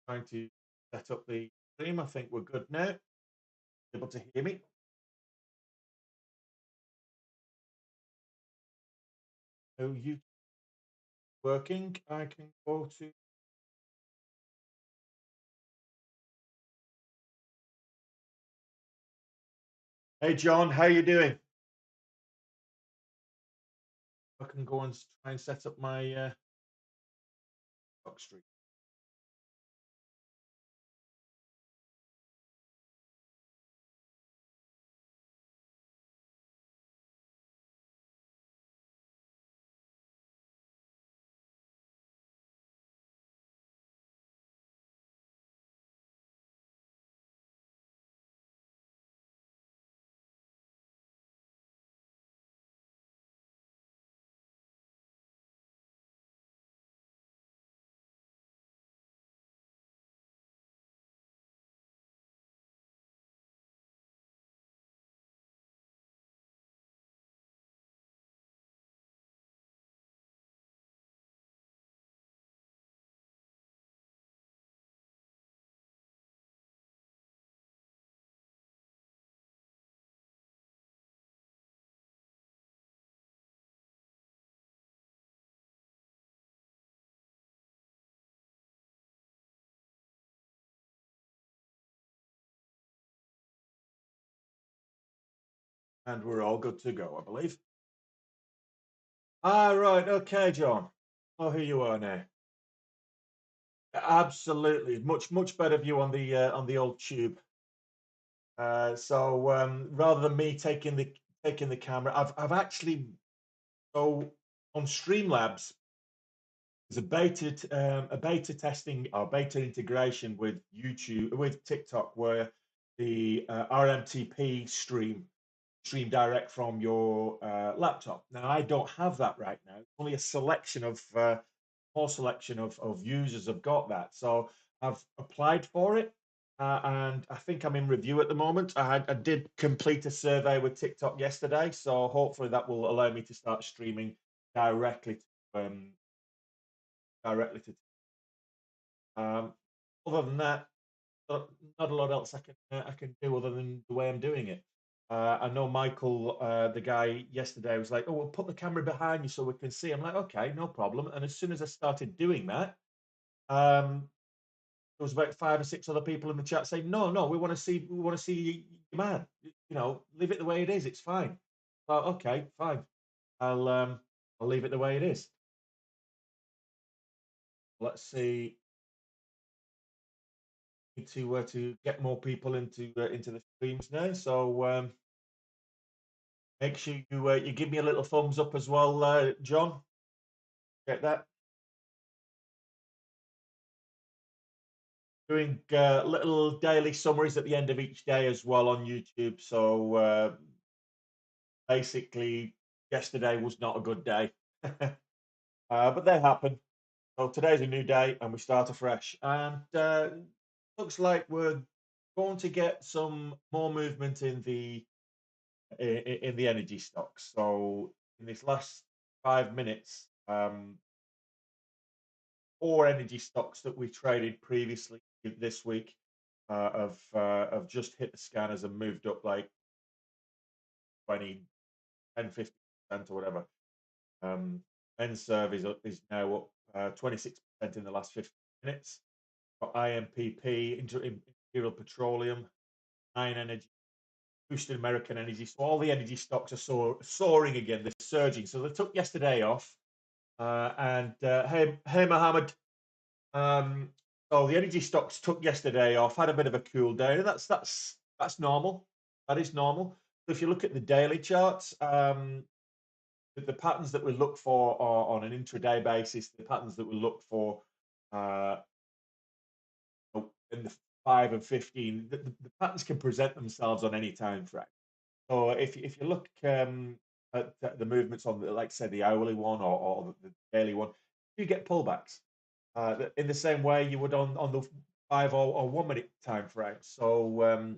Trying to set up the stream. I think we're good now. Able to hear me? Oh, you working? I can go to. Hey, John, how you doing? I can go and try and set up my stream. And we're all good to go, I believe. Ah, right. Okay, John. Oh, here you are now. Absolutely, much better view on the old tube. Rather than me taking the camera, I've actually so on Streamlabs there's a beta testing or beta integration with YouTube with TikTok where the RMTP stream direct from your laptop. Now I don't have that right now. Only a selection of small selection of users have got that. So I've applied for it, and I think I'm in review at the moment. I did complete a survey with TikTok yesterday, so hopefully that will allow me to start streaming directly to directly to. Um, Other than that, not a lot else I can do other than the way I'm doing it. I know Michael, the guy yesterday, was like, "Oh, we'll put the camera behind you so we can see." I'm like, "Okay, no problem." And as soon as I started doing that, there was about five or six other people in the chat saying, "No, no, we want to see your man. You know, leave it the way it is. It's fine." Well, okay, fine. I'll um, I'll leave it the way it is. Let's see. Need to get more people into the streams now. So make sure you give me a little thumbs up as well, John. Get that. Doing little daily summaries at the end of each day as well on YouTube. So basically, yesterday was not a good day, but they happen. So today's a new day, and we start afresh. And looks like we're going to get some more movement in the energy stocks. So in this last 5 minutes, four energy stocks that we traded previously this week have just hit the scanners and moved up like 20, 10, 50% or whatever. Enserve is now up 26% in the last 15 minutes. Got IMPP, Imperial Petroleum, Nine Energy, boosted American Energy. So all the energy stocks are soaring again. They're surging. So they took yesterday off. Hey, Mohammed. Um, so the energy stocks took yesterday off, had a bit of a cool day. That's normal. That is normal. So if you look at the daily charts, the patterns that we look for are on an intraday basis. The patterns that we look for uh, in the 5 and 15, the patterns can present themselves on any time frame. So if you look at the movements on the, like say the hourly one or the daily one, you get pullbacks in the same way you would on the 5 or 1 minute time frame. So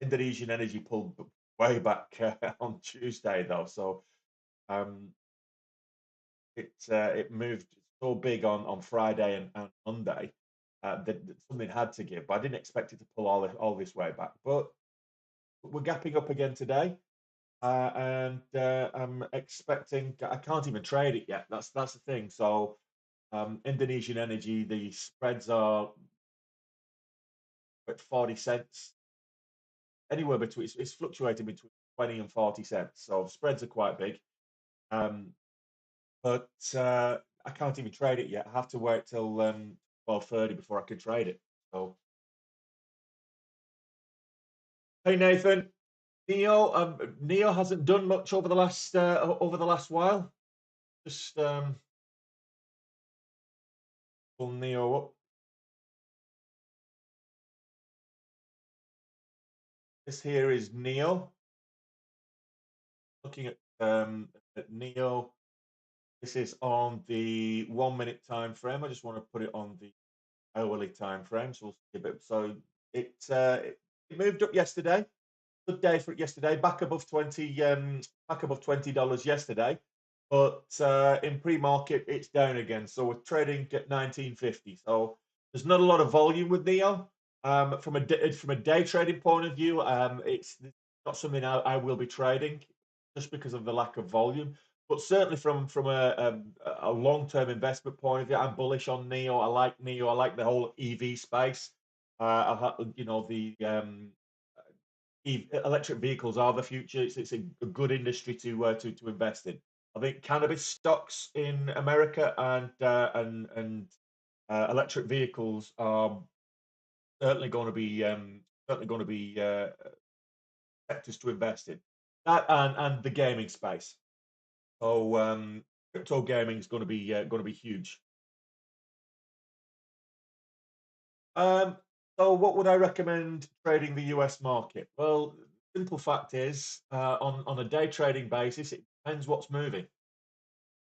Indonesian energy pulled way back on Tuesday though, so um, it moved so big on Friday and Monday. that something had to give, but I didn't expect it to pull all this way back. But we're gapping up again today, and I'm expecting. I can't even trade it yet. That's the thing. So Indonesian energy, the spreads are at 40 cents, anywhere between. It's fluctuating between 20 and 40 cents. So the spreads are quite big. Um, but I can't even trade it yet. I have to wait till 12:30 before I can trade it. So, hey Nathan, Neo hasn't done much over the last while. Just pull Neo up. This here is Neo. Looking at Neo. This is on the 1 minute time frame. I just want to put it on the hourly time frame. So we'll see a bit. So it moved up yesterday. Good day for it yesterday. Back above $20 yesterday. But in pre-market, it's down again. So we're trading at 1950. So there's not a lot of volume with Neo. From a day trading point of view, it's not something I will be trading just because of the lack of volume. But certainly from a long-term investment point of view, I'm bullish on Neo. I like Neo. I like the whole EV space. The electric vehicles are the future. It's a good industry to invest in. I think cannabis stocks in America and electric vehicles are certainly going to be sectors to invest in. That and the gaming space. So crypto gaming is going to be huge. Um, so what would I recommend trading the US market? Well, simple fact is, on a day trading basis, it depends what's moving.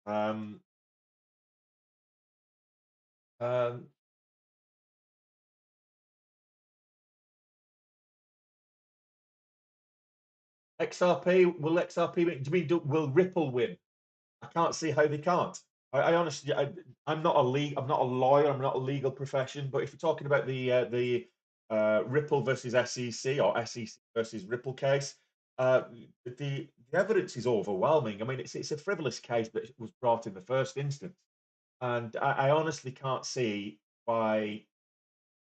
Um, um, XRP, do you mean will Ripple win? I can't see how they can't. I honestly, I'm not a lawyer. I'm not a legal profession. But if you're talking about the Ripple versus SEC or SEC versus Ripple case, the evidence is overwhelming. I mean, it's a frivolous case that was brought in the first instance, and I honestly can't see why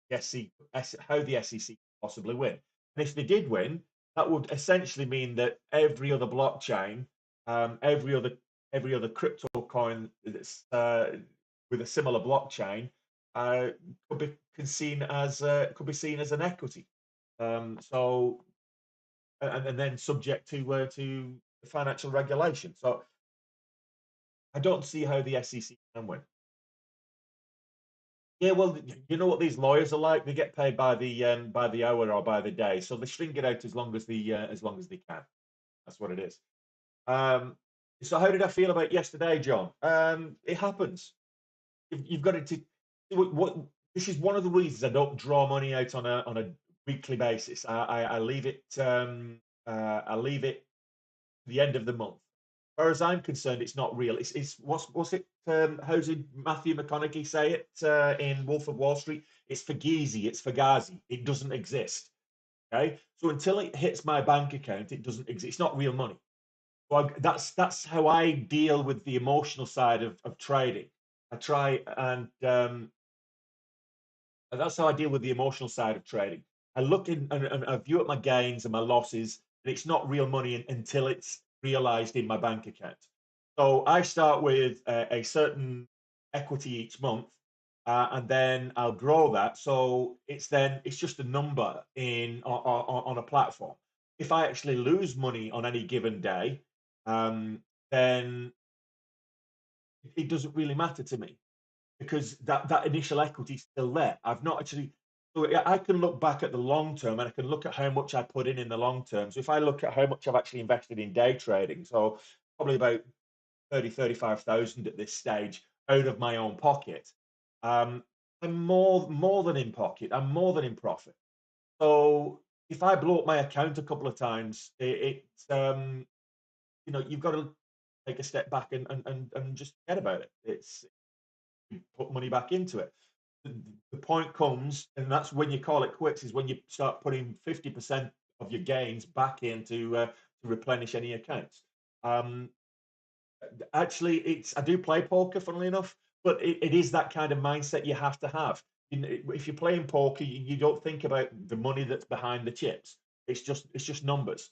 how the SEC could possibly win. And if they did win, that would essentially mean that every other blockchain, um, every other every other crypto coin that's with a similar blockchain uh, could be seen as an equity. So and then subject to financial regulation. So I don't see how the SEC can win. Yeah, well, you know what these lawyers are like. They get paid by the hour or by the day, so they string it out as long as they can. That's what it is. Um, so how did I feel about yesterday, John? It happens. You've got to what. This is one of the reasons I don't draw money out on a weekly basis. I leave it. I leave it the end of the month. As far as I'm concerned, it's not real. It's what's it? How did Matthew McConaughey say it in Wolf of Wall Street? It's Fugazi, it's Fugazi. It doesn't exist. Okay, so until it hits my bank account, it doesn't exist. It's not real money. So that's how I deal with the emotional side of trading. I try and that's how I deal with the emotional side of trading. I look in and I view at my gains and my losses, and it's not real money until it's realized in my bank account. So I start with a certain equity each month, and then I'll grow that. So it's just a number on a platform. If I actually lose money on any given day, um, then it doesn't really matter to me because that initial equity is still there. I've not actually. So I can look back at the long term and I can look at how much I put in the long term. So if I look at how much I've actually invested in day trading, so probably about 35,000 at this stage out of my own pocket. Um, I'm more than in pocket. I'm more than in profit. So if I blow up my account a couple of times, you've got to take a step back and just forget about it. It's put money back into it. the point comes, and that's when you call it quits, is when you start putting 50% of your gains back in to replenish any accounts. Um, Actually, I do play poker, funnily enough, but it is that kind of mindset you have to have. If you're playing poker, you don't think about the money that's behind the chips. It's just numbers.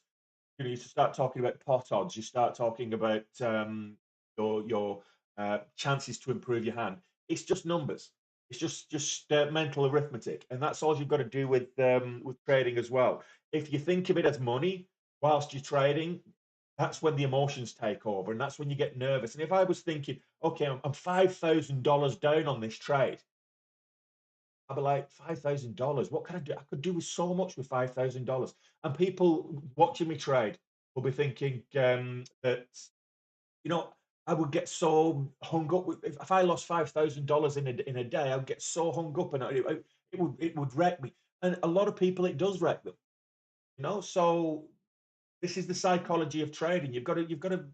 You start talking about pot odds. You start talking about your chances to improve your hand. It's just numbers. It's just mental arithmetic, and that's all you've got to do with trading as well. If you think of it as money whilst you're trading, that's when the emotions take over, and that's when you get nervous. And if I was thinking, okay, I'm $5,000 down on this trade, I'd be like, $5,000. What can I do? I could do with so much with $5,000. And people watching me trade will be thinking that, you know, I would get so hung up with if I lost $5,000 in a day, I would get so hung up, and it would wreck me. And a lot of people, it does wreck them. So this is the psychology of trading. You've got to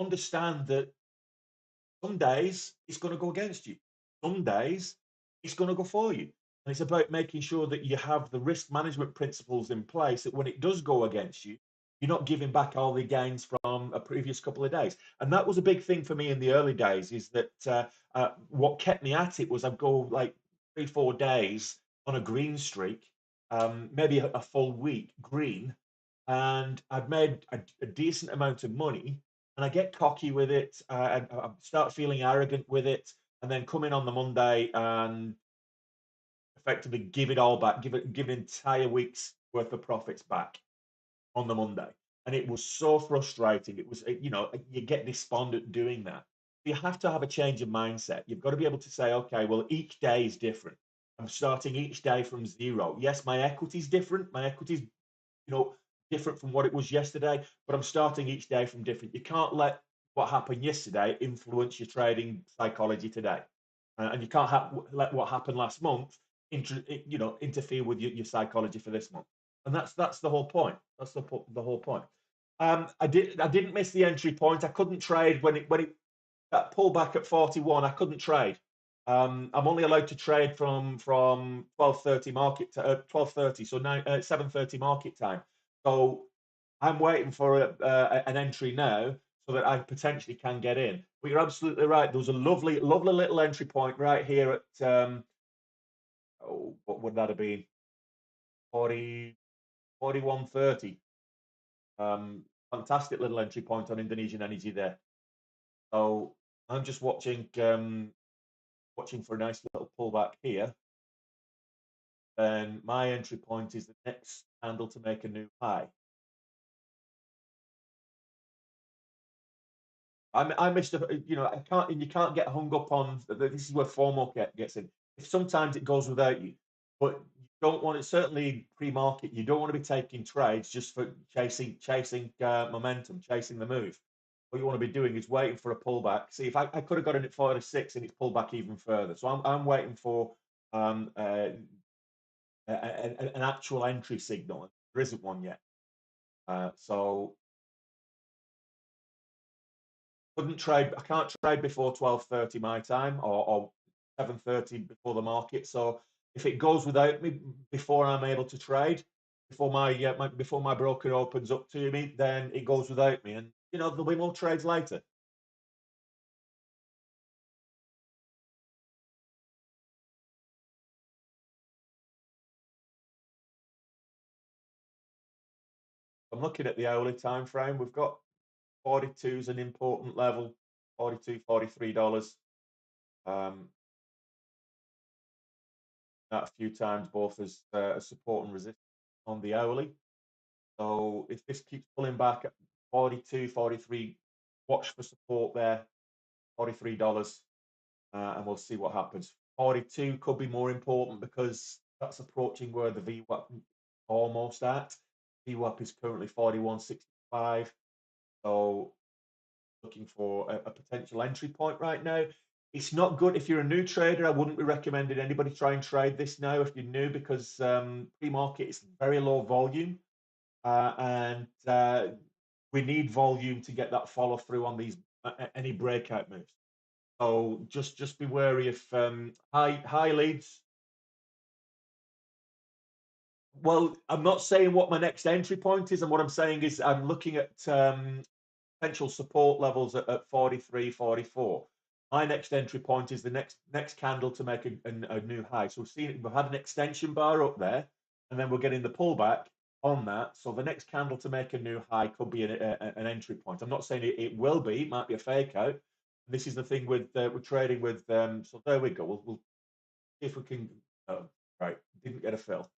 understand that some days it's going to go against you. Some days it's going to go for you. And it's about making sure that you have the risk management principles in place that when it does go against you, you're not giving back all the gains from a previous couple of days. And that was a big thing for me in the early days, is that what kept me at it was I'd go like 3, 4 days on a green streak, maybe a full week green, and I'd made a decent amount of money, and I get cocky with it, and I start feeling arrogant with it, and then come in on the Monday and effectively give it all back, give an entire week's worth of profits back on the Monday. And it was so frustrating. It was, you get despondent doing that. You have to have a change of mindset. You've got to be able to say, okay, well, each day is different. I'm starting each day from zero. Yes, my equity is different. My equity's different from what it was yesterday, but I'm starting each day from different. You can't let what happened yesterday influence your trading psychology today. And you can't let what happened last month interfere with your psychology for this month. And that's the whole point. That's the whole point. I didn't miss the entry point. I couldn't trade when it that pullback at 41. I couldn't trade. I'm only allowed to trade from 12:30 market to 12:30, so 7:30 market time. So I'm waiting for an entry now so that I potentially can get in. But you're absolutely right. There was a lovely, lovely little entry point right here at what would that have been? 40, 41:30. Fantastic little entry point on Indonesian energy there. So I'm just watching for a nice little pullback here. Then my entry point is the next candle to make a new high. I missed I can't, and you can't get hung up on this is where FOMO gets in. If sometimes it goes without you, but you don't want it, certainly pre-market, you don't want to be taking trades just for chasing momentum, chasing the move. What you want to be doing is waiting for a pullback. See, if I could have got in at 46 and it's pulled back even further. So I'm waiting for um, uh, an actual entry signal. There isn't one yet. So couldn't trade. I can't trade before 12:30 my time, or 7:30 before the market. So if it goes without me before I'm able to trade, before my broker opens up to me, then it goes without me, and there'll be more trades later. I'm looking at the hourly time frame. We've got 42 is an important level, 42, $43. Um, that a few times both as a support and resistance on the hourly. So if this keeps pulling back at 42, 43, watch for support there, $43, and we'll see what happens. 42 could be more important because that's approaching where the VWAP almost at. VWAP is currently 41.65, so looking for a potential entry point right now. It's not good if you're a new trader. I wouldn't be recommending anybody try and trade this now if you're new, because pre-market is very low volume, and we need volume to get that follow through on these any breakout moves. So just be wary of high leads. Well, I'm not saying what my next entry point is, and what I'm saying is I'm looking at potential support levels at 43, 44. My next entry point is the next candle to make a new high. So we've had an extension bar up there, and then we're getting the pullback on that. So the next candle to make a new high could be an entry point. I'm not saying it will be. It might be a fake out. This is the thing with we're trading with. So there we go. We'll see if we can. Oh, right, didn't get a fill.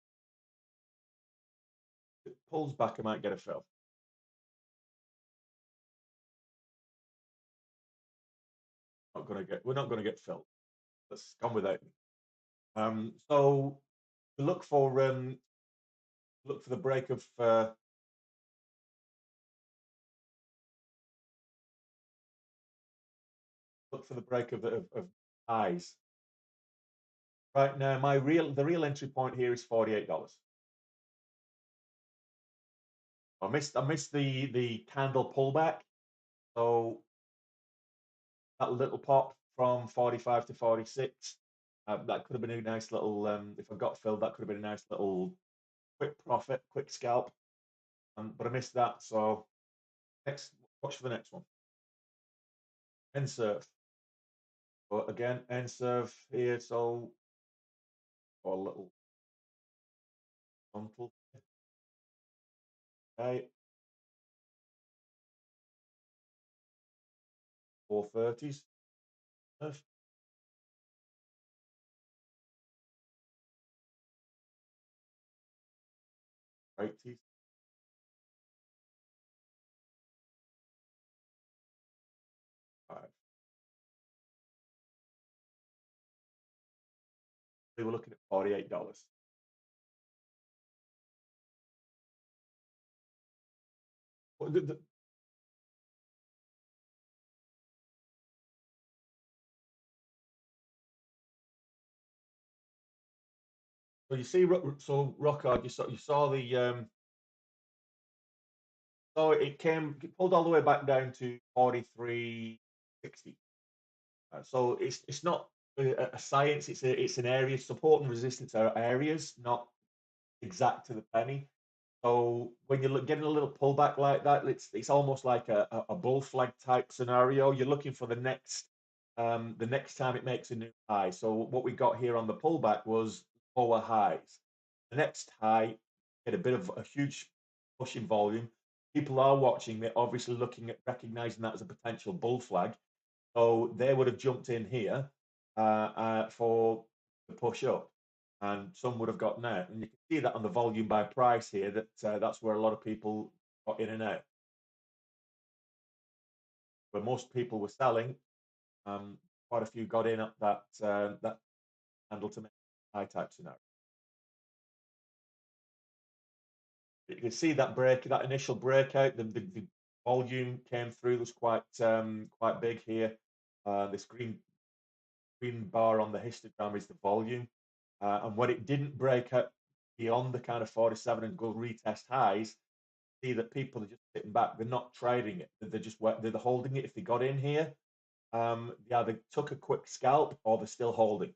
If it pulls back, I might get a fill. We're not gonna get filled. Let's come without me. So look for the break of look for the break of highs. Right now, the real entry point here is $48. I missed the candle pullback. So that little pop from 45 to 46. That could have been a nice little if I got filled, that could have been a nice little quick profit, quick scalp. But I missed that. So next watch for the next one. NServe. But again, NServe here, so a little frontal. Okay, 430s. 80s. Right. We were looking at $48. So you see, so Rockhard, you saw so it pulled all the way back down to 43.60. So it's not a science. It's an area. Support and resistance are areas, not exact to the penny. So when you're getting a little pullback like that, it's almost like a bull flag type scenario. You're looking for the next time it makes a new high. So what we got here on the pullback was lower highs. The next high get a bit of a huge push in volume. People are watching. They're obviously looking at recognizing that as a potential bull flag. So they would have jumped in here for the push up, and some would have gotten out. And you can see that on the volume by price here. That's where a lot of people got in and out. Where most people were selling, quite a few got in at that handle to make high type scenario. You can see that initial breakout. The volume came through was quite big here. This green bar on the histogram is the volume. And when it didn't break out beyond the kind of 47 and go retest highs, see that people are just sitting back. They're not trading it. They're holding it. If they got in here, they either took a quick scalp or they're still holding.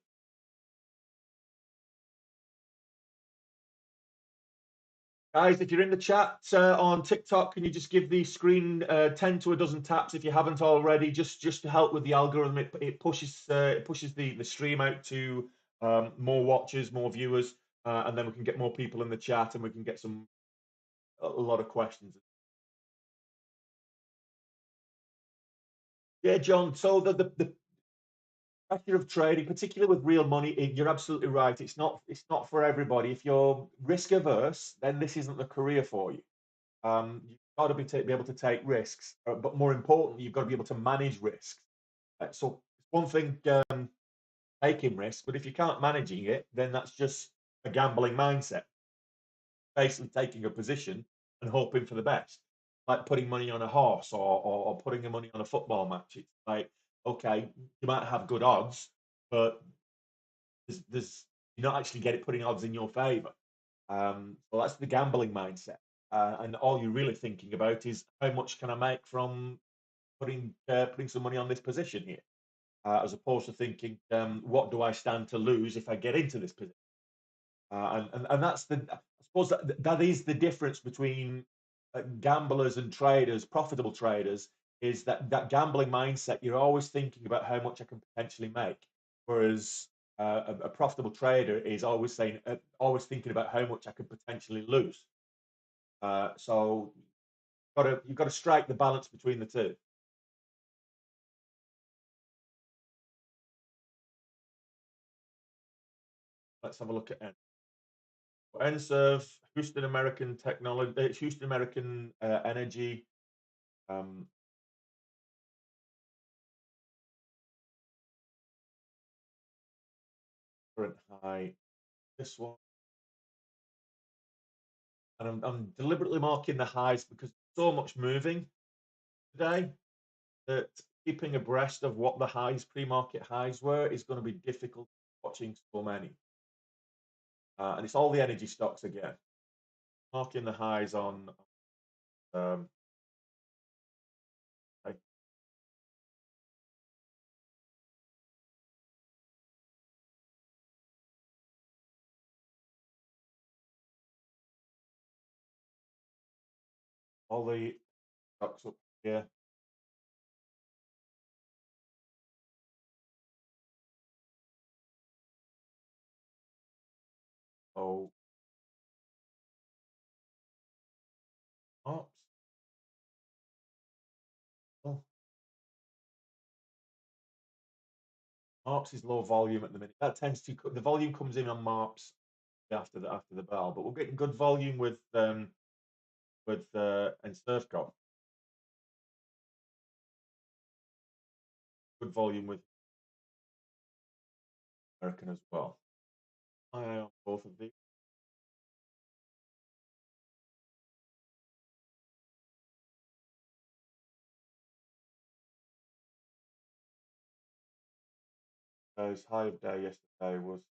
Guys, if you're in the chat on TikTok, can you just give the screen 10 to a dozen taps if you haven't already, just to help with the algorithm. It pushes the stream out to more watchers, more viewers, and then we can get more people in the chat and we can get a lot of questions. Yeah, John. So the pressure of trading, particularly with real money, you're absolutely right. It's not for everybody. If you're risk averse, then this isn't the career for you. You've got to be able to take risks, but more importantly, you've got to be able to manage risks. So it's one thing taking risks, but if you can't managing it, then that's just a gambling mindset. Basically, taking a position and hoping for the best, like putting money on a horse or putting your money on a football match. It's like, okay, you might have good odds, but there's you're not actually putting odds in your favor. So that's the gambling mindset. And all you're really thinking about is how much can I make from putting some money on this position here. as opposed to thinking, what do I stand to lose if I get into this position? And that's I suppose that is the difference between gamblers and traders, profitable traders, is that gambling mindset. You're always thinking about how much I can potentially make, whereas a profitable trader is always saying, always thinking about how much I could potentially lose. So you've got to strike the balance between the two. Let's have a look at NServe, Houston American Technology, Houston American Energy. Um, Current high. This one, and I'm deliberately marking the highs because so much moving today that keeping abreast of what the highs, pre-market highs were, is going to be difficult watching so many. And it's all the energy stocks again. Marking the highs on um, all the stocks up here. Oh, oops. Oh, Marps is low volume at the minute. That tends to the volume comes in on Marps after the bell, but we're getting good volume with and Surfcom. Good volume with American as well. I on both of these. His high of day yesterday was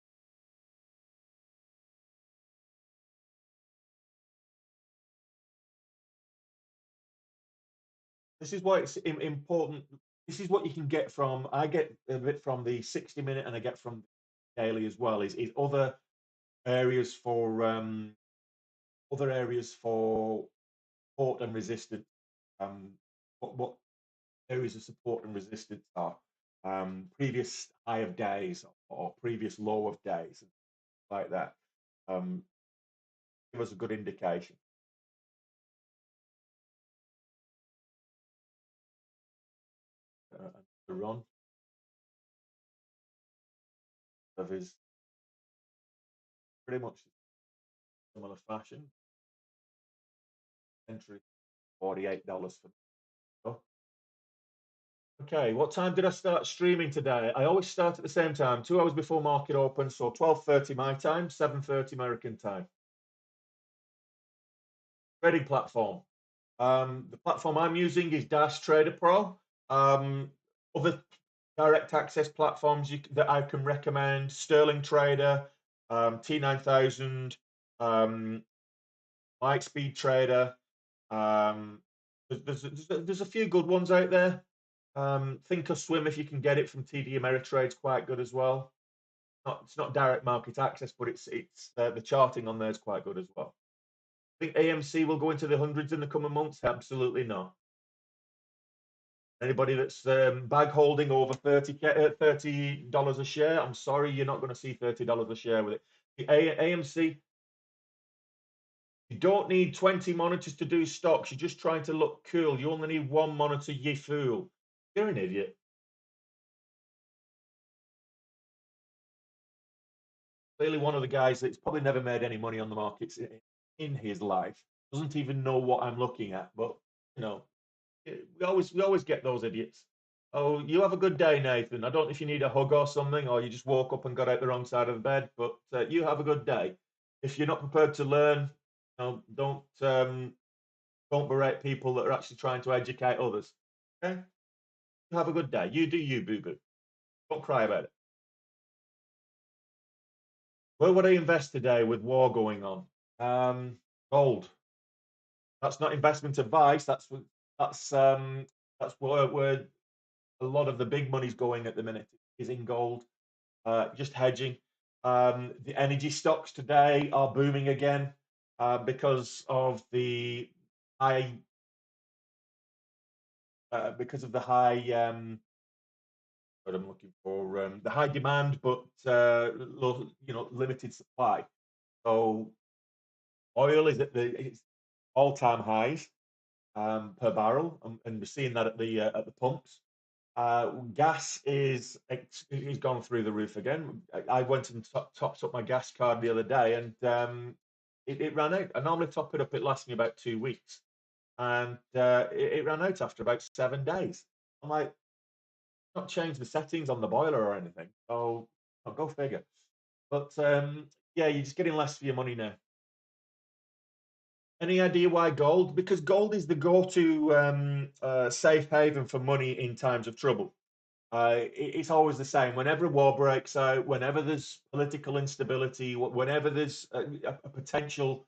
this is why it's important. This is what you can get from. I get a bit from the 60-minute, and I get from daily as well. Is areas for other areas for support and resistance. What areas of support and resistance are previous high of days or previous low of days, like that. Um, Give us a good indication. The run of his pretty much similar fashion. Entry $48 for. Oh, okay, what time did I start streaming today? I always start at the same time, 2 hours before market open, so 12:30 my time, 7:30 American time. Trading platform. The platform I'm using is Dash Trader Pro. Other direct access platforms that I can recommend: Sterling Trader, T9000, Lightspeed Trader. Um, there's a few good ones out there. Think or Swim, if you can get it from TD Ameritrade's quite good as well. It's not direct market access, but it's the charting on there is quite good as well. I think AMC will go into the hundreds in the coming months. Absolutely not. Anybody that's bag holding over $30 a share, I'm sorry, you're not going to see $30 a share with it. The AMC, you don't need 20 monitors to do stocks. You're just trying to look cool. You only need one monitor, you fool. You're an idiot. Clearly, one of the guys that's probably never made any money on the markets in his life doesn't even know what I'm looking at. But you know, we always get those idiots. Oh, you have a good day, Nathan. I don't know if you need a hug or something, or you just woke up and got out the wrong side of the bed, but you have a good day. If you're not prepared to learn, don't berate people that are actually trying to educate others. Okay, you have a good day. You do you, boo boo. Don't cry about it. Where would I invest today with war going on? Gold. That's not investment advice. That's what we're a lot of the big money's going at the minute is in gold, just hedging. The energy stocks today are booming again because of the high what I'm looking for, the high demand, but limited supply. So oil is at its all-time highs per barrel, and we're seeing that at the pumps. Gas is gone through the roof again. I went and topped up my gas card the other day, and it ran out. I normally top it up; it lasts me about 2 weeks, and it ran out after about 7 days. I'm like, not changed the settings on the boiler or anything, so I'll go figure. But yeah, you're just getting less for your money now. Any idea why gold? Because gold is the go-to safe haven for money in times of trouble. It's always the same. Whenever a war breaks out, whenever there's political instability, whenever there's a potential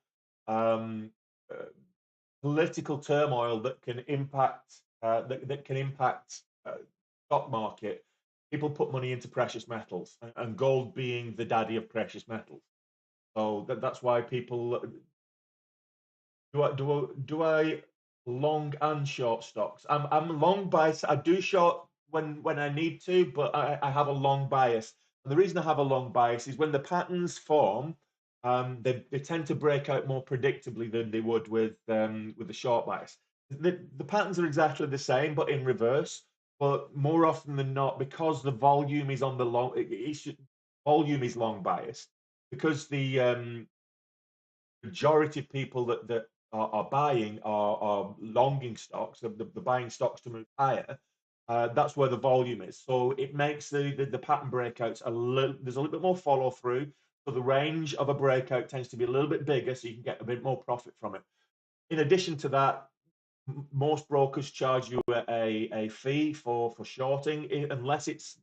um, uh, political turmoil that can impact stock market, people put money into precious metals, and gold being the daddy of precious metals. So that's why people do I long and short stocks? I'm long bias. I do short when I need to, but I have a long bias. And the reason I have a long bias is when the patterns form, they tend to break out more predictably than they would with the short bias. The patterns are exactly the same, but in reverse. But more often than not, because the volume is on the long, volume is long biased because the majority of people that are buying are longing stocks, the buying stocks to move higher. That's where the volume is. So it makes the pattern breakouts there's a little bit more follow through. So the range of a breakout tends to be a little bit bigger, so you can get a bit more profit from it. In addition to that, most brokers charge you a fee for shorting, unless it's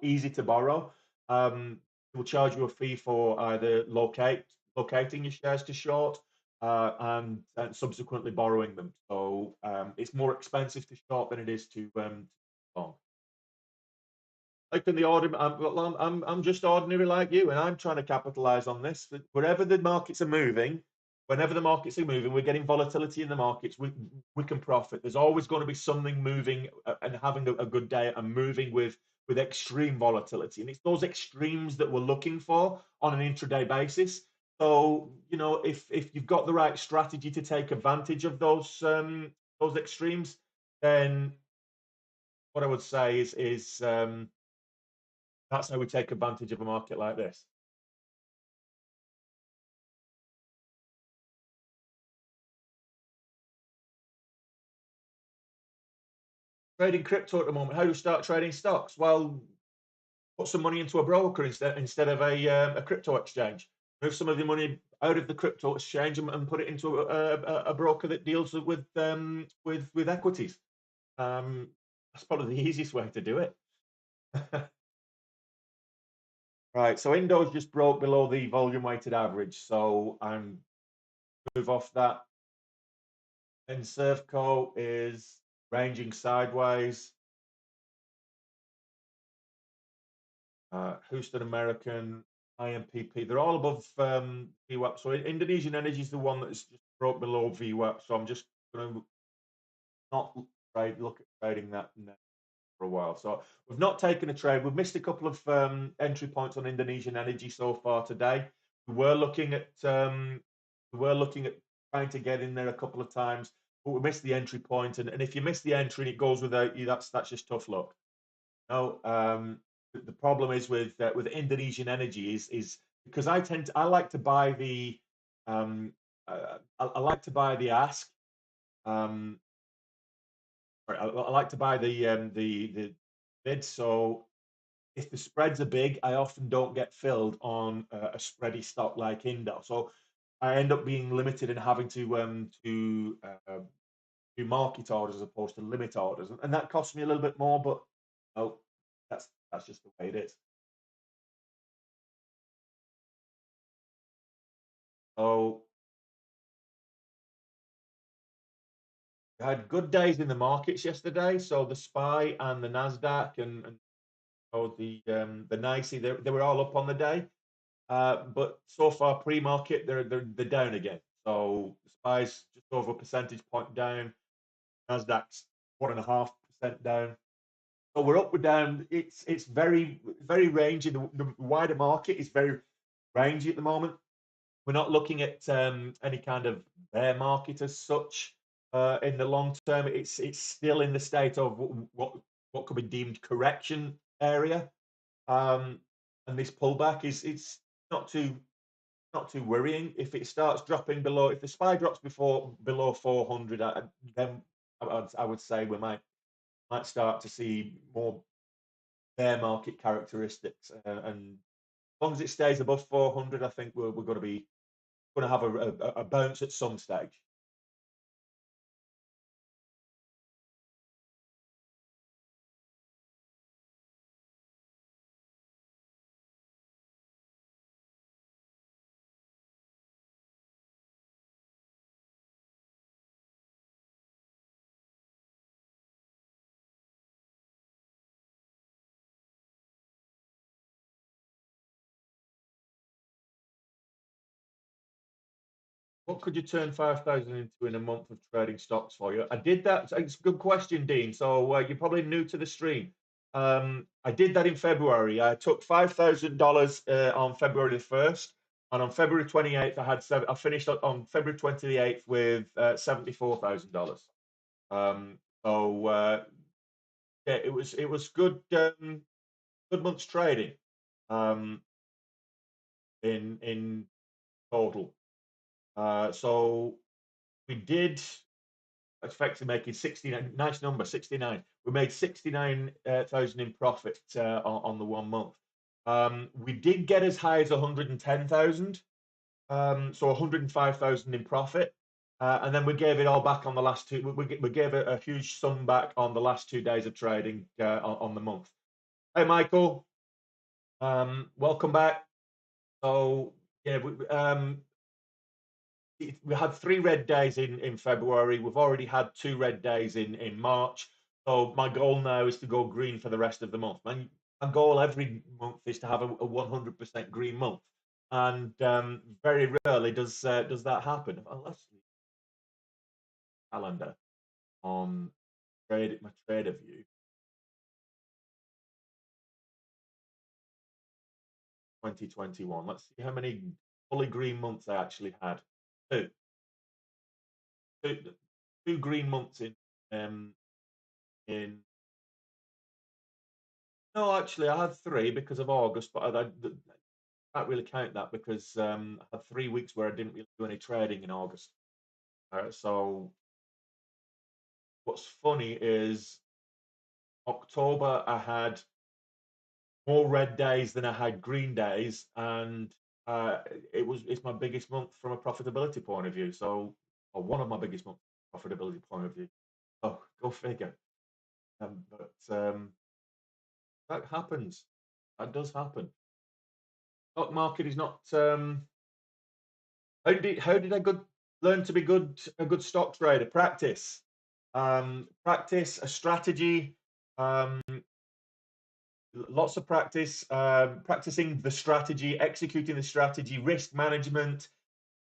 easy to borrow. They will charge you a fee for either locating your shares to short and subsequently borrowing them. So it's more expensive to short than it is to long. Like in the order, I'm just ordinary like you, and I'm trying to capitalize on this. Wherever the markets are moving, whenever the markets are moving, we're getting volatility in the markets. We can profit. There's always going to be something moving and having a good day and moving with extreme volatility, and it's those extremes that we're looking for on an intraday basis. So if you've got the right strategy to take advantage of those extremes, then what I would say is that's how we take advantage of a market like this. Trading crypto at the moment. How do you start trading stocks? Well, put some money into a broker instead of a crypto exchange. Move some of the money out of the crypto exchange and put it into a broker that deals with equities. That's probably the easiest way to do it. Right. So Indo's just broke below the volume weighted average. So I'm move off that. And Servco is ranging sideways. Houston American, IMPP, they're all above VWAP. So Indonesian Energy is the one that's just broke below VWAP. So I'm just going to not look at trading that for a while. So we've not taken a trade. We've missed a couple of entry points on Indonesian Energy so far today. We were looking at trying to get in there a couple of times, but we missed the entry point. And if you miss the entry and it goes without you, that's just tough luck. No, the problem is with Indonesian Energy is because I like to buy I like to buy the ask. Um, I like to buy the bid. So if the spreads are big, I often don't get filled on a spready stock like Indo. So I end up being limited and having to market orders as opposed to limit orders, and that costs me a little bit more. But oh, that's just the way it is. So had good days in the markets yesterday. So the SPY and the Nasdaq and the NYSE, they were all up on the day. But so far pre-market, they're down again. So the SPY's just over a percentage point down. Nasdaq's 1.5% down. So we're up, we're down. It's very rangy. The wider market is very rangy at the moment. We're not looking at any kind of bear market as such in the long term. It's still in the state of what could be deemed correction area, um, and this pullback is it's not too not too worrying. If it starts dropping below, if the SPY drops below 400, then I would say we might start to see more bear market characteristics. And as long as it stays above 400, I think we're going to have a bounce at some stage. What could you turn 5,000 into in a month of trading stocks for you? I did that. It's a good question, Dean. So you're probably new to the stream. I did that in February. I took $5,000 on February the 1st, and on February 28th, I finished on February 28th with $74,000. So yeah, it was good months trading um, in total. So we did effectively making 69, nice number, 69. We made 69,000 in profit on the 1 month. We did get as high as 110,000, so 105,000 in profit. And then we gave it all back on the last two. We gave a huge sum back on the last 2 days of trading on the month. Hey, Michael, welcome back. So yeah, we had 3 red days in February. We've already had 2 red days in March. So my goal now is to go green for the rest of the month. My goal every month is to have a 100% green month, and very rarely does that happen. Unless calendar on my trader view, 2021. Let's see how many fully green months I actually had. Two, two, two green months in no, actually, I had 3 because of August, but I can't really count that because I had 3 weeks where I didn't really do any trading in August. So what's funny is October I had more red days than I had green days, and it's my biggest month from a profitability point of view. So, or one of my biggest months profitability point of view. Oh, go figure. But that happens. That does happen. Stock market is not. How did I learn to be a good stock trader? Practice, practice a strategy, um, lots of practice, practicing the strategy, executing the strategy, risk management,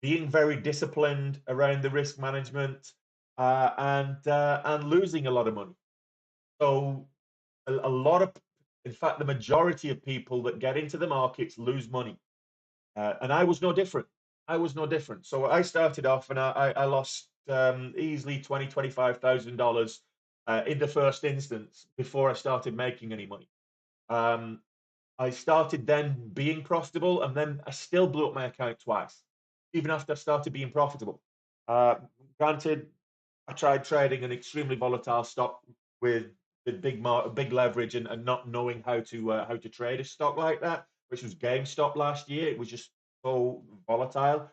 being very disciplined around the risk management, and losing a lot of money. So a lot of, in fact, the majority of people that get into the markets lose money. And I was no different. I was no different. So I started off and I lost easily $25,000 in the first instance before I started making any money. Um, I started then being profitable, and then I still blew up my account twice, even after I started being profitable. Uh, Granted, I tried trading an extremely volatile stock with big leverage and not knowing how to trade a stock like that, which was GameStop last year. It was just so volatile,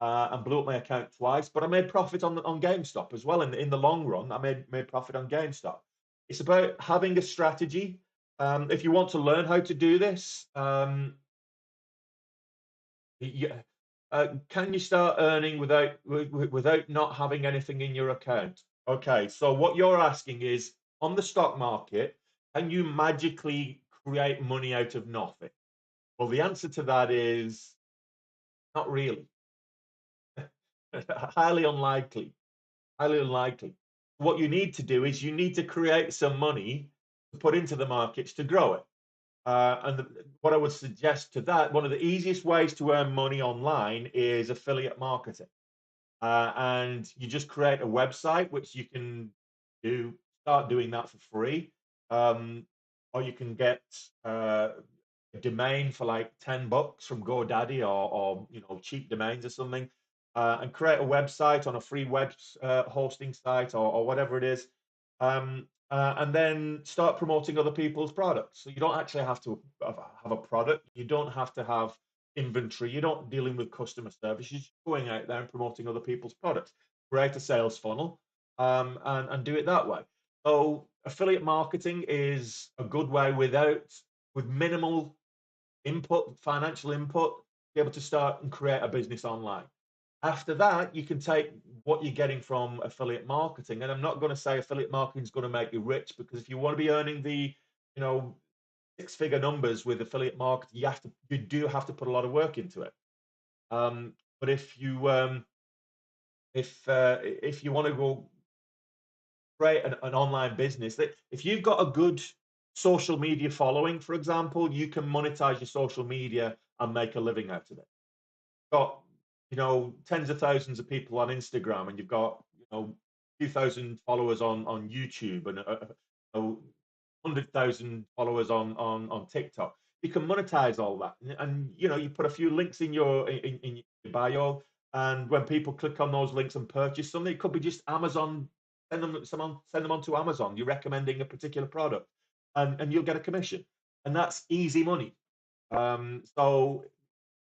and blew up my account twice. But I made profit on GameStop as well. In the long run, I made profit on GameStop. It's about having a strategy. If you want to learn how to do this, can you start earning without not having anything in your account? Okay, so what you're asking is, on the stock market, can you magically create money out of nothing? Well, the answer to that is not really. Highly unlikely. Highly unlikely. What you need to do is you need to create some money to put into the markets to grow it. What I would suggest to that, one of the easiest ways to earn money online is affiliate marketing. And you just create a website, which you can do, start doing that for free. Um, or you can get a domain for like $10 from GoDaddy, or cheap domains or something, and create a website on a free web hosting site, or whatever it is, and then start promoting other people's products. So you don't actually have to have a product. You don't have to have inventory. You're not dealing with customer service. You're just going out there and promoting other people's products. Create a sales funnel, and do it that way. So affiliate marketing is a good way with minimal input, financial input, be able to start and create a business online. After that, you can take what you're getting from affiliate marketing. And I'm not going to say affiliate marketing is going to make you rich, because if you want to be earning the, you know, six-figure numbers with affiliate marketing, you do have to put a lot of work into it. But if you want to go create an online business, that if you've got a good social media following, for example, you can monetize your social media and make a living out of it. Got tens of thousands of people on Instagram, and you've got a few thousand followers on YouTube, and 100,000 followers on TikTok. You can monetize all that, and you put a few links in your bio, and when people click on those links and purchase something, it could be just Amazon. Send them on to Amazon. You're recommending a particular product, and you'll get a commission, and that's easy money. So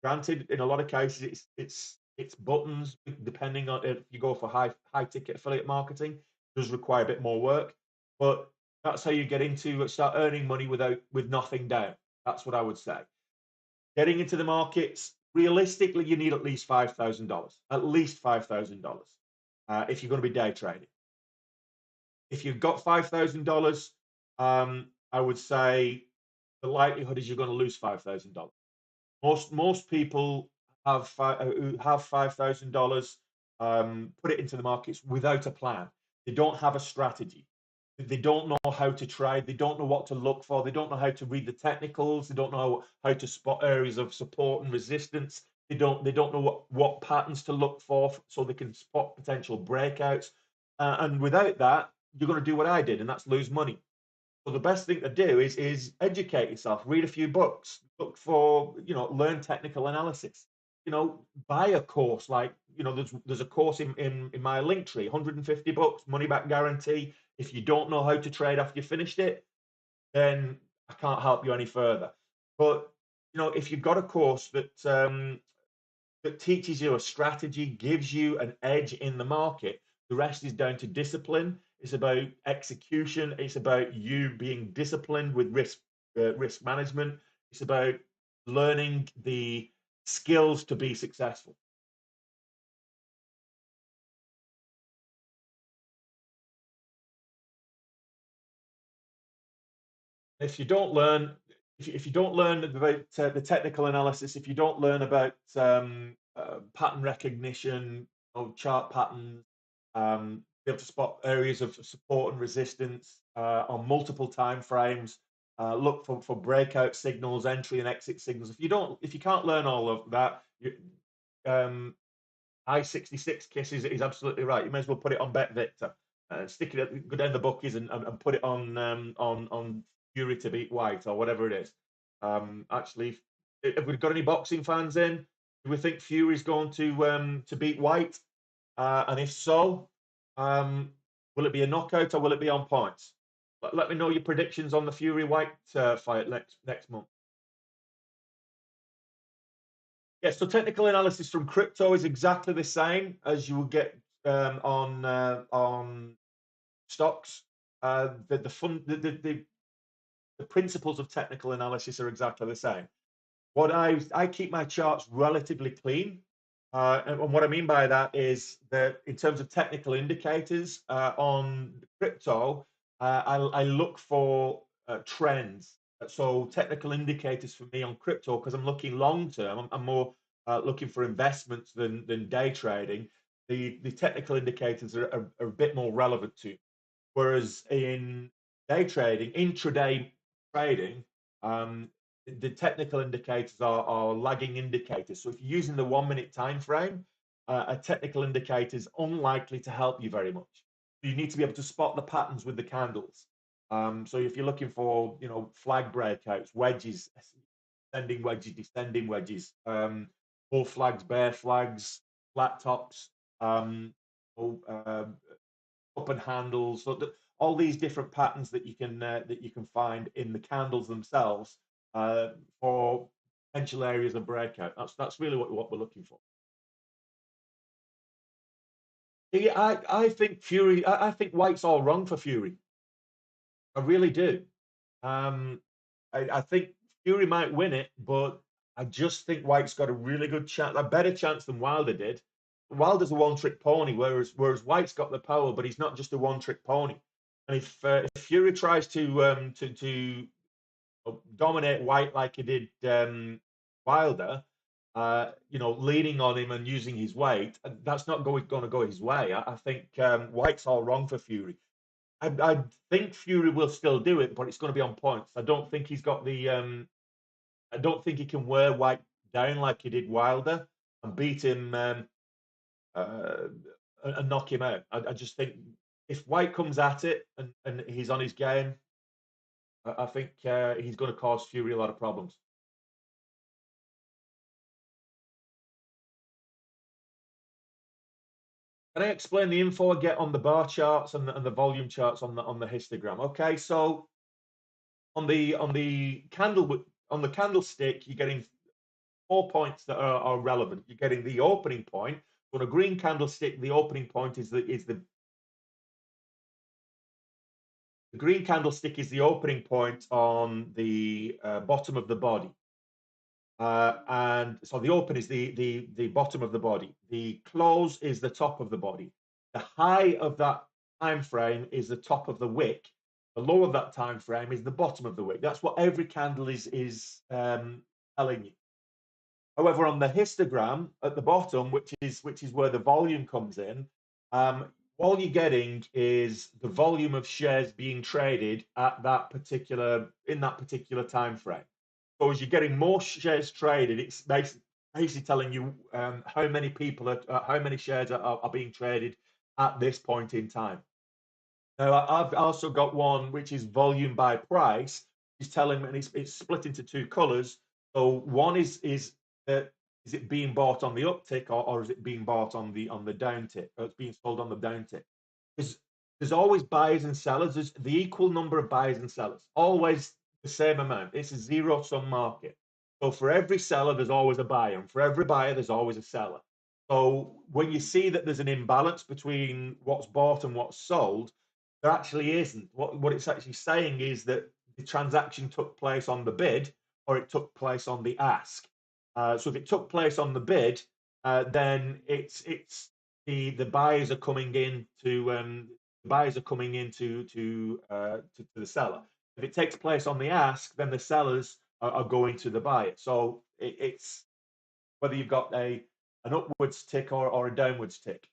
granted, in a lot of cases, it's buttons. Depending on if you go for high ticket affiliate marketing, it does require a bit more work, but that's how you get into start earning money with nothing down. That's what I would say. Getting into the markets, realistically, you need at least $5,000. At least $5,000 if you're going to be day trading. If you've got $5,000, I would say the likelihood is you're going to lose $5,000. Most people who have $5,000 put it into the markets without a plan. They don't have a strategy. They don't know how to trade. They don't know what to look for. They don't know how to read the technicals. They don't know how to spot areas of support and resistance. They don't know what patterns to look for so they can spot potential breakouts. And without that, you're going to do what I did, and that's lose money. So the best thing to do is educate yourself, read a few books, look for, learn technical analysis. Buy a course, like, there's a course in my link tree, $150, money back guarantee. If you don't know how to trade after you finished it, then I can't help you any further. But if you've got a course that teaches you a strategy, gives you an edge in the market. The rest is down to discipline. It's about execution. It's about you being disciplined with risk management. It's about learning the skills to be successful. If you don't learn, if you don't learn about the technical analysis, if you don't learn about pattern recognition, chart patterns, be able to spot areas of support and resistance on multiple time frames, look for breakout signals, entry and exit signals. If you can't learn all of that, um, I-66 kiss is absolutely right. You may as well put it on Bet Victor. Stick it, go down the bookies, and put it on Fury to beat White, or whatever it is. Actually, have we got any boxing fans in? Do we think Fury's going to beat White? And if so, will it be a knockout or will it be on points? Let me know your predictions on the Fury White fight next month. Yeah, so technical analysis from crypto is exactly the same as you would get on stocks. The principles of technical analysis are exactly the same. I keep my charts relatively clean. And what I mean by that is that in terms of technical indicators on crypto, I look for trends. So technical indicators for me on crypto, because I'm looking long term, I'm more looking for investments than day trading. The technical indicators are a bit more relevant to me. Whereas in day trading, intraday trading, um, the technical indicators are lagging indicators. So if you're using the 1 minute time frame, a technical indicator is unlikely to help you very much. You need to be able to spot the patterns with the candles. So if you're looking for, flag breakouts, wedges, ascending wedges, descending wedges, bull flags, bear flags, flat tops, um, up and handles, so all these different patterns that you can find in the candles themselves uh, for potential areas of breakout. That's really what we're looking for. Yeah, I think Fury. I think White's all wrong for Fury. I really do. Um, I think Fury might win it, but I just think White's got a really good chance, a better chance than Wilder did. Wilder's a one-trick pony, whereas White's got the power, but he's not just a one-trick pony. And if Fury tries to dominate White like he did Wilder, leaning on him and using his weight, that's not going to go his way. I think White's all wrong for Fury. I think Fury will still do it, but it's going to be on points. I don't think he's got the. I don't think he can wear White down like he did Wilder and beat him uh, and knock him out. I just think if White comes at it and he's on his game, I think he's going to cause Fury a lot of problems. Can I explain the info I get on the bar charts and the volume charts on the histogram? Okay, so on the candlestick, you're getting 4 points that are relevant. You're getting the opening point. On a green candlestick, the opening point the green candlestick is the opening point on the bottom of the body. And so the open is the bottom of the body. The close is the top of the body. The high of that time frame is the top of the wick. The low of that time frame is the bottom of the wick. That's what every candle is telling you. However, on the histogram at the bottom, which is where the volume comes in, all you're getting is the volume of shares being traded at that particular time frame. So as you're getting more shares traded, it's basically telling you how many people how many shares are being traded at this point in time. Now, I've also got one which is volume by price. It's telling me, and it's split into two colors. So one is it being bought on the uptick or is it being bought on the downtick? Or it's being sold on the downtick. There's there's always buyers and sellers. There's the equal number of buyers and sellers. Always the same amount. It's a zero sum market. So for every seller, there's always a buyer, and for every buyer, there's always a seller. So when you see that there's an imbalance between what's bought and what's sold, there actually isn't. What it's actually saying is that the transaction took place on the bid or it took place on the ask. So if it took place on the bid, then it's the buyers are coming in to the seller. If it takes place on the ask, then the sellers are going to the buyer. So it's whether you've got an upwards tick or a downwards tick,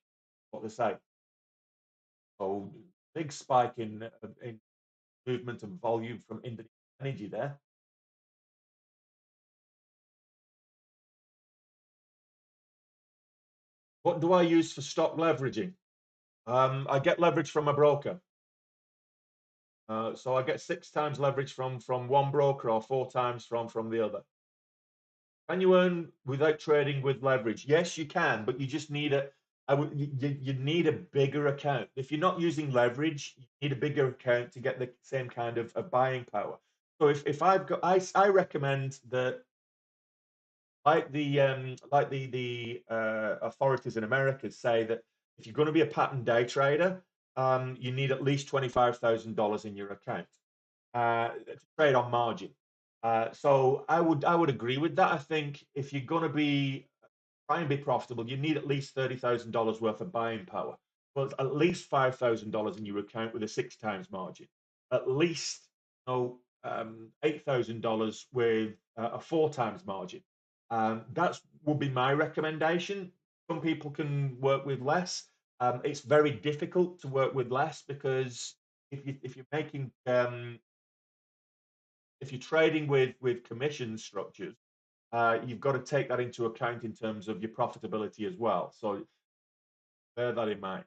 what they say. So big spike in movement and volume from Indonesian energy there. What do I use for stock leveraging? I get leverage from a broker. So I get 6 times leverage from one broker or 4 times from the other. Can you earn without trading with leverage? Yes, you can, but you just need you need a bigger account. If you're not using leverage, you need a bigger account to get the same kind of buying power. So if I've got, I recommend that like the authorities in America say that if you're going to be a pattern day trader, you need at least $25,000 in your account to trade on margin. So I would agree with that. I think if you're going to be try and be profitable, you need at least $30,000 worth of buying power. Well, at least $5,000 in your account with a 6 times margin. At least $8,000 with a 4 times margin. That's would be my recommendation. Some people can work with less. It's very difficult to work with less because if you're making if you're trading with commission structures, you've got to take that into account in terms of your profitability as well. So bear that in mind.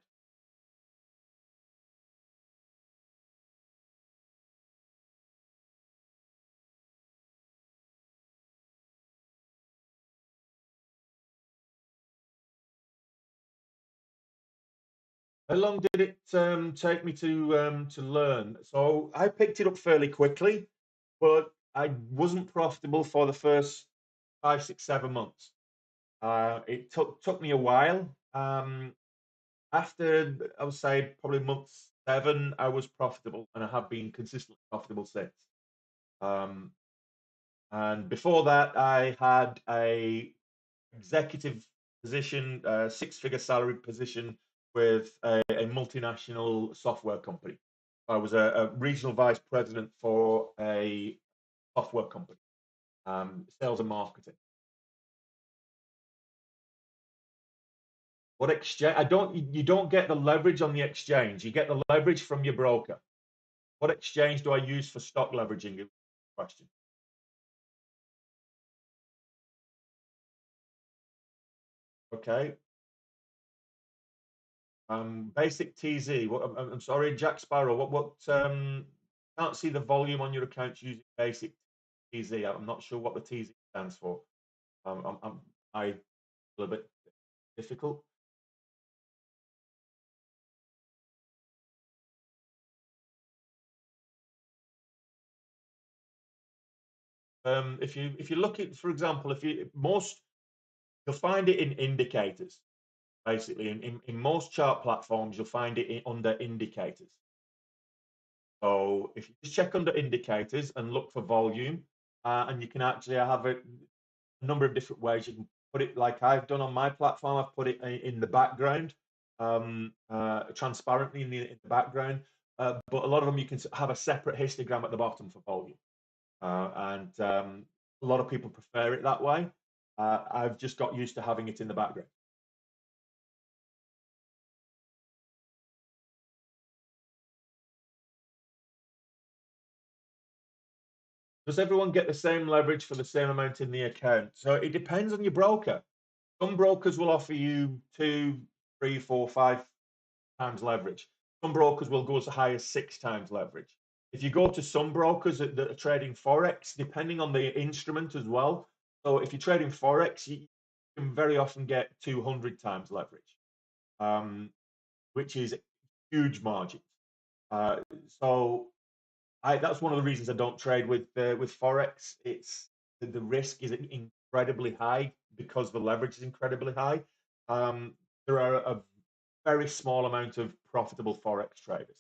How long did it take me to learn? So I picked it up fairly quickly, but I wasn't profitable for the first 5, 6, 7 months. It took me a while. After I would say probably month 7, I was profitable, and I have been consistently profitable since. Um, and before that, I had a executive position, a 6-figure salary position with a multinational software company. I was a regional vice president for a software company, sales and marketing. What exchange? You don't get the leverage on the exchange. You get the leverage from your broker. What exchange do I use for stock leveraging? Question. Okay. Basic TZ. What, I'm sorry, Jack Sparrow. Can't see the volume on your accounts using basic TZ. I'm not sure what the TZ stands for. I a little bit difficult. If you look at, for example, if you most you'll find it in indicators. Basically, in most chart platforms, you'll find it under indicators. So if you just check under indicators and look for volume, and you can actually have a number of different ways you can put it. Like I've done on my platform, I've put it in the background, transparently in the background. But a lot of them you can have a separate histogram at the bottom for volume, and a lot of people prefer it that way. I've just got used to having it in the background. Does everyone get the same leverage for the same amount in the account? So it depends on your broker. Some brokers will offer you 2, 3, 4, 5 times leverage. Some brokers will go as high as 6 times leverage. If you go to some brokers that are trading Forex, depending on the instrument as well. So if you're trading Forex, you can very often get 200 times leverage, um, which is huge margins. Uh, so that's one of the reasons I don't trade with Forex. It's the risk is incredibly high because the leverage is incredibly high. There are a very small amount of profitable Forex traders.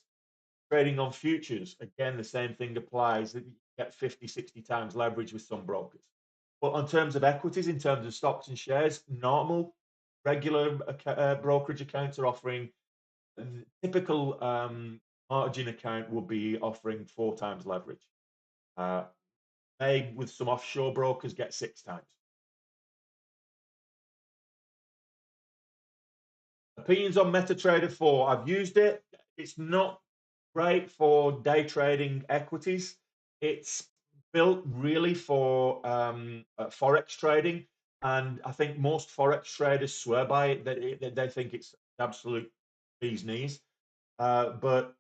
Trading on futures, again, the same thing applies. You get 50, 60 times leverage with some brokers. But in terms of equities, in terms of stocks and shares, normal, regular brokerage accounts are offering typical margin account will be offering 4 times leverage. Uh, they, with some offshore brokers, get 6 times. Opinions on MetaTrader 4. I've used it. It's not great for day trading equities. It's built really for Forex trading. And I think most Forex traders swear by it. They think it's absolute bee's knees. But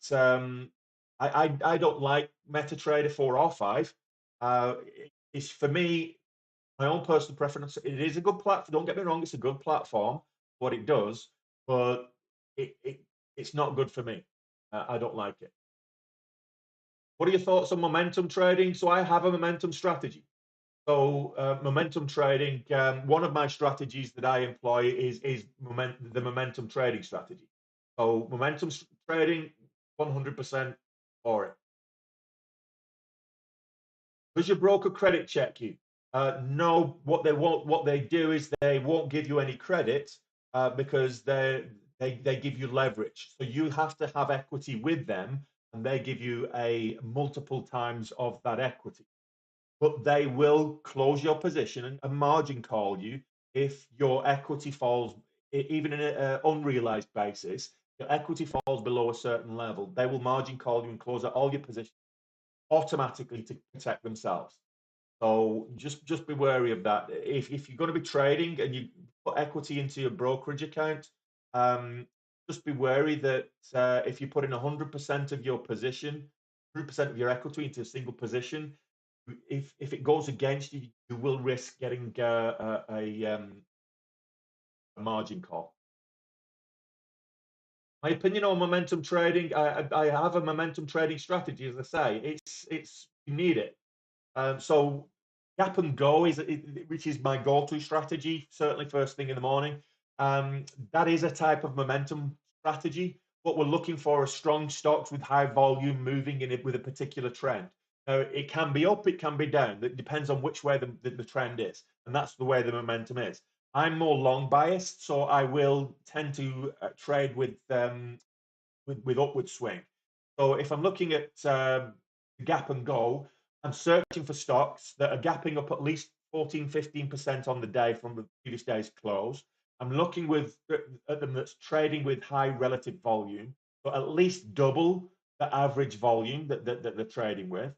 I don't like MetaTrader 4 or 5. It's for me, my own personal preference. It is a good platform. Don't get me wrong; it's a good platform. What it does, but it's not good for me. I don't like it. What are your thoughts on momentum trading? So I have a momentum strategy. So momentum trading, one of my strategies that I employ is the momentum trading strategy. So momentum trading, 100% for it. Does your broker credit check you? No, what they do is they won't give you any credit because they give you leverage. So you have to have equity with them, and they give you a multiple times of that equity. But they will close your position and margin call you if your equity falls, even in an unrealized basis. Your equity falls below a certain level, they will margin call you and close out all your positions automatically to protect themselves. So just be wary of that. If you're going to be trading and you put equity into your brokerage account, um, just be wary that if you put in 100% of your position, 100% of your equity into a single position, if it goes against you, you will risk getting a margin call. My opinion on momentum trading, I have a momentum trading strategy. As I say, it's you need it. So gap and go which is my go-to strategy, certainly first thing in the morning. That is a type of momentum strategy. What we're looking for are strong stocks with high volume moving in it with a particular trend. Now, it can be up, it can be down. It depends on which way the trend is, and that's the way the momentum is. I'm more long biased, so I will tend to trade with upward swing. So if I'm looking at gap and go, I'm searching for stocks that are gapping up at least 14, 15% on the day from the previous day's close. I'm looking at them that's trading with high relative volume, but at least double the average volume that they're trading with.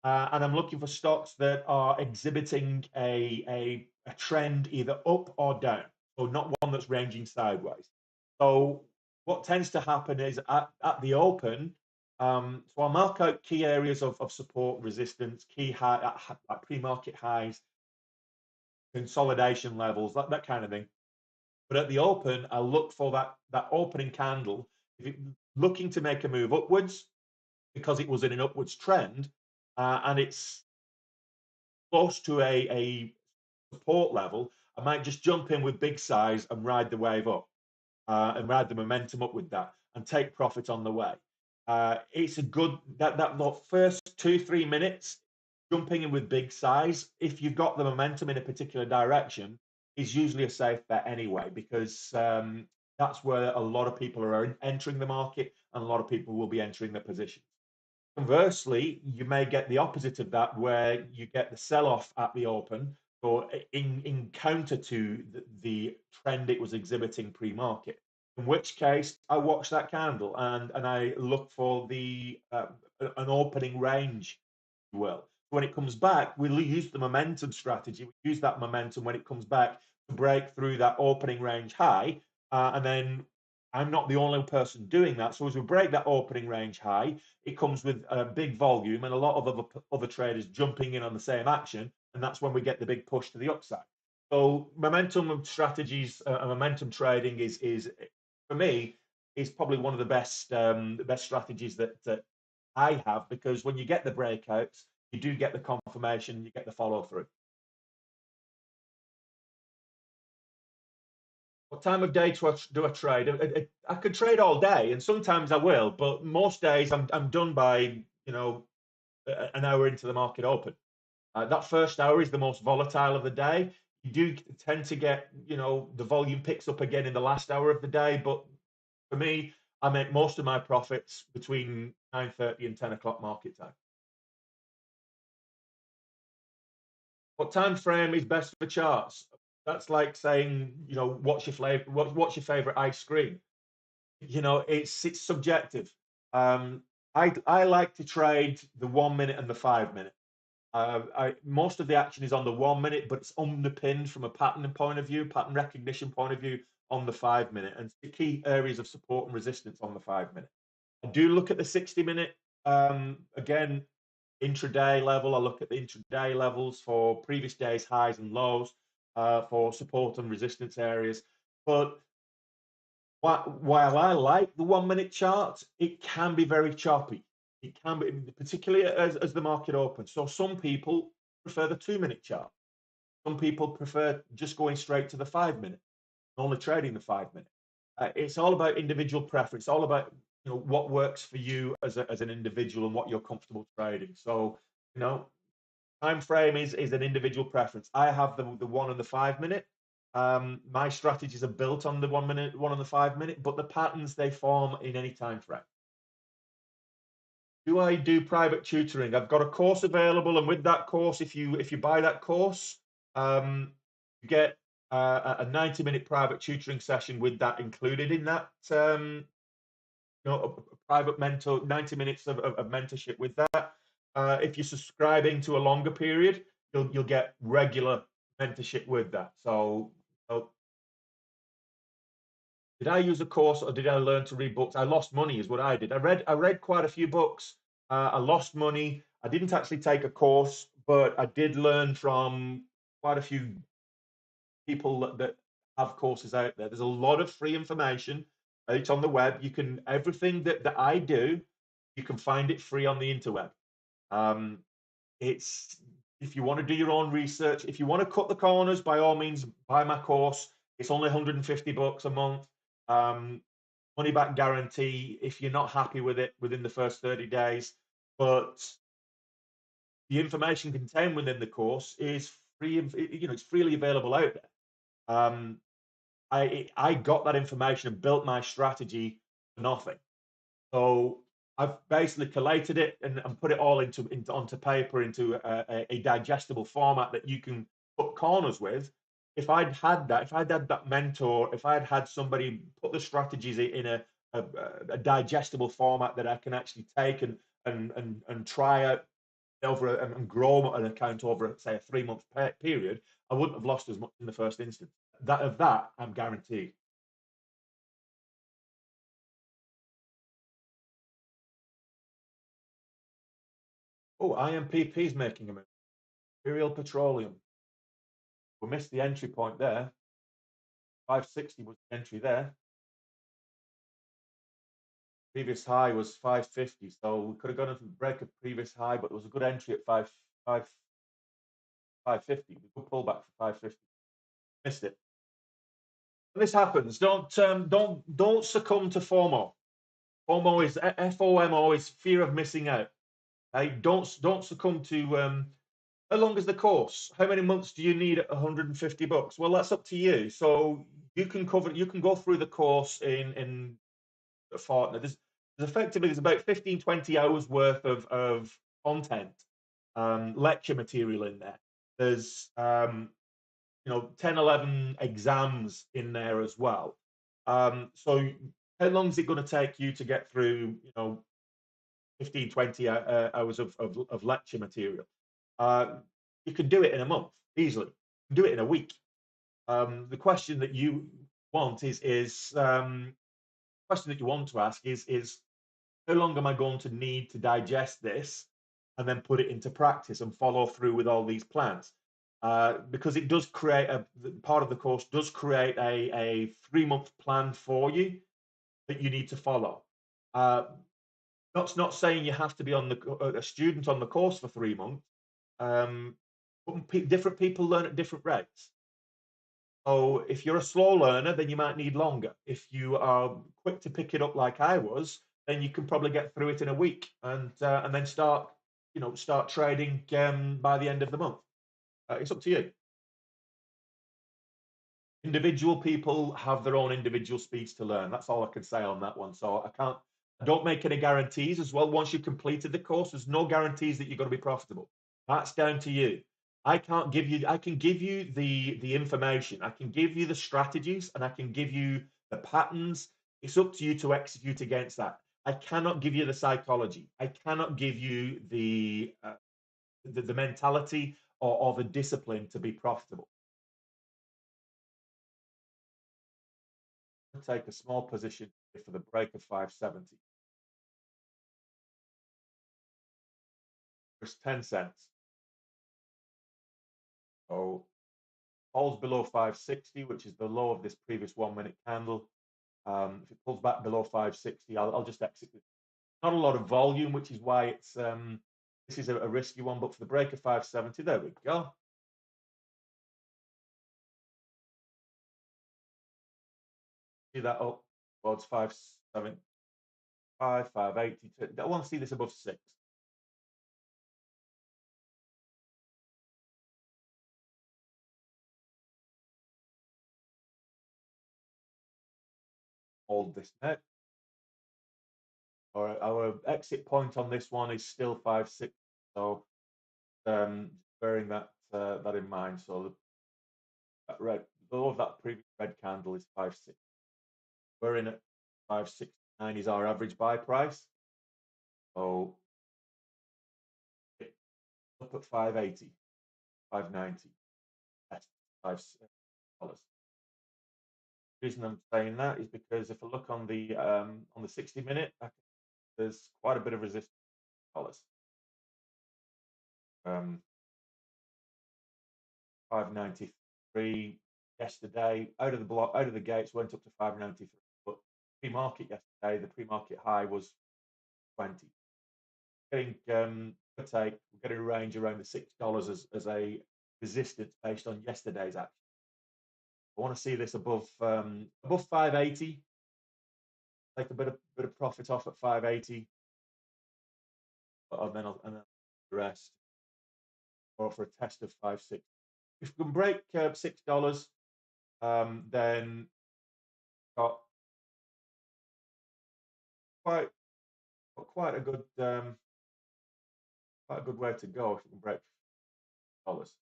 And I'm looking for stocks that are exhibiting a trend either up or down, so not one that's ranging sideways. So what tends to happen is at the open, so I'll mark out key areas of support, resistance, key high, like pre-market highs, consolidation levels, that kind of thing. But at the open, I'll look for that opening candle. If it's looking to make a move upwards because it was in an upwards trend, and it's close to a support level, I might just jump in with big size and ride the wave up and ride the momentum up with that and take profit on the way. It's a good that first 2-3 minutes jumping in with big size. If you've got the momentum in a particular direction, is usually a safe bet anyway because that's where a lot of people are entering the market and a lot of people will be entering their positions. Conversely, you may get the opposite of that, where you get the sell-off at the open, or in counter to the trend it was exhibiting pre-market. In which case, I watch that candle and I look for the an opening range, if you will. When it comes back, we'll use the momentum strategy. We use that momentum when it comes back to break through that opening range high, and then I'm not the only person doing that. So as we break that opening range high, it comes with a big volume and a lot of other traders jumping in on the same action, and that's when we get the big push to the upside. So momentum strategies and momentum trading is for me is probably one of the best strategies that I have, because when you get the breakouts, you do get the confirmation, you get the follow through. What time of day do I trade? I could trade all day, and sometimes I will, but most days I'm done by an hour into the market open. That first hour is the most volatile of the day. You do tend to get, the volume picks up again in the last hour of the day, but for me, I make most of my profits between 9:30 and 10 o'clock market time. What time frame is best for charts? That's like saying, what's your flavor? What's your favorite ice cream? It's subjective. I like to trade the 1 minute and the 5 minute. Most of the action is on the 1 minute, but it's underpinned from a pattern point of view, pattern recognition point of view on the 5 minute, and the key areas of support and resistance on the 5 minute. I do look at the 60 minute. Again, intraday level. I look at the intraday levels for previous days' highs and lows for support and resistance areas. But while I like the 1 minute chart, it can be very choppy. It can be, particularly as the market opens. So some people prefer the 2 minute chart. Some people prefer just going straight to the 5 minute, only trading the 5 minute. It's all about individual preference. It's all about what works for you as an individual and what you're comfortable trading. So you know Time frame is an individual preference. I have the 1 and the 5 minute. My strategies are built on the 1 minute, 1 and the 5 minute, but the patterns they form in any time frame. Do I do private tutoring? I've got a course available, and with that course, if you buy that course, you get a 90-minute private tutoring session with that included in that. A private mentor, 90 minutes of mentorship with that. If you're subscribing to a longer period, you'll get regular mentorship with that. So did I use a course or did I learn to read books? I lost money, is what I did. I read quite a few books. I lost money. I didn't actually take a course, but I did learn from quite a few people that have courses out there. There's a lot of free information. It's on the web. You can everything that I do, you can find it free on the interweb. Um, it's if you want to do your own research, if you want to cut the corners, by all means, buy my course. It's only $150 a month. Um, Money back guarantee if you're not happy with it within the first 30 days. But the information contained within the course is free. It's freely available out there. I got that information and built my strategy for nothing. So I've basically collated it and put it all into onto paper into a digestible format that you can put corners with. If I'd had that mentor, if I'd had somebody put the strategies in a digestible format that I can actually take and try out and grow an account over, say, a 3 month period, I wouldn't have lost as much in the first instance. That I'm guaranteed. Oh, IMPP is making a move. Imperial Petroleum. We missed the entry point there. 560 was the entry there. Previous high was 550, so we could have gone and break a previous high, but there was a good entry at 550. We could pull back for 550. Missed it. When this happens, don't succumb to FOMO. FOMO is FOMO is fear of missing out. Hey, don't succumb to how long is the course? How many months do you need at $150? Well, that's up to you. So you can go through the course in a fortnight. There's effectively there's about 15, 20 hours worth of content, lecture material in there. There's 10, 11 exams in there as well. So how long is it going to take you to get through, 15, 20 hours of lecture material? Uh, you can do it in a month easily. You can do it in a week. The question that you want is question that you want to ask is how long am I going to need to digest this and then put it into practice and follow through with all these plans? Because it does create part of the course does create a 3 month plan for you that you need to follow. Uh, not saying you have to be a student on the course for 3 months. Um, Different people learn at different rates. So if you're a slow learner, then you might need longer. If you are quick to pick it up like I was, then you can probably get through it in a week and then start trading by the end of the month. It's up to you. Individual people have their own individual speeds to learn. That's all I can say on that one. So I don't make any guarantees as well. Once you've completed the course, there's no guarantees that you're going to be profitable. That's down to you. I can't give you, I can give you the information, I can give you the strategies, and I can give you the patterns. It's up to you to execute against that. I cannot give you the psychology. I cannot give you the mentality or the discipline to be profitable. Take a small position for the break of 570. It's 10 cents. So falls below 560, which is the low of this previous 1 minute candle. If it pulls back below 560, I'll just exit. Not a lot of volume, which is why this is a risky one. But for the break of 570, there we go. See that up towards 575, 580. I want to see this above 6. hold this net. Our exit point on this one is still 5.6. So bearing that in mind. So that red, low of that previous red candle is 5.6. We're in at 5.69 is our average buy price. So up at 5.80, 5.90. That's $5. The reason I'm saying that is because if I look on the 60-minute, there's quite a bit of resistance. Dollars. 593 yesterday. Out of the block, out of the gates, went up to 593. But pre-market yesterday, the pre-market high was 20. Getting we're getting a range around the $6 as a resistance based on yesterday's action. I want to see this above 580. Take a bit of profit off at 580, and then the rest, or for a test of 5.6. If we can break $6, then got quite quite a good way to go if we can break dollars.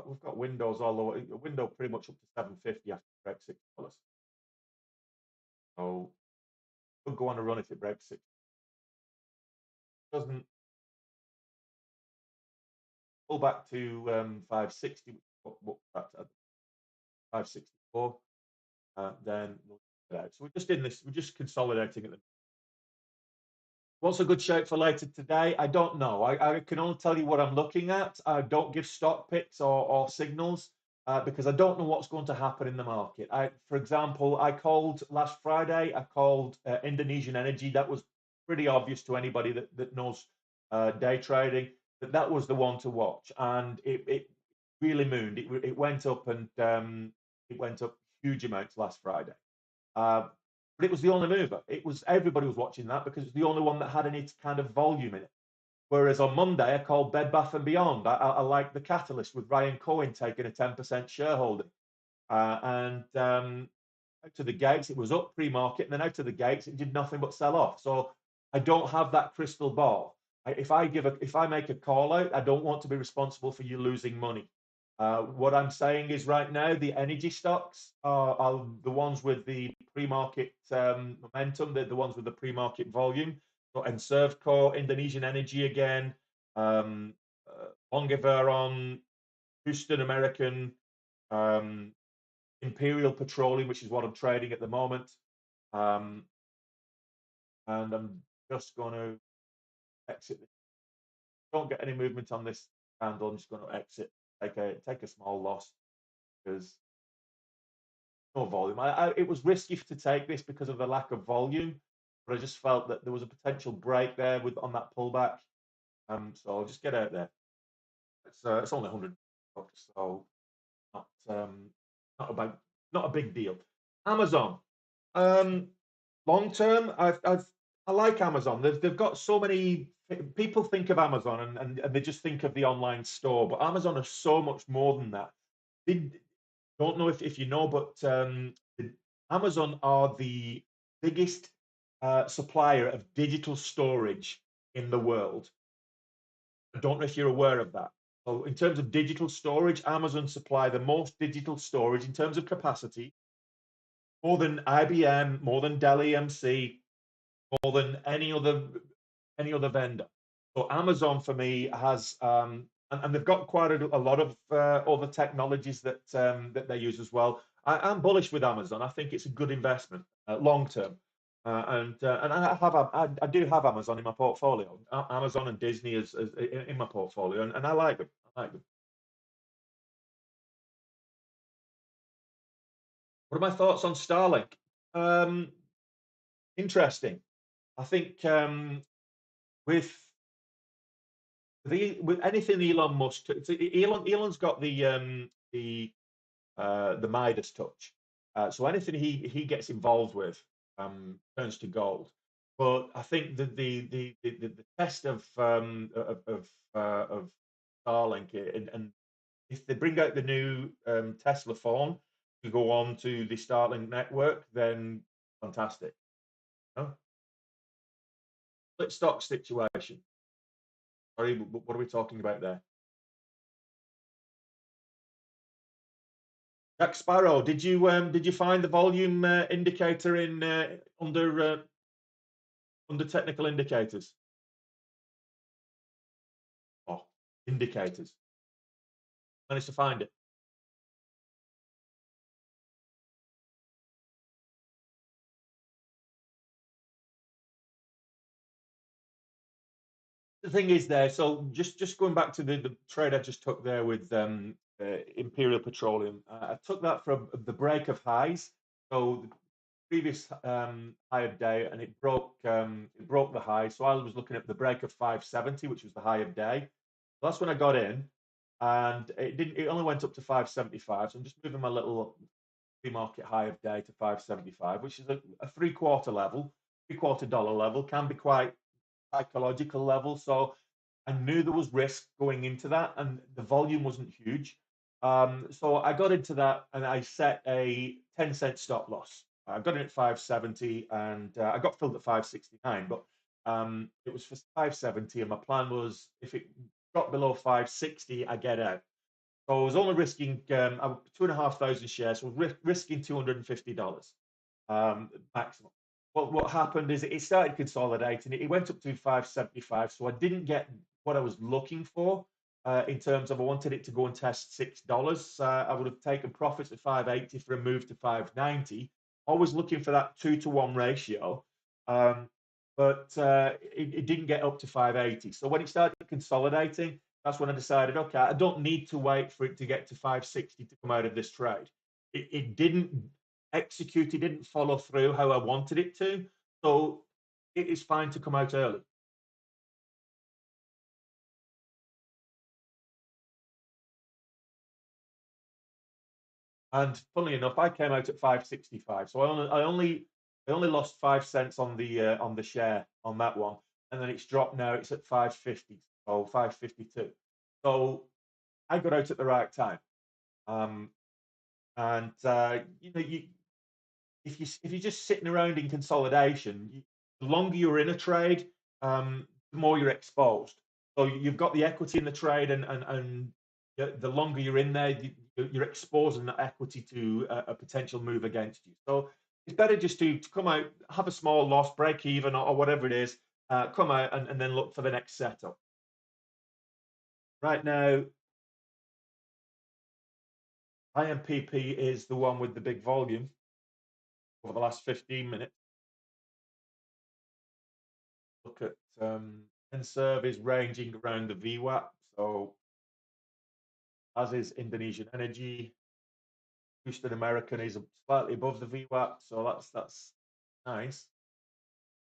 We've got windows all the way, a window pretty much up to 750 after it breaks $6. So we'll go on a run if it breaks $6. Doesn't pull back to 560, what back to 564, then we'll get out. So we're just in this, we're just consolidating at the. What's a good shape for later today? I don't know. I can only tell you what I'm looking at. I don't give stock picks or signals because I don't know what's going to happen in the market. For example, I called last Friday, I called Indonesian energy. That was pretty obvious to anybody that knows day trading, that was the one to watch. And it really mooned. It went up and it went up huge amounts last Friday. But it was the only mover. Everybody was watching that because it's the only one that had any kind of volume in it. Whereas on Monday, I called Bed Bath and Beyond. I like the catalyst with Ryan Cohen taking a 10% shareholding, and out to the gates, it was up pre-market, and then out to the gates, it did nothing but sell off. So I don't have that crystal ball. If I make a call out, I don't want to be responsible for you losing money. What I'm saying is right now, the energy stocks are the ones with the pre-market momentum. They're the ones with the pre-market volume. So Enservco, Indonesian Energy again, Longeveron, Houston American, Imperial Petroleum, which is what I'm trading at the moment. And I'm just going to exit. Don't get any movement on this candle. I'm just going to exit, take a small loss because no volume. It was risky to take this because of the lack of volume, but I just felt that there was a potential break there on that pullback. So I'll just get out there. It's only 100 bucks, so not not a big deal. Amazon. Long term, I like Amazon. They've got so many people think of Amazon and they just think of the online store, but Amazon is so much more than that. They, don't know if you know, but Amazon are the biggest supplier of digital storage in the world. I don't know if you're aware of that. So, in terms of digital storage, Amazon supply the most digital storage in terms of capacity, more than IBM, more than Dell EMC, more than any other vendor. So Amazon for me has, and they've got quite a lot of other technologies that they use as well. I'm bullish with Amazon. I think it's a good investment long term. And I do have Amazon in my portfolio. Amazon and Disney is in my portfolio, and I like them. I like them. What are my thoughts on Starlink? Um, Interesting. I think with with anything Elon Musk, Elon's got the Midas touch. So anything he gets involved with turns to gold. But I think that the test of Starlink and if they bring out the new Tesla phone to go on to the Starlink network, then fantastic. You know? Split stock situation. Sorry, what are we talking about there? Jack Sparrow, did you find the volume indicator in under technical indicators? Oh, indicators. Managed to find it. The thing is there, so just going back to the trade I just took there with Imperial Petroleum, I took that from the break of highs. So the previous high of day, and it broke the high. So I was looking at the break of 570, which was the high of day. So that's when I got in, and it didn't. It only went up to 575. So I'm just moving my little pre-market high of day to 575, which is a three-quarter level, three-quarter dollar level. Can be quite psychological level. So I knew there was risk going into that, and the volume wasn't huge. So I got into that, and I set a 10-cent stop loss. I got in at 570, and I got filled at 569, but it was for 570, and my plan was if it dropped below 560, I get out. So I was only risking 2,500 shares, so I was risking $250 maximum. What happened is it started consolidating. It went up to 575, so I didn't get what I was looking for in terms of I wanted it to go and test $6. I would have taken profits at 580 for a move to 590. Always looking for that 2-to-1 ratio, um, but it didn't get up to 580. So when it started consolidating, that's when I decided, okay, I don't need to wait for it to get to 560 to come out of this trade. It didn't execute, it didn't follow through how I wanted it to. So it is fine to come out early. And funnily enough, I came out at 565. So I only lost 5 cents on the share on that one. And then it's dropped now, it's at 550 or 552. So I got out at the right time. Um, and if you're just sitting around in consolidation, the longer you're in a trade, the more you're exposed. So you've got the equity in the trade, and the longer you're in there, you're exposing that equity to a potential move against you. So it's better just to come out, have a small loss, break even, or whatever it is, come out and then look for the next setup. Right now, IMPP is the one with the big volume over the last 15 minutes. Look at Nserve is ranging around the VWAP, so as is Indonesian Energy. Houston American is slightly above the VWAP, so that's nice,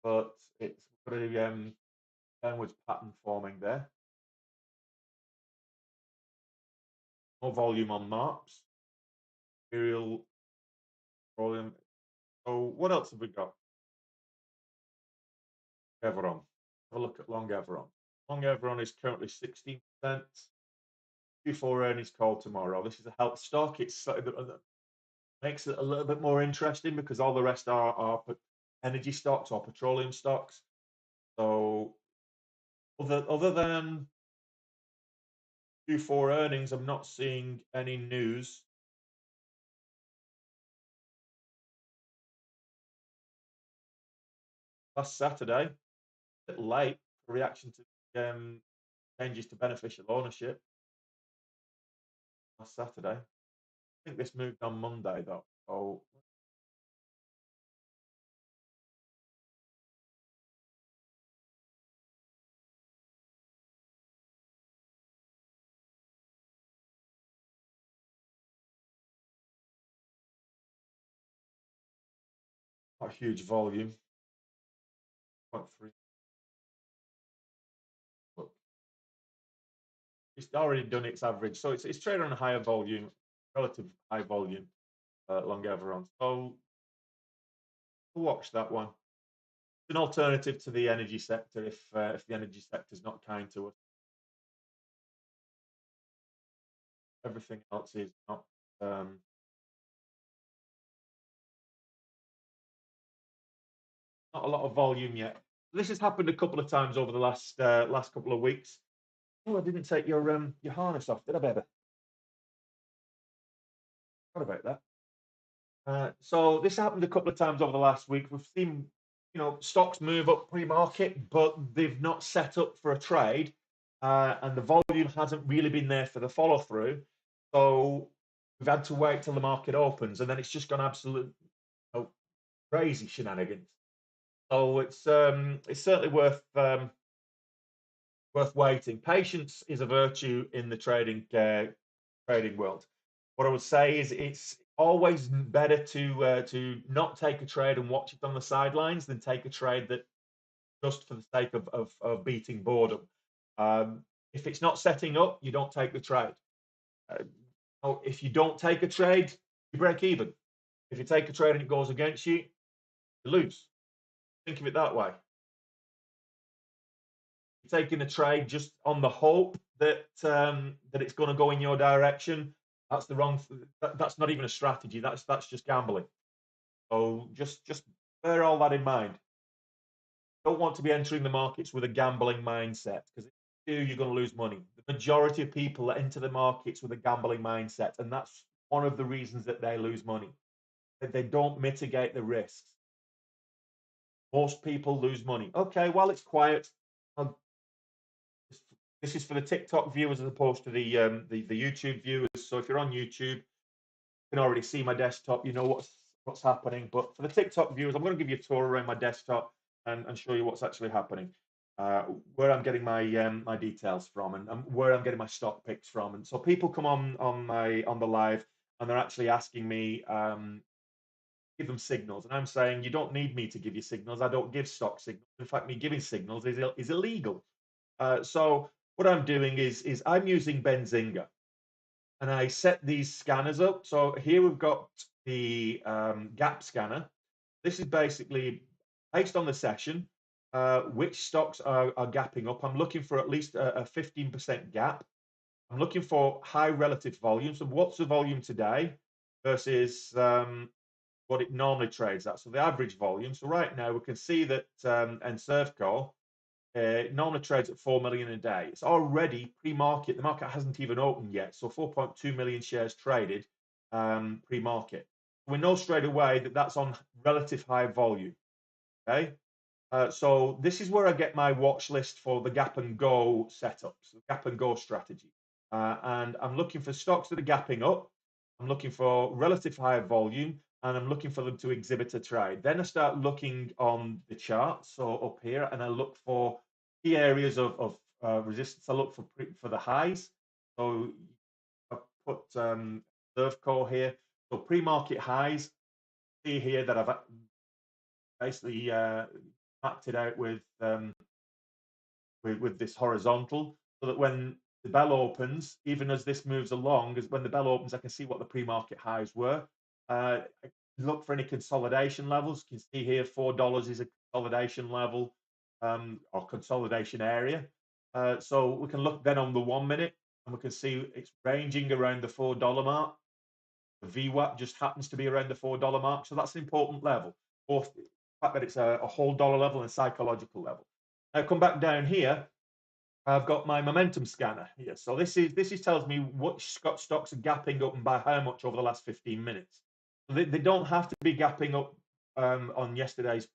but it's got a downwards pattern forming there. No volume on MARPs. Imperial volume. So what else have we got? Evron. Have a look at Long Evron. Long Evron is currently 16%. Q4 earnings call tomorrow. This is a health stock. It's makes it a little bit more interesting because all the rest are energy stocks or petroleum stocks. So other than Q4 earnings, I'm not seeing any news. Last Saturday, a bit late for reaction to changes to beneficial ownership. Last Saturday, I think this moved on Monday though. So not a huge volume. 0.3. Look, it's already done its average, so it's traded on a higher volume, relative high volume, Long Everon. So we'll watch that one. an alternative to the energy sector if the energy sector is not kind to us. Everything else is not. Um, Not a lot of volume yet. This has happened a couple of times over the last couple of weeks. Oh, I didn't take your harness off, did I, baby? What about that? So this happened a couple of times over the last week. We've seen, stocks move up pre-market, but they've not set up for a trade, and the volume hasn't really been there for the follow-through. So we've had to wait till the market opens, and then it's just gone absolute, crazy shenanigans. So it's certainly worth waiting. Patience is a virtue in the trading world. What I would say is it's always better to not take a trade and watch it on the sidelines than take a trade that just for the sake of beating boredom. If it's not setting up, you don't take the trade. If you don't take a trade, you break even. If you take a trade and it goes against you, you lose. Think of it that way. Taking a trade just on the hope that that it's going to go in your direction, that's the wrong. That's not even a strategy. That's just gambling. So just bear all that in mind. Don't want to be entering the markets with a gambling mindset because if you do, you're going to lose money. The majority of people enter the markets with a gambling mindset, and that's one of the reasons that they lose money. They don't mitigate the risks. Most people lose money. Okay, while it's quiet, I'll this is for the TikTok viewers as opposed to the YouTube viewers. So if you're on YouTube, you can already see my desktop. You know what's happening. But for the TikTok viewers, I'm going to give you a tour around my desktop and show you what's actually happening, where I'm getting my details from, and where I'm getting my stock picks from. And so people come on the live, and they're actually asking me. Give them signals, and I'm saying you don't need me to give you signals. I don't give stock signals. In fact, me giving signals is illegal. So what I'm doing is I'm using Benzinga, and I set these scanners up. So here we've got the gap scanner. This is basically based on the session, which stocks are gapping up. I'm looking for at least a 15% gap. I'm looking for high relative volume. So what's the volume today versus what it normally trades at? So the average volume. So right now we can see that Enservco normally trades at 4 million a day. It's already pre-market. The market hasn't even opened yet. So 4.2 million shares traded pre-market. We know straight away that that's on relative high volume. Okay. So this is where I get my watch list for the gap and go setups, the gap and go strategy. And I'm looking for stocks that are gapping up. I'm looking for relative high volume, and I'm looking for them to exhibit a trade. Then I start looking on the chart, so up here, and I look for key areas of resistance. I look for the highs. So I put Reserve Core here. So pre-market highs. See here that I've basically mapped it out with this horizontal, so that when the bell opens, even as this moves along, as when the bell opens, I can see what the pre-market highs were. I look for any consolidation levels. You can see here $4 is a consolidation level or consolidation area. So we can look then on the 1 minute, and we can see it's ranging around the $4 mark. The VWAP just happens to be around the $4 mark, so that's an important level. Both the fact that it's a whole dollar level and a psychological level. Now come back down here. I've got my momentum scanner here. So this is tells me what stocks are gapping up and by how much over the last 15 minutes. So they don't have to be gapping up on yesterday's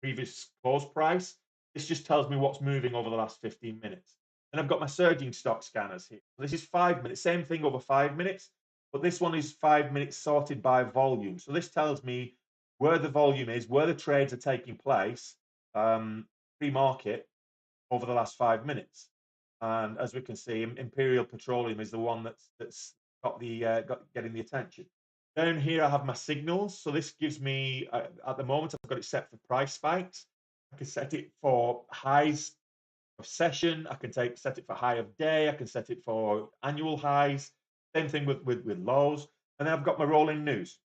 previous close price. This just tells me what's moving over the last 15 minutes. And I've got my surging stock scanners here. This is 5 minutes, same thing over 5 minutes, but this one is 5 minutes sorted by volume. So this tells me where the volume is, where the trades are taking place pre-market over the last 5 minutes. And as we can see, Imperial Petroleum is the one that's got getting the attention. Down here, I have my signals. So this gives me, at the moment, I've got it set for price spikes. I can set it for highs of session. I can set it for high of day. I can set it for annual highs. Same thing with lows. And then I've got my rolling news.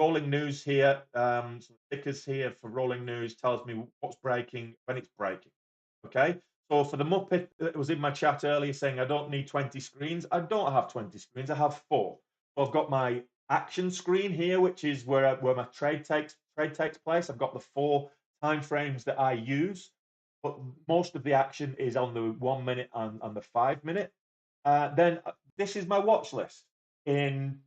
rolling news here, some tickers here for rolling news tells me what's breaking when it's breaking. Okay, so for the Muppet that was in my chat earlier saying I don't need 20 screens, I don't have 20 screens, I have 4. So I've got my action screen here, which is where my trade takes place. I've got the 4 time frames that I use, but most of the action is on the 1 minute and the 5 minute. Then this is my watch list in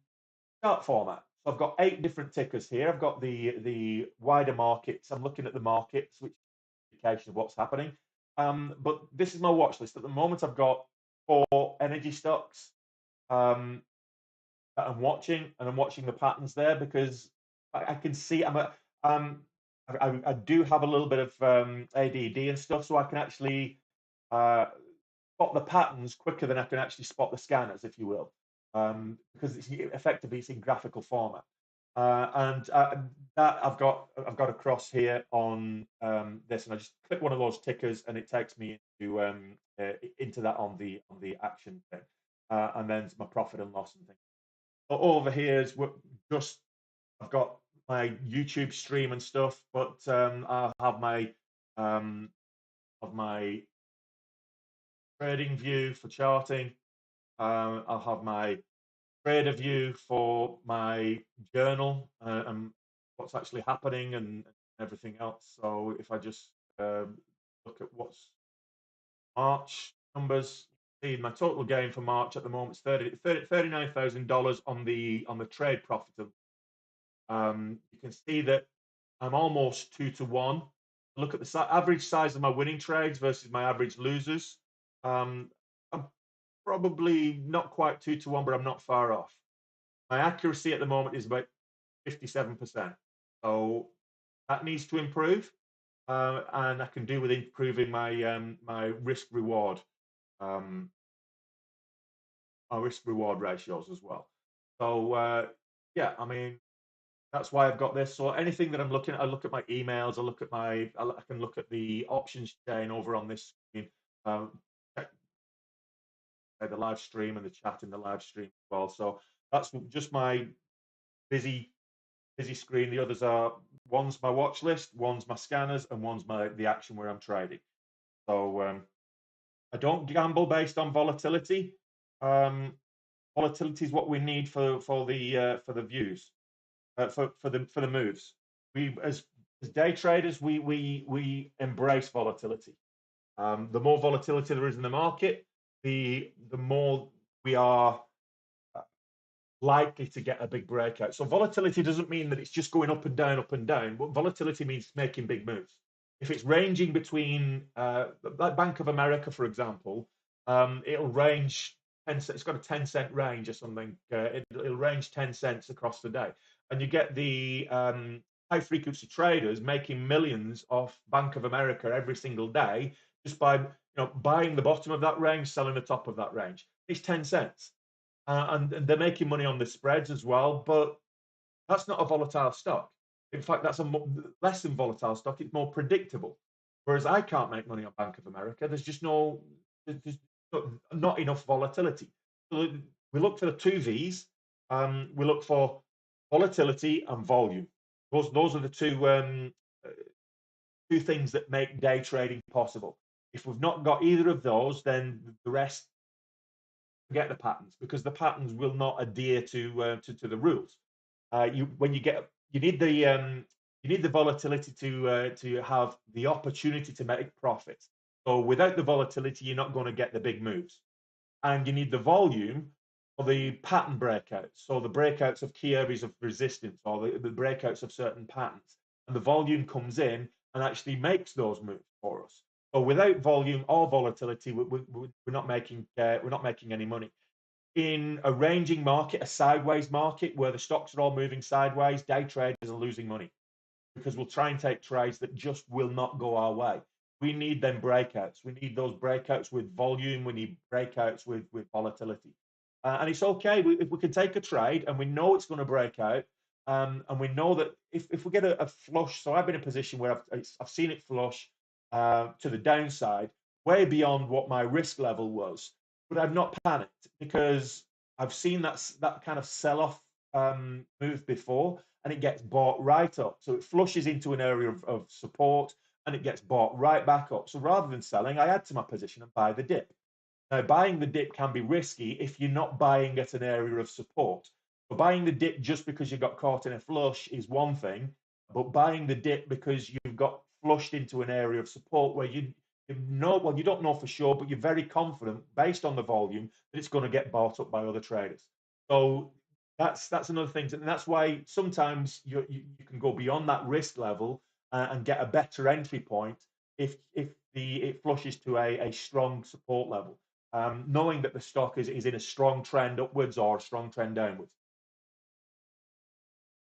chart format. So I've got 8 different tickers here. I've got the wider markets. I'm looking at the markets, which is an indication of what's happening. But this is my watch list. At the moment, I've got 4 energy stocks that I'm watching, and I'm watching the patterns there because I can see um, I do have a little bit of ADD and stuff, so I can actually uh, spot the patterns quicker than I can actually spot the scanners, if you will, because effectively it's in graphical format. And that I've got across here on this, and I just click one of those tickers, and it takes me into that on the action thing, and then my profit and loss and things. Over here is just I've got my YouTube stream and stuff, but I have um, my trading view for charting. I'll have my trader view for my journal and what's actually happening and everything else. So if I just look at what's March numbers, see my total gain for March at the moment is $39,000 on the trade profit. You can see that I'm almost 2 to 1. Look at the average size of my winning trades versus my average losers. I'm probably not quite 2 to 1, but I'm not far off. My accuracy at the moment is about 57%. So that needs to improve, and I can do with improving my um, risk reward ratios as well. So yeah, I mean that's why I've got this. So anything that I'm looking at, I look at my emails, I can look at the options chain over on this screen, check the live stream and the chat in the live stream as well. So that's just my busy busy screen. The others are one's my watch list, one's my scanners, and one's the action where I'm trading. So I don't gamble based on volatility. Um, Volatility is what we need for the views for the moves. We as day traders we embrace volatility. The more volatility there is in the market, the more we are likely to get a big breakout. So volatility doesn't mean that it's just going up and down, up and down. But volatility means making big moves. If it's ranging between, like Bank of America, for example, it'll range 10 cents. It's got a 10-cent range or something. It'll range 10 cents across the day. And you get the high frequency traders making millions off Bank of America every single day just by buying the bottom of that range, selling the top of that range. It's 10 cents. And they're making money on the spreads as well, but that's not a volatile stock. In fact, that's less than volatile stock. It's more predictable. Whereas I can't make money on Bank of America. There's not enough volatility. So we look for the 2 V's. We look for volatility and volume. Those are the two things that make day trading possible. If we've not got either of those, then the rest forget the patterns because the patterns will not adhere to the rules. You need the volatility to have the opportunity to make profits. So without the volatility, you're not going to get the big moves, and you need the volume for the pattern breakouts. So the breakouts of key areas of resistance or the breakouts of certain patterns, and the volume comes in and actually makes those moves for us. So without volume or volatility, we're not making any money. In a ranging market, a sideways market where the stocks are all moving sideways, day traders are losing money because we'll try and take trades that just will not go our way. We need them breakouts. We need those breakouts with volume. We need breakouts with volatility. And it's okay if we can take a trade and we know it's going to break out, and we know that if we get a flush. So I've been in a position where I've seen it flush to the downside, way beyond what my risk level was, but I've not panicked because I've seen that kind of sell off move before, and it gets bought right up. So it flushes into an area of support, and it gets bought right back up. So rather than selling, I add to my position and buy the dip. Now, buying the dip can be risky if you're not buying at an area of support. But buying the dip just because you got caught in a flush is one thing, but buying the dip because you've got flushed into an area of support where you know, well, you don't know for sure, but you're very confident based on the volume that it's going to get bought up by other traders. So that's another thing, and that's why sometimes you can go beyond that risk level and get a better entry point if it flushes to a strong support level, knowing that the stock is in a strong trend upwards or a strong trend downwards.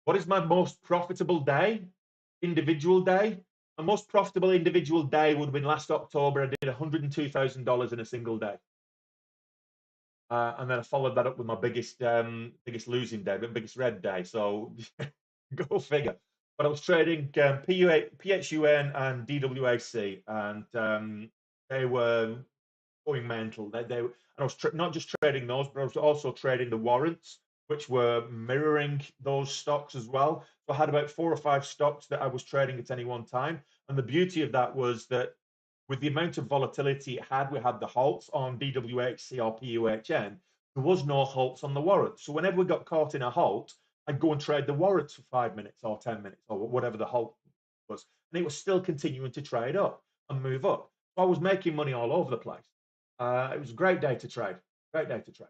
What is my most profitable day? Individual day? My most profitable individual day would have been last October. I did $102,000 in a single day. And then I followed that up with my biggest losing day, but biggest red day. So go figure. But I was trading PHUN and DWAC, and they were going mental. And I was not just trading those, but I was also trading the warrants, which were mirroring those stocks as well. So I had about 4 or 5 stocks that I was trading at any one time. And the beauty of that was that with the amount of volatility it had, we had the halts on DWHC or PUHN. There was no halts on the warrants. So whenever we got caught in a halt, I'd go and trade the warrants for 5 minutes or 10 minutes or whatever the halt was. And it was still continuing to trade up and move up. So I was making money all over the place. It was a great day to trade. Great day to trade.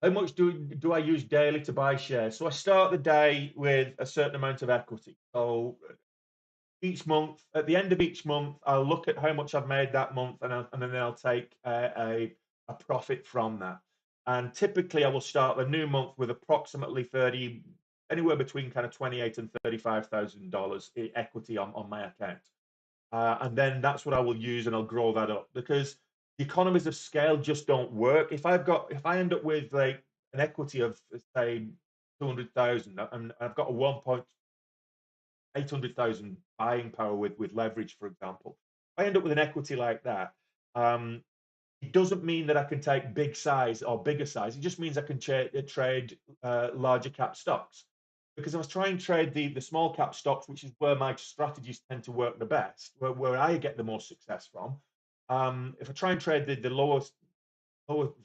How much do I use daily to buy shares? So I start the day with a certain amount of equity. So each month, at the end of each month, I'll look at how much I've made that month, and then I'll take a profit from that. And typically, I will start the new month with approximately 30, anywhere between kind of 28 and $35,000 equity on my account. And then that's what I will use, and I'll grow that up because the economies of scale just don't work. If I end up with like an equity of say 200,000, and I've got a 1.800,000 buying power with leverage, for example, if I end up with an equity like that, it doesn't mean that I can take big size or bigger size. It just means I can trade larger cap stocks. Because I was trying to trade the small cap stocks, which is where my strategies tend to work the best, where I get the most success from. If I try and trade the lower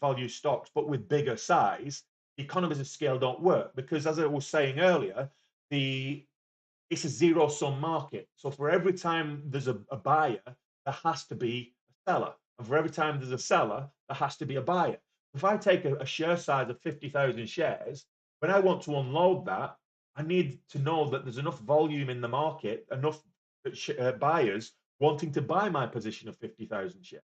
value stocks, but with bigger size, the economies of scale don't work. Because as I was saying earlier, it's a zero sum market. So for every time there's a buyer, there has to be a seller. And for every time there's a seller, there has to be a buyer. If I take a share size of 50,000 shares, when I want to unload that, I need to know that there's enough volume in the market, enough buyers wanting to buy my position of 50,000 shares.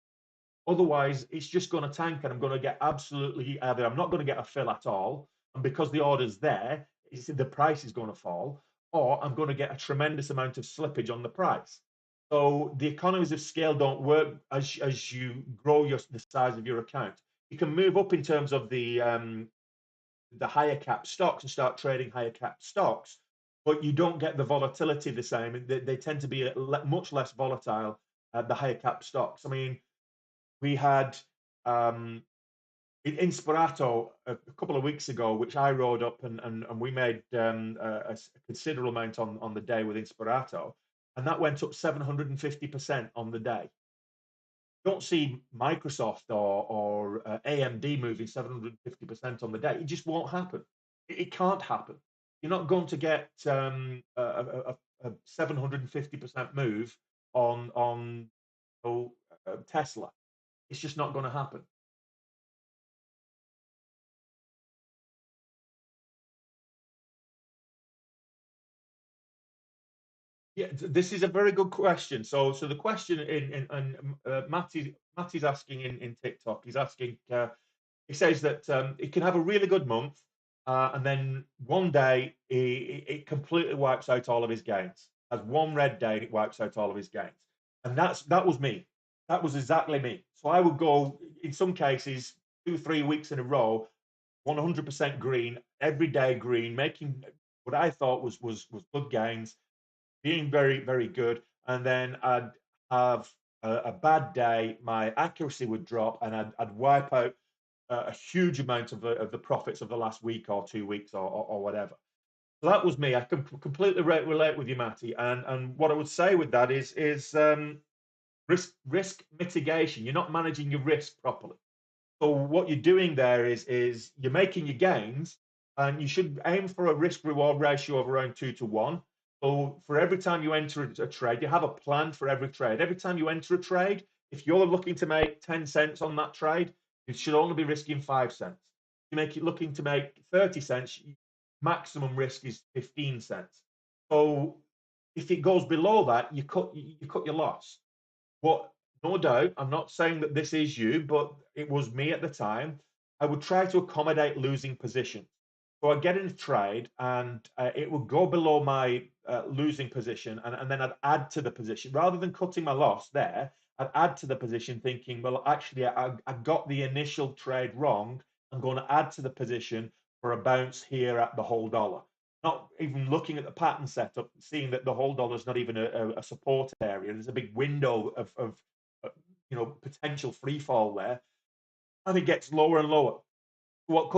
Otherwise, it's just going to tank, and I'm going to get absolutely either I'm not going to get a fill at all, and because the order's there, the price is going to fall, or I'm going to get a tremendous amount of slippage on the price. So the economies of scale don't work as you grow the size of your account. You can move up in terms of the higher cap stocks and start trading higher cap stocks, but you don't get the volatility the same. They tend to be much less volatile, the higher cap stocks. I mean, we had Inspirato a couple of weeks ago, which I rode up, and we made a considerable amount on the day with Inspirato, and that went up 750% on the day. You don't see Microsoft or AMD moving 750% on the day. It just won't happen. It can't happen. You're not going to get a 750% move on Tesla. It's just not going to happen. Yeah, this is a very good question. So the question Matty's asking in TikTok. He's asking. He says that it can have a really good month, and then one day it completely wipes out all of his gains. Has one red day and it wipes out all of his gains, and that was me. That was exactly me. So I would go in some cases 2 3 weeks in a row, 100% green every day, green, making what I thought was good gains, being very, very good. And then I'd have a bad day, my accuracy would drop, and I'd wipe out. a huge amount of the profits of the last week or 2 weeks or whatever. So that was me. I can completely relate with you, Matty. And what I would say with that is risk mitigation. You're not managing your risk properly. So what you're doing there is you're making your gains, and you should aim for a risk reward ratio of around 2 to 1. So for every time you enter a trade, you have a plan for every trade. Every time you enter a trade, if you're looking to make 10 cents on that trade, you should only be risking 5 cents. If you make it looking to make 30 cents, maximum risk is 15 cents. So if it goes below that, you cut your loss. But no doubt, I'm not saying that this is you, but it was me at the time. I would try to accommodate losing positions. So I'd get in a trade, and it would go below my losing position, and then I'd add to the position. Rather than cutting my loss there, I'd add to the position thinking, well, actually, I got the initial trade wrong. I'm going to add to the position for a bounce here at the whole dollar. Not even looking at the pattern setup, seeing that the whole dollar is not even a support area. There's a big window of potential free fall there, and it gets lower and lower. What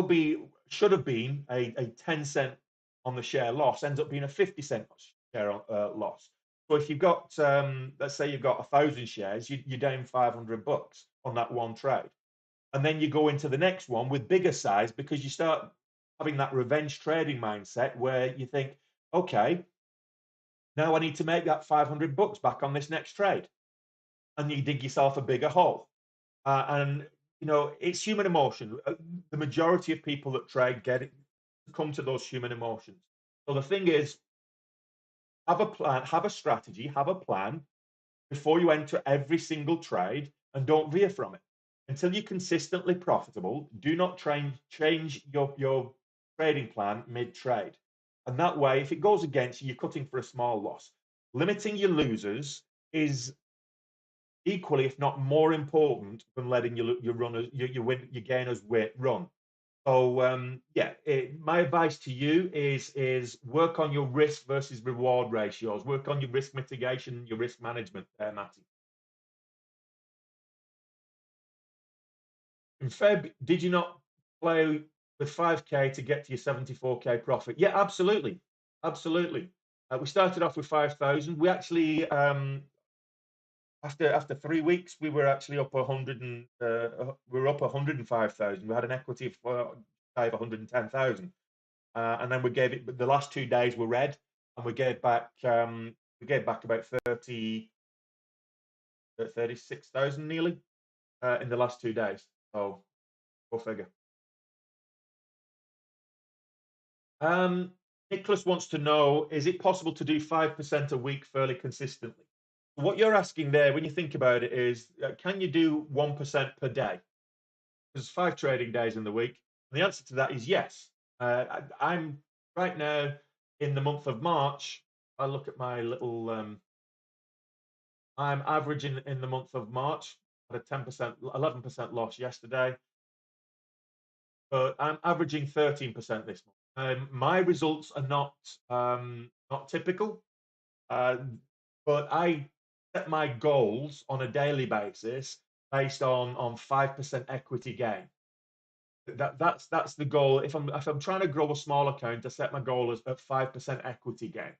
should have been a 10 cent on the share loss ends up being a 50 cent share loss. So if you've got, let's say you've got 1,000 shares, you're down $500 on that one trade. And then you go into the next one with bigger size, because you start having that revenge trading mindset where you think, okay, now I need to make that $500 back on this next trade. And you dig yourself a bigger hole. And it's human emotion. The majority of people that trade come to those human emotions. So the thing is, have a plan, have a strategy, have a plan before you enter every single trade, and don't veer from it. Until you're consistently profitable, do not change your trading plan mid-trade. And that way, if it goes against you, you're cutting for a small loss. Limiting your losers is equally, if not more important than letting your runners, your gainers run. So my advice to you is work on your risk versus reward ratios. Work on your risk mitigation, your risk management, Matty. In Feb, did you not play with 5K to get to your 74K profit? Yeah, absolutely, absolutely. We started off with 5,000. We actually after 3 weeks, we were actually up 100 and we were up 105,000. We had an equity of 110,000, and then we gave it. The last 2 days were red, and we gave back about 36,000 nearly in the last 2 days. So go figure. Um, Nicholas wants to know: is it possible to do 5% a week fairly consistently? What you're asking there, when you think about it, is can you do 1% per day? There's 5 trading days in the week. And the answer to that is yes. I'm right now in the month of March. I look at my little. I'm averaging in the month of March at a 10%, 11% loss yesterday, but I'm averaging 13% this month. My results are not typical, uh, but I set my goals on a daily basis based on 5% equity gain. That's the goal. If I'm trying to grow a small account, I set my goal as at 5% equity gain.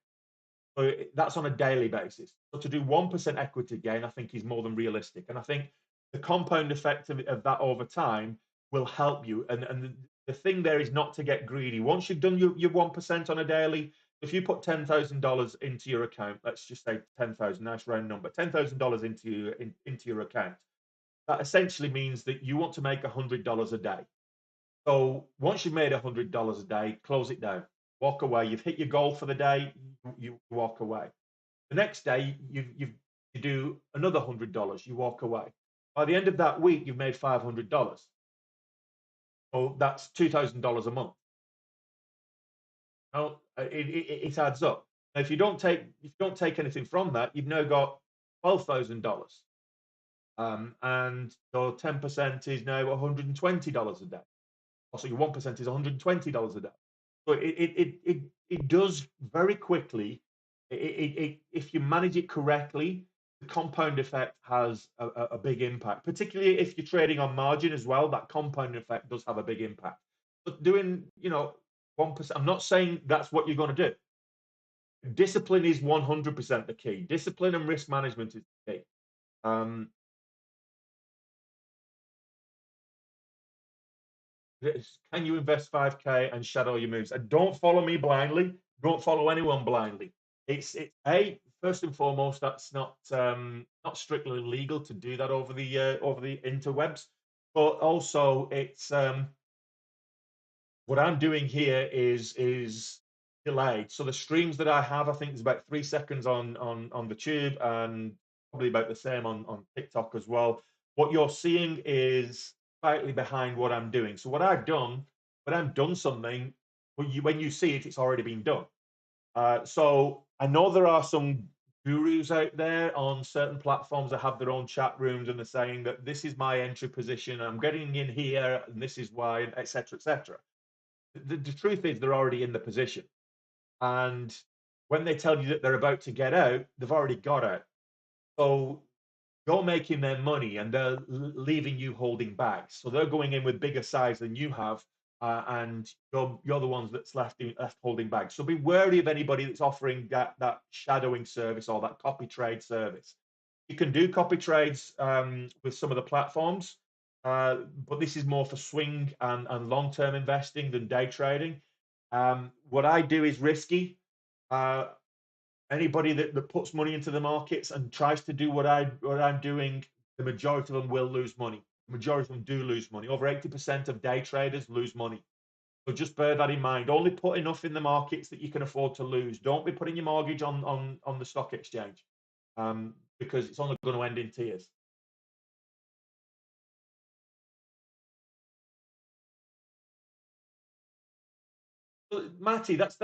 So that's on a daily basis. So to do 1% equity gain, I think is more than realistic. And I think the compound effect of that over time will help you. And the thing there is not to get greedy. Once you've done your 1% on a daily, if you put $10,000 into your account, let's just say 10,000, nice round number, $10,000 into your account, that essentially means that you want to make $100 a day. So once you've made $100 a day, close it down, walk away. You've hit your goal for the day. You walk away. The next day, you do another $100. You walk away. By the end of that week, you've made $500. So that's $2,000 a month. Now, it adds up. Now, if you don't take anything from that, you've now got $12,000. And so 10% is now $120 a day. Also, your 1% is $120 a day. So it does very quickly. If you manage it correctly, the compound effect has a big impact, particularly if you're trading on margin as well. That compound effect does have a big impact. But doing, 1%, I'm not saying that's what you're going to do. Discipline is 100% the key. Discipline and risk management is the key. Um, can you invest 5K and shadow your moves? And don't follow me blindly. Don't follow anyone blindly. It's a first and foremost, that's not strictly legal to do that over the interwebs, but also it's what I'm doing here is delayed. So the streams that I have, I think is about 3 seconds on the tube, and probably about the same on TikTok as well. What you're seeing is slightly behind what I'm doing. So what I've done, when I've done something, when you see it, it's already been done. So I know there are some gurus out there on certain platforms that have their own chat rooms, and they're saying that this is my entry position, I'm getting in here, and this is why, etc., etc. The truth is they're already in the position, and when they tell you that they're about to get out, they've already got out. So you're making their money, and they're leaving you holding bags. So they're going in with bigger size than you have, and you're the ones that's left holding bags. So be wary of anybody that's offering that shadowing service or that copy trade service. You can do copy trades with some of the platforms, but this is more for swing and long term investing than day trading. What I do is risky. Uh, Anybody that puts money into the markets and tries to do what I'm doing, the majority of them will lose money. The majority of them do lose money. Over 80% of day traders lose money. So just bear that in mind. Only put enough in the markets that you can afford to lose. Don't be putting your mortgage on the stock exchange, because it's only going to end in tears. Well, Matty, that's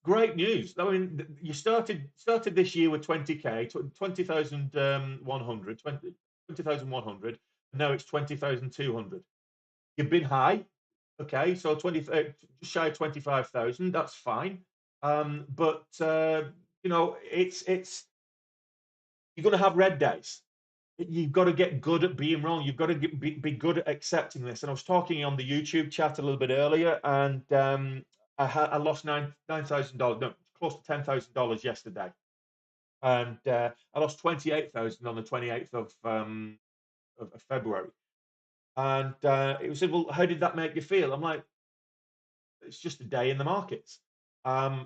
great news. I mean, you started this year with 20K, 20,100, 20,100. Now it's 20,200. You've been high, okay, so 20, just shy of 25,000. That's fine. But it's you're going to have red days. You've got to get good at being wrong. You've got to be good at accepting this. And I was talking on the YouTube chat a little bit earlier, and I lost $9,000, no, close to $10,000 yesterday, and I lost 28,000 on the 28th of February. And it was said, well, how did that make you feel? I'm like, it's just a day in the markets. I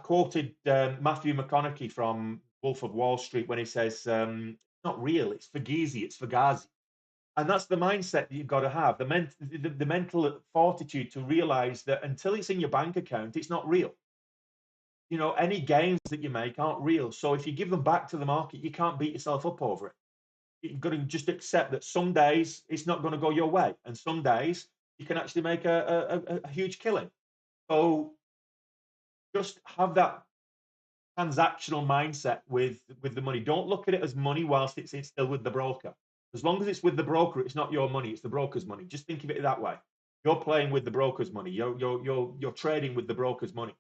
quoted Matthew McConaughey from Wolf of Wall Street when he says, "Not real. It's Fugazi. It's Fugazi." And that's the mindset that you've got to have, the mental fortitude to realize that until it's in your bank account, it's not real. Any gains that you make aren't real. So if you give them back to the market, you can't beat yourself up over it. You've got to just accept that some days it's not going to go your way, and some days you can actually make a huge killing. So just have that transactional mindset with the money. Don't look at it as money whilst it's still with the broker. As long as it's with the broker, it's not your money; it's the broker's money. Just think of it that way. You're playing with the broker's money. You're trading with the broker's money.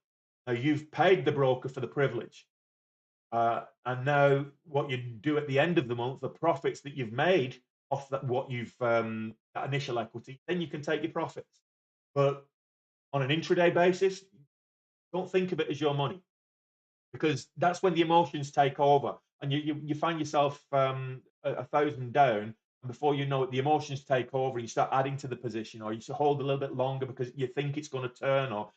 Now you've paid the broker for the privilege, and now what you do at the end of the month, the profits that you've made off what you've that initial equity, then you can take your profits. But on an intraday basis, don't think of it as your money, because that's when the emotions take over, and you find yourself 1,000 down, and before you know it, the emotions take over, and you start adding to the position, or you should hold a little bit longer because you think it's going to turn, or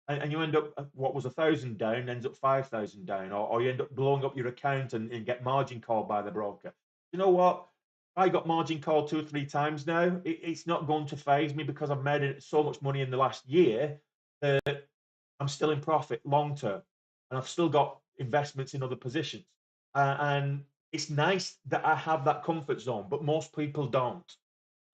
and you end up what was 1,000 down ends up 5,000 down, or you end up blowing up your account and get margin called by the broker. You know what? I got margin called 2 or 3 times now. It's not going to phase me because I've made so much money in the last year that I'm still in profit long term, and I've still got investments in other positions. And it's nice that I have that comfort zone, but most people don't.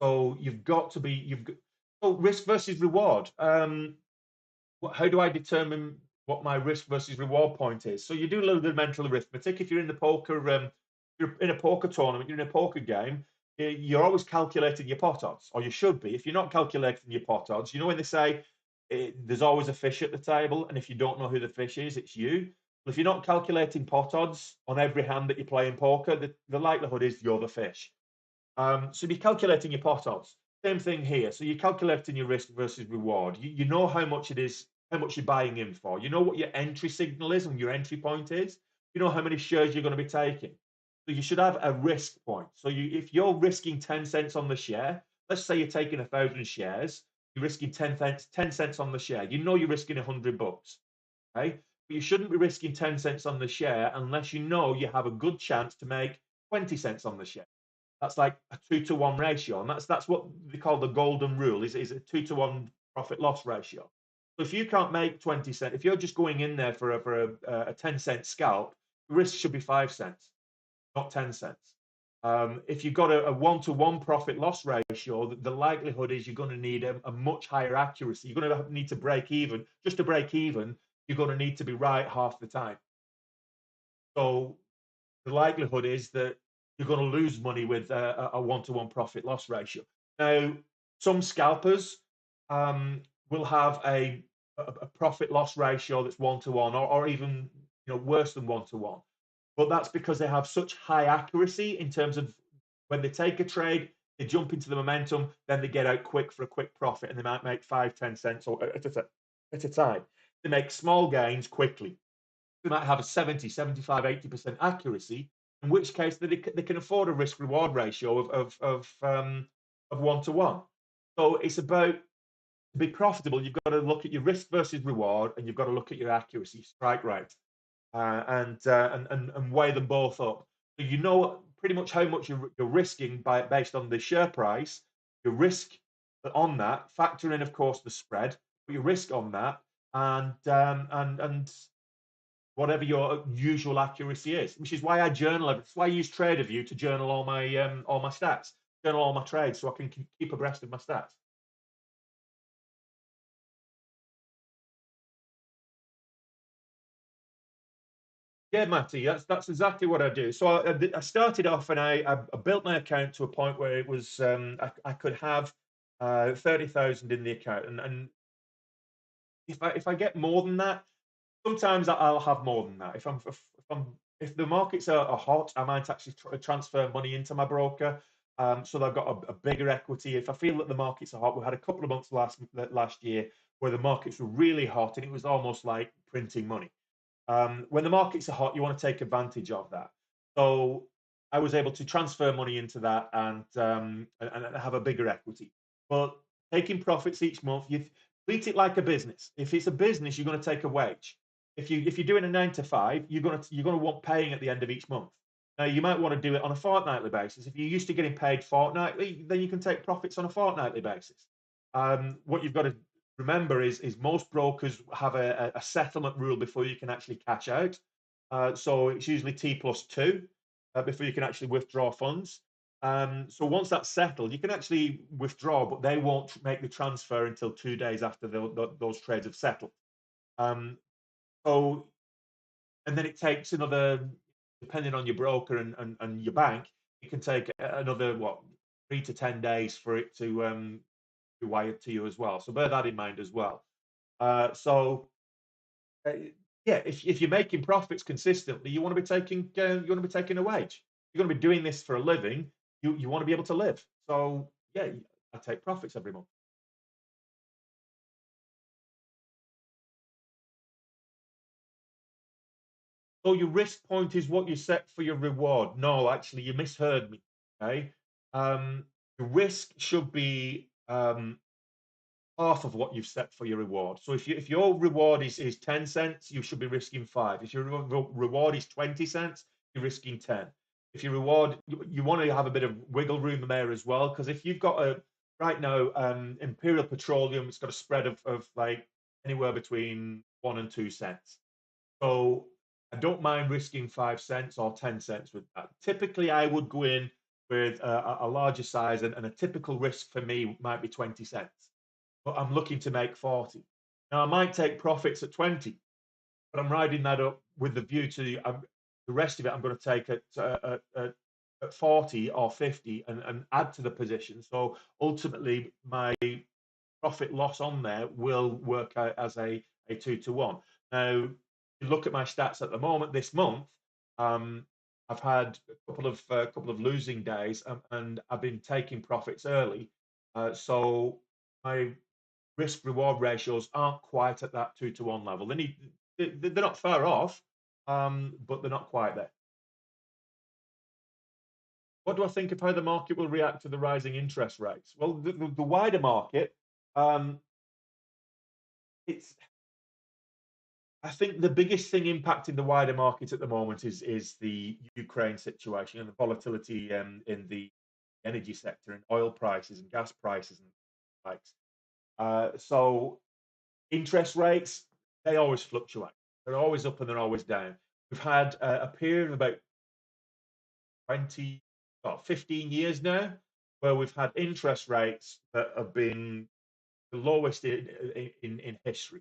So you've got to be you've got, so risk versus reward. How do I determine what my risk versus reward point is? So you do a little bit of mental arithmetic. If you're in the poker, you're in a poker tournament, you're in a poker game, you're always calculating your pot odds, or you should be. If you're not calculating your pot odds, when they say there's always a fish at the table, and if you don't know who the fish is, it's you. If you're not calculating pot odds on every hand that you play in poker, the likelihood is you're the fish. So be calculating your pot odds. Same thing here. So you're calculating your risk versus reward. You know how much it is, how much you're buying in for. You know what your entry signal is and your entry point is. You know how many shares you're going to be taking. So you should have a risk point. So if you're risking 10 cents on the share, let's say you're taking 1,000 shares, you're risking 10 cents on the share. You know you're risking $100. Okay? But you shouldn't be risking 10 cents on the share unless you know you have a good chance to make 20 cents on the share. That's like a 2-to-1 ratio, and that's what they call the golden rule. Is a 2-to-1 profit loss ratio. So if you can't make 20 cents, if you're just going in there for a 10-cent scalp, the risk should be 5 cents, not 10 cents. If you've got a 1-to-1 profit loss ratio, the likelihood is you're going to need a much higher accuracy. You're going to need to break even. Just to break even, you're going to need to be right half the time. So the likelihood is that you're going to lose money with a 1-to-1 profit loss ratio. Now, some scalpers will have a profit loss ratio that's 1-to-1, or even worse than 1-to-1. But that's because they have such high accuracy in terms of when they take a trade, they jump into the momentum, then they get out quick for a quick profit, and they might make 5-10 cents at a time. They make small gains quickly. They might have a 70, 75, 80% accuracy, in which case they can afford a risk reward ratio of 1-to-1. So it's about, to be profitable, you've got to look at your risk versus reward, and you've got to look at your accuracy, strike rate, and weigh them both up. So you know pretty much how much you're risking based on the share price, your risk on that, factor in, of course, the spread, but your risk on that, and whatever your usual accuracy is, which is why I journal. It's why I use TraderView to journal all my stats, journal all my trades, so I can keep abreast of my stats. Yeah, Matty, that's exactly what I do. So I started off, and I built my account to a point where it was I could have 30,000 in the account, and if I get more than that, sometimes I'll have more than that. If the markets are hot, I might actually transfer money into my broker, so that I've got a bigger equity. If I feel that the markets are hot, we had a couple of months last year where the markets were really hot, and it was almost like printing money. When the markets are hot, you want to take advantage of that. So I was able to transfer money into that, and have a bigger equity. But taking profits each month, you treat it like a business. If it's a business, you're going to take a wage. If you're doing a 9 to 5, you're going to want paying at the end of each month. Now you might want to do it on a fortnightly basis. If you're used to getting paid fortnightly, then you can take profits on a fortnightly basis. What you've got to remember is most brokers have a settlement rule before you can actually cash out. So it's usually T+2 before you can actually withdraw funds. So once that's settled, you can actually withdraw, but they won't make the transfer until 2 days after those trades have settled. Um, so and then it takes another, depending on your broker and your bank, it can take another 3 to 10 days for it to be wired to you as well. So bear that in mind as well. So uh, yeah, if you're making profits consistently, you want to be taking a wage. You're going to be doing this for a living. You want to be able to live. So yeah, I take profits every month. So your risk point is what you set for your reward. No, actually, you misheard me. Okay, the risk should be half of what you've set for your reward. So if your reward is 10 cents, you should be risking 5. If your reward is 20 cents, you're risking 10. If your reward, you want to have a bit of wiggle room there as well, because if you've got right now, Imperial Petroleum, it's got a spread of like anywhere between 1 and 2 cents. So I don't mind risking 5 cents or 10 cents with that. Typically, I would go in with a larger size, and a typical risk for me might be 20 cents, but I'm looking to make 40. Now, I might take profits at 20, but I'm riding that up with the view to the rest of it, I'm going to take at 40 or 50 and add to the position. So ultimately, my profit loss on there will work out as a 2-to-1. Now, you look at my stats at the moment this month, um, I've had a couple of losing days, and I've been taking profits early. So my risk reward ratios aren't quite at that 2 to 1 level. They're not far off, but they're not quite there. What do I think of how the market will react to the rising interest rates? Well, the wider market, um, it's I think the biggest thing impacting the wider market at the moment is the Ukraine situation and the volatility in the energy sector and oil prices and gas prices and likes. So interest rates, they always fluctuate. They're always up and they're always down. We've had a period of about 20, well, 15 years now where we've had interest rates that have been the lowest in history.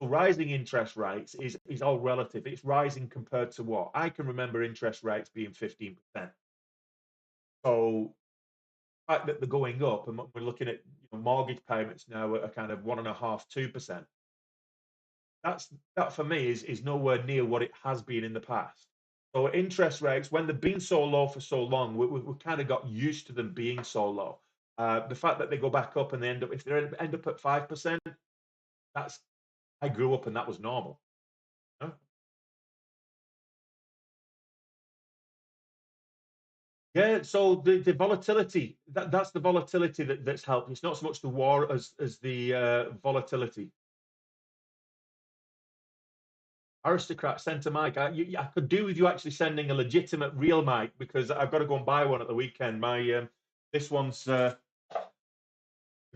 Rising interest rates is all relative. It's rising compared to what? I can remember interest rates being 15%. So the fact that they're going up and we're looking at mortgage payments now at a kind of 1.5%, 2%, that for me is nowhere near what it has been in the past. So interest rates, when they've been so low for so long, we kind of got used to them being so low. The fact that they go back up and they if they end up at 5%, that's I grew up and that was normal. You know? Yeah, so the volatility, that's the volatility that's helped. It's not so much the war as the volatility. Aristocrat sent a mic. I could do with you actually sending a legitimate real mic because I've got to go and buy one at the weekend. My this one's the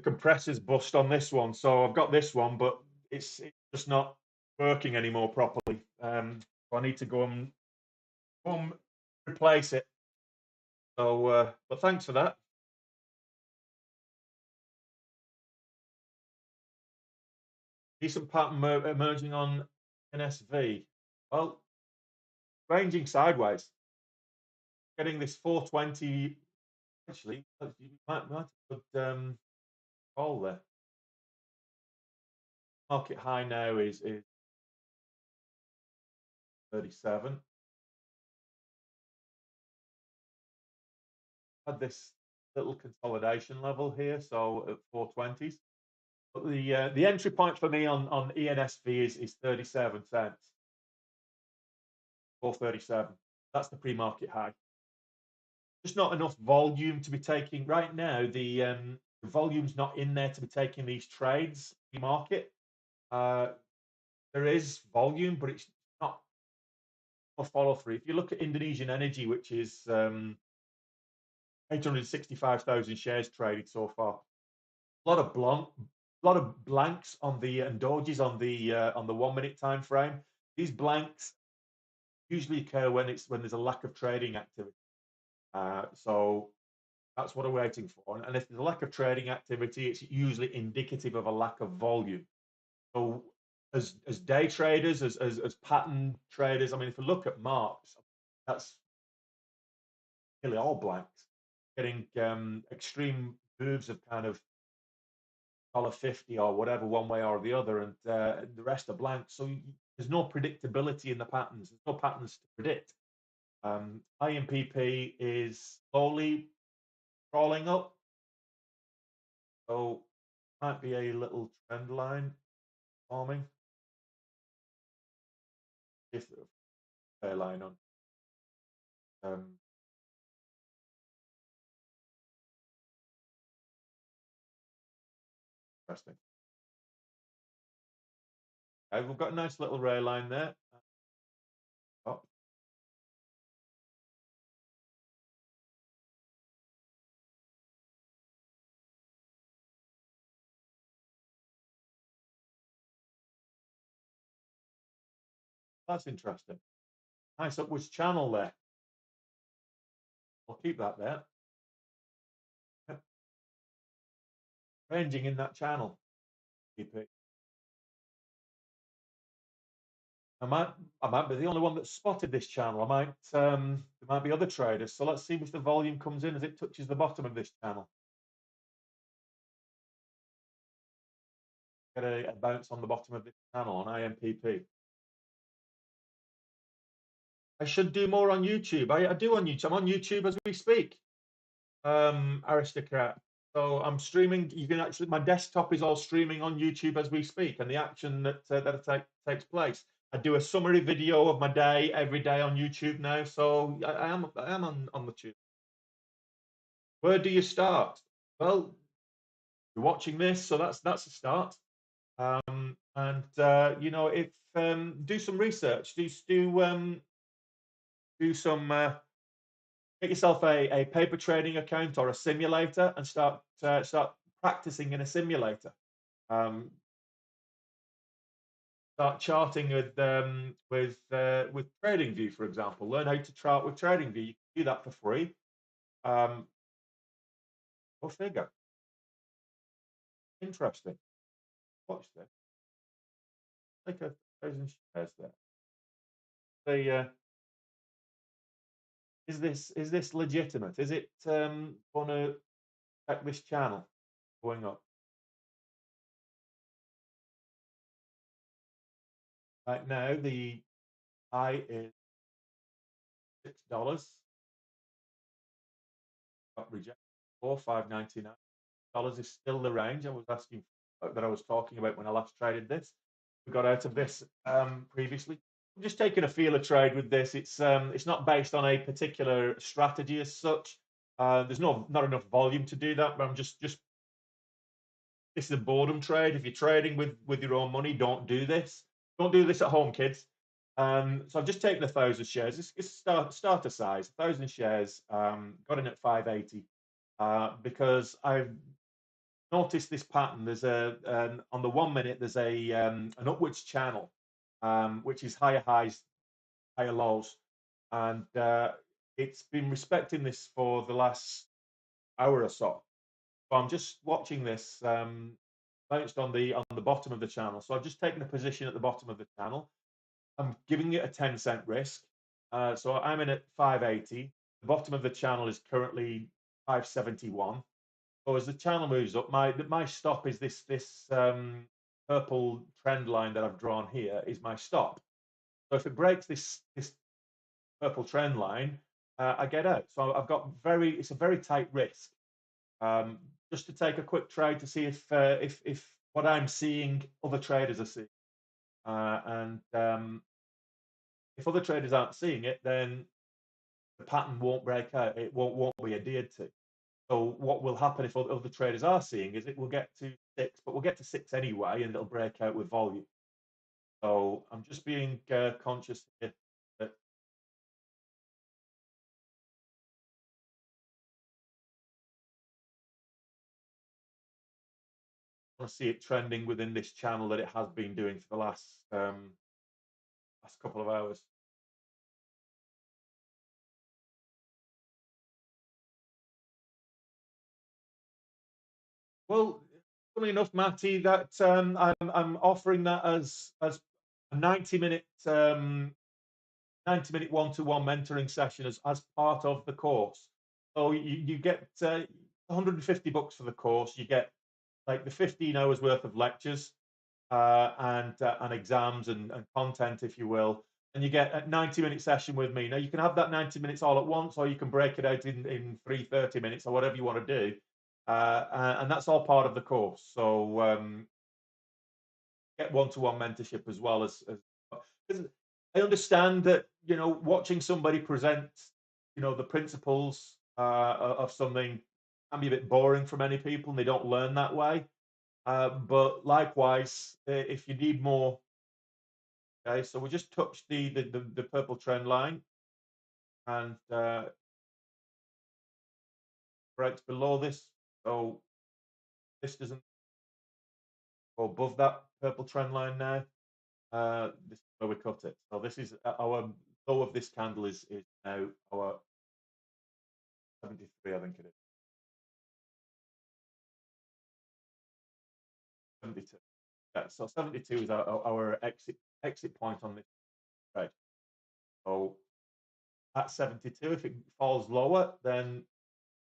compressor's bust on this one, so I've got this one, but it's just not working anymore properly. So I need to go and replace it. So, but thanks for that. Decent pattern emerging on NSV. Well, ranging sideways, getting this 420. Actually, you might put call there. Market high now is 37. Had this little consolidation level here, so at 420s. But the entry point for me on ENSV is 37 cents, 437. That's the pre-market high. Just not enough volume to be taking right now. The volume's not in there to be taking these trades pre-market. Uh, there is volume, but it's not a follow through. If you look at Indonesian energy, which is 865,000 shares traded so far, a lot of blanks on the and dojis on the 1 minute time frame. These blanks usually occur when there's a lack of trading activity. So that's what I'm waiting for. And if there's a lack of trading activity, it's usually indicative of a lack of volume. So as day traders, as pattern traders, I mean, if you look at marks, that's nearly all blanks, getting extreme moves of kind of $1.50 or whatever, one way or the other, and the rest are blank. So there's no predictability in the patterns. There's no patterns to predict. IMPP is slowly crawling up, so might be a little trend line forming. If fair line on. Interesting. Okay, we've got a nice little ray line there. Oh, that's interesting. Nice upwards channel there. I'll keep that there. Yep. Ranging in that channel. Keep it. I might be the only one that spotted this channel. There might be other traders. So let's see if the volume comes in as it touches the bottom of this channel. Get a bounce on the bottom of this channel on IMPP. I should do more on YouTube. I do on YouTube. I'm on YouTube as we speak. Aristocrat. So I'm streaming. You can actually, my desktop is all streaming on YouTube as we speak, and the action that takes place. I do a summary video of my day every day on YouTube now. So I am on the tube. Where do you start? Well, you're watching this, so that's a start. And you know, if do some research, do some get yourself a paper trading account or a simulator and start practicing in a simulator. Start charting with TradingView, for example. Learn how to chart with TradingView. You can do that for free. Go figure. Interesting. Watch this. Like 1,000 shares there. The is this legitimate? Is it going to check this channel going up? Right now, the high is $6. Got rejected for $5.99 is still the range I was asking that I was talking about when I last traded this. We got out of this previously. I'm just taking a feeler trade with this. It's not based on a particular strategy as such. There's not enough volume to do that, but I'm just this is a boredom trade. If you're trading with your own money, don't do this. Don't do this at home, kids. So I've just taken 1,000 shares. It's starter size, 1,000 shares. Got in at 580 because I've noticed this pattern. There's on the 1 minute there's an upwards channel, which is higher highs, higher lows, and it's been respecting this for the last hour or so. So I'm just watching this bounced on the bottom of the channel. So I've just taken a position at the bottom of the channel. I'm giving it a 10-cent risk. So I'm in at 580. The bottom of the channel is currently 571. So as the channel moves up, my stop is this purple trend line that I've drawn here is my stop. So if it breaks this purple trend line, I get out. So I've got it's a very tight risk. Just to take a quick trade to see if what I'm seeing other traders are seeing, and if other traders aren't seeing it, then the pattern won't break out. It won't be adhered to. So what will happen if other traders are seeing is it will get to 6, but we'll get to 6 anyway, and it'll break out with volume. So I'm just being conscious here that I see it trending within this channel that it has been doing for the last couple of hours. Well, funny enough, Matty, that I'm offering that as a 90-minute 90-minute one-to-one mentoring session as part of the course. So you get $150 for the course. You get like the 15 hours worth of lectures and exams and content, if you will. And you get a 90-minute session with me. Now you can have that 90 minutes all at once, or you can break it out in 30 minutes or whatever you want to do. And that's all part of the course. So get one-to-one mentorship as well as 'cause I understand that watching somebody present the principles of something can be a bit boring for many people, and they don't learn that way. But likewise, if you need more, okay, so we just touched the purple trend line, and breaks below this, so this doesn't go above that purple trend line now. This is where we cut it. So this is our low of this candle is now our 73, I think it is 72. Yeah, so 72 is our exit point on this trade. So at 72, if it falls lower, then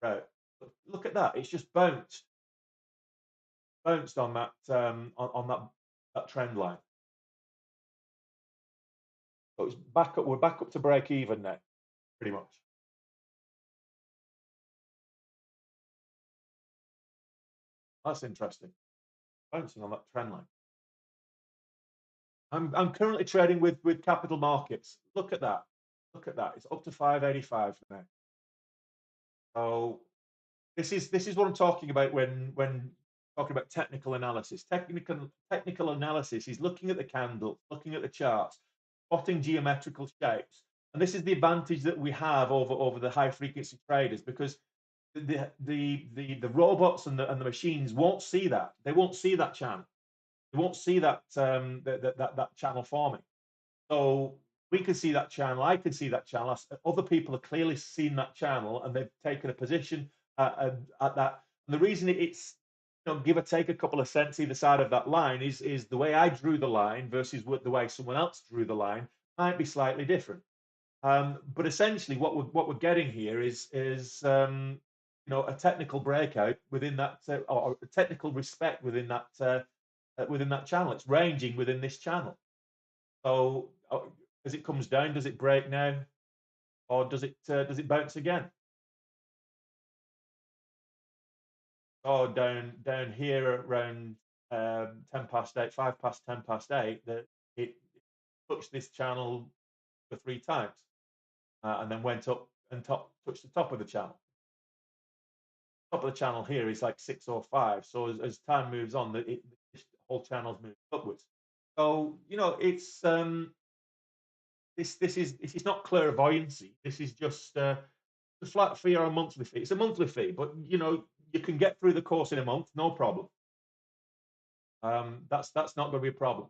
right. Look at that. It's just bounced on that on that trend line. So it's back up. We're back up to break even now, pretty much. That's interesting. Bouncing on that trend line. I'm currently trading with capital markets. Look at that. Look at that. It's up to 585 now. So this is what I'm talking about when talking about technical analysis. Technical analysis is looking at the candle, looking at the charts, plotting geometrical shapes. And this is the advantage that we have over the high frequency traders, because the robots and the machines won't see that. They won't see that channel. They won't see that channel forming. So we can see that channel. I can see that channel. Other people have clearly seen that channel, and they've taken a position at that. And the reason it's, give or take a couple of cents either side of that line is the way I drew the line versus the way someone else drew the line might be slightly different. But essentially, what we're getting here is a technical breakout within that, or a technical respect within that channel. It's ranging within this channel. So as it comes down, does it break now, or does it bounce again? Oh, down here around 10 past 8, 5 past 10 past 8, that it touched this channel for 3 times, and then went up and touched the top of the channel. Top of the channel here is like 605. So as time moves on, this whole channel's moved upwards. So it's this is not clairvoyancy. This is just a flat fee or a monthly fee. It's a monthly fee, but you can get through the course in a month, no problem. That's not going to be a problem.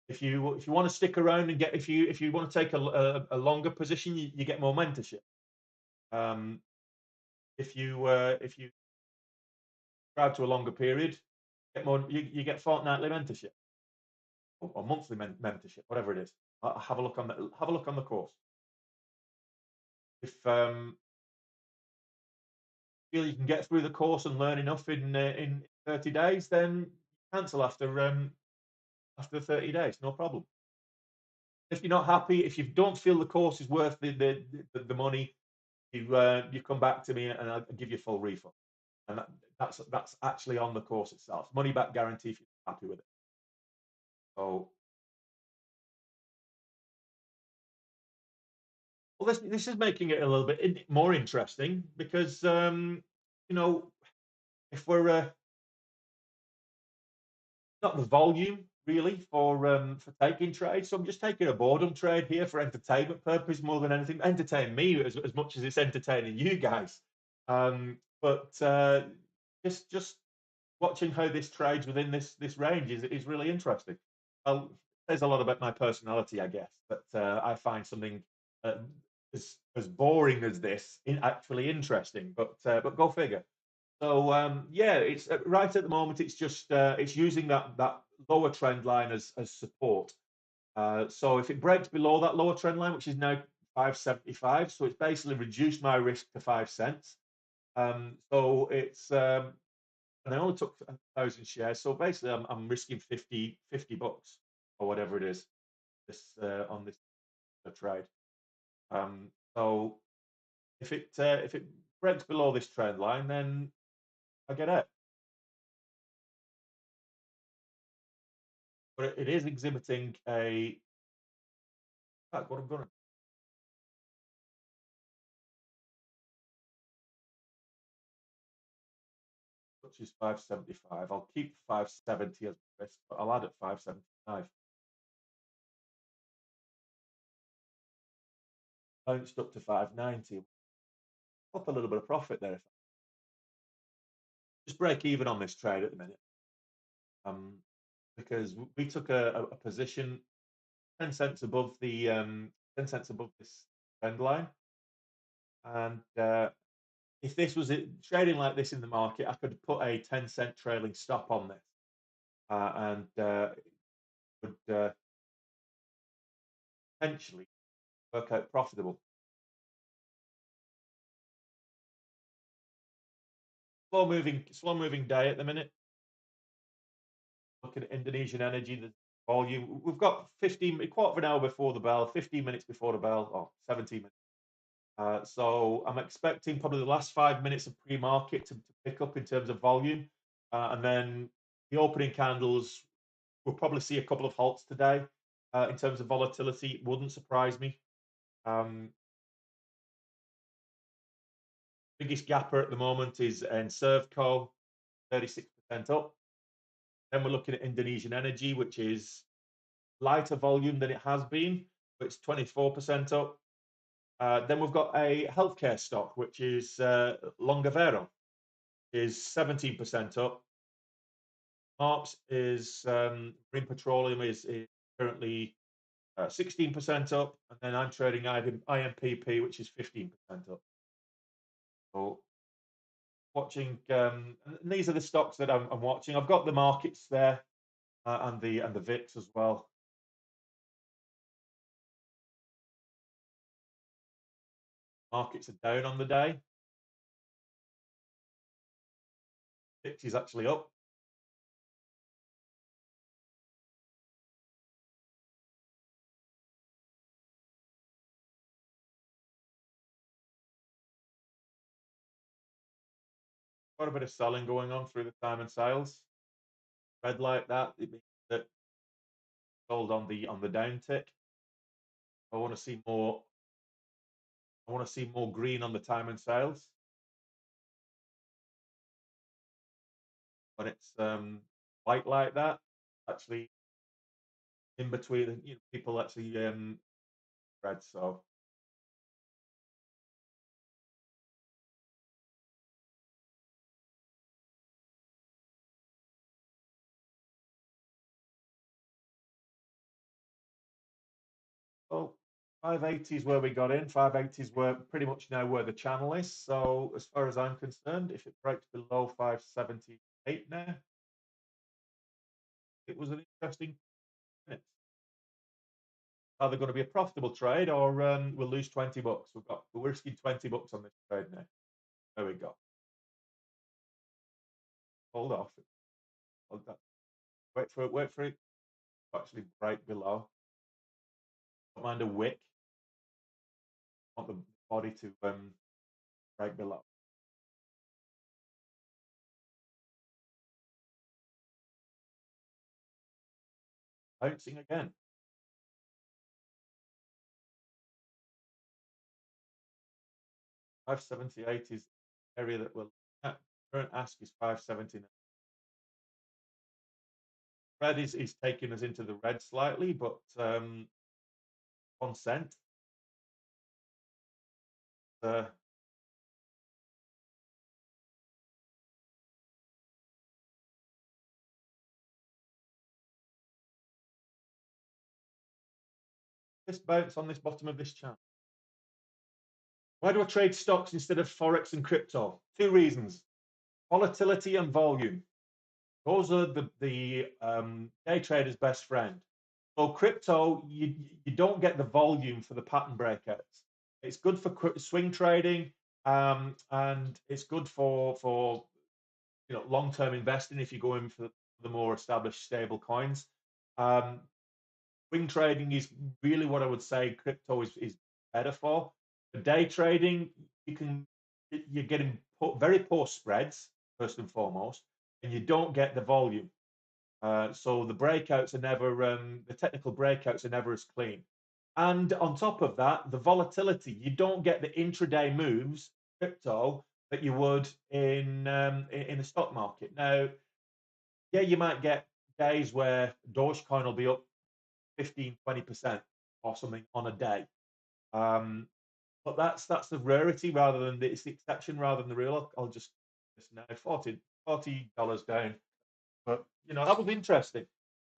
If you want to stick around and if you want to take a longer position, you get more mentorship. Um, if you subscribe to a longer period, you get fortnightly mentorship, or monthly mentorship, whatever it is. Have a look on the course. If feel you can get through the course and learn enough in 30 days, then cancel after 30 days, no problem. If you're not happy, if you don't feel the course is worth the money, you come back to me and I'll give you a full refund. And that's actually on the course itself. Money back guarantee if you're happy with it. So, well, this is making it a little bit more interesting, because if we're not the volume really for taking trades. So I'm just taking a boredom trade here for entertainment purpose more than anything. Entertain me as much as it's entertaining you guys. But just watching how this trades within this range is really interesting. Well, there's a lot about my personality, I guess, but I find something uh, as boring as this actually interesting. But go figure. So yeah, it's right at the moment. It's just it's using that lower trend line as support. So if it breaks below that lower trend line, which is now 575, so it's basically reduced my risk to 5 cents. So it's and I only took 1,000 shares, so basically I'm risking 50 bucks or whatever it is on this trade. So if it breaks below this trend line, then I get out. But it is exhibiting what I'm going to, which is 575. I'll keep 570 as risk, but I'll add at 575. Bounced up to 590. Up a little bit of profit there. Just break even on this trade at the minute. Because we took a position 10 cents above the 10 cents above this trend line. And if this was trading like this in the market, I could put a 10-cent trailing stop on this, and would potentially work out profitable. Slow moving day at the minute. Looking at Indonesian energy, volume. We've got 15, a quarter of an hour before the bell, 15 minutes before the bell, or 17 minutes. So I'm expecting probably the last 5 minutes of pre-market to pick up in terms of volume. And then the opening candles, we'll probably see a couple of halts today in terms of volatility. It wouldn't surprise me. Biggest gapper at the moment is in Servco, 36% up. Then we're looking at Indonesian energy, which is lighter volume than it has been, but it's 24% up. Then we've got a healthcare stock, which is Longavero, is 17% up. ARPS is Marine Petroleum is currently 16% up, and then I'm trading IMPP, which is 15% up. So watching, and these are the stocks that I'm watching. I've got the markets there and the VIX as well. Markets are down on the day. VIX is actually up. Quite a bit of selling going on through the time and sales. Red like that, it means that sold on the downtick. I want to see more. I want to see more green on the time and sales. When it's white like that, actually in between, people actually red. So well, 580 is where we got in. 580 is where pretty much now where the channel is. So as far as I'm concerned, if it breaks below 578 now, it was an interesting minute. Either going to be a profitable trade or we'll lose 20 bucks. We're risking 20 bucks on this trade now. There we go. Hold off. Hold that. Wait for it. Wait for it to actually break below. Don't mind a wick. I want the body to break below. Bouncing again. 578 is the area that we're at. Current ask is 579. Red is taking us into the red slightly, but 1 cent. This bounce on this bottom of this chart. Why do I trade stocks instead of Forex and crypto? 2 reasons. Volatility and volume. Those are the day trader's best friend. So crypto, you don't get the volume for the pattern breakouts. It's good for swing trading, and it's good for long-term investing if you go in for the more established stable coins. Swing trading is really what I would say crypto is better for. For day trading, you're getting very poor spreads first and foremost, and you don't get the volume. So the breakouts are never the technical breakouts are never as clean. And on top of that, the volatility, you don't get the intraday moves crypto that you would in the stock market. Now, yeah, you might get days where Dogecoin will be up 15, 20% or something on a day. But that's the rarity rather than it's the exception rather than the real. I'll just now $40 down. But that was interesting.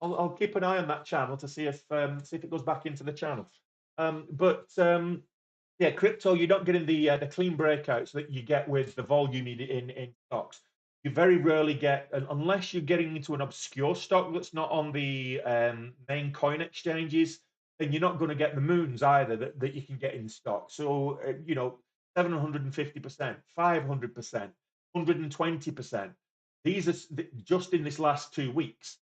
I'll keep an eye on that channel to see if it goes back into the channel. But yeah, crypto, you're not getting the clean breakouts that you get with the volume in stocks. You very rarely get, unless you're getting into an obscure stock that's not on the main coin exchanges, then you're not going to get the moons either that you can get in stock. So 750%, 500%, 120%. These are just in this last 2 weeks.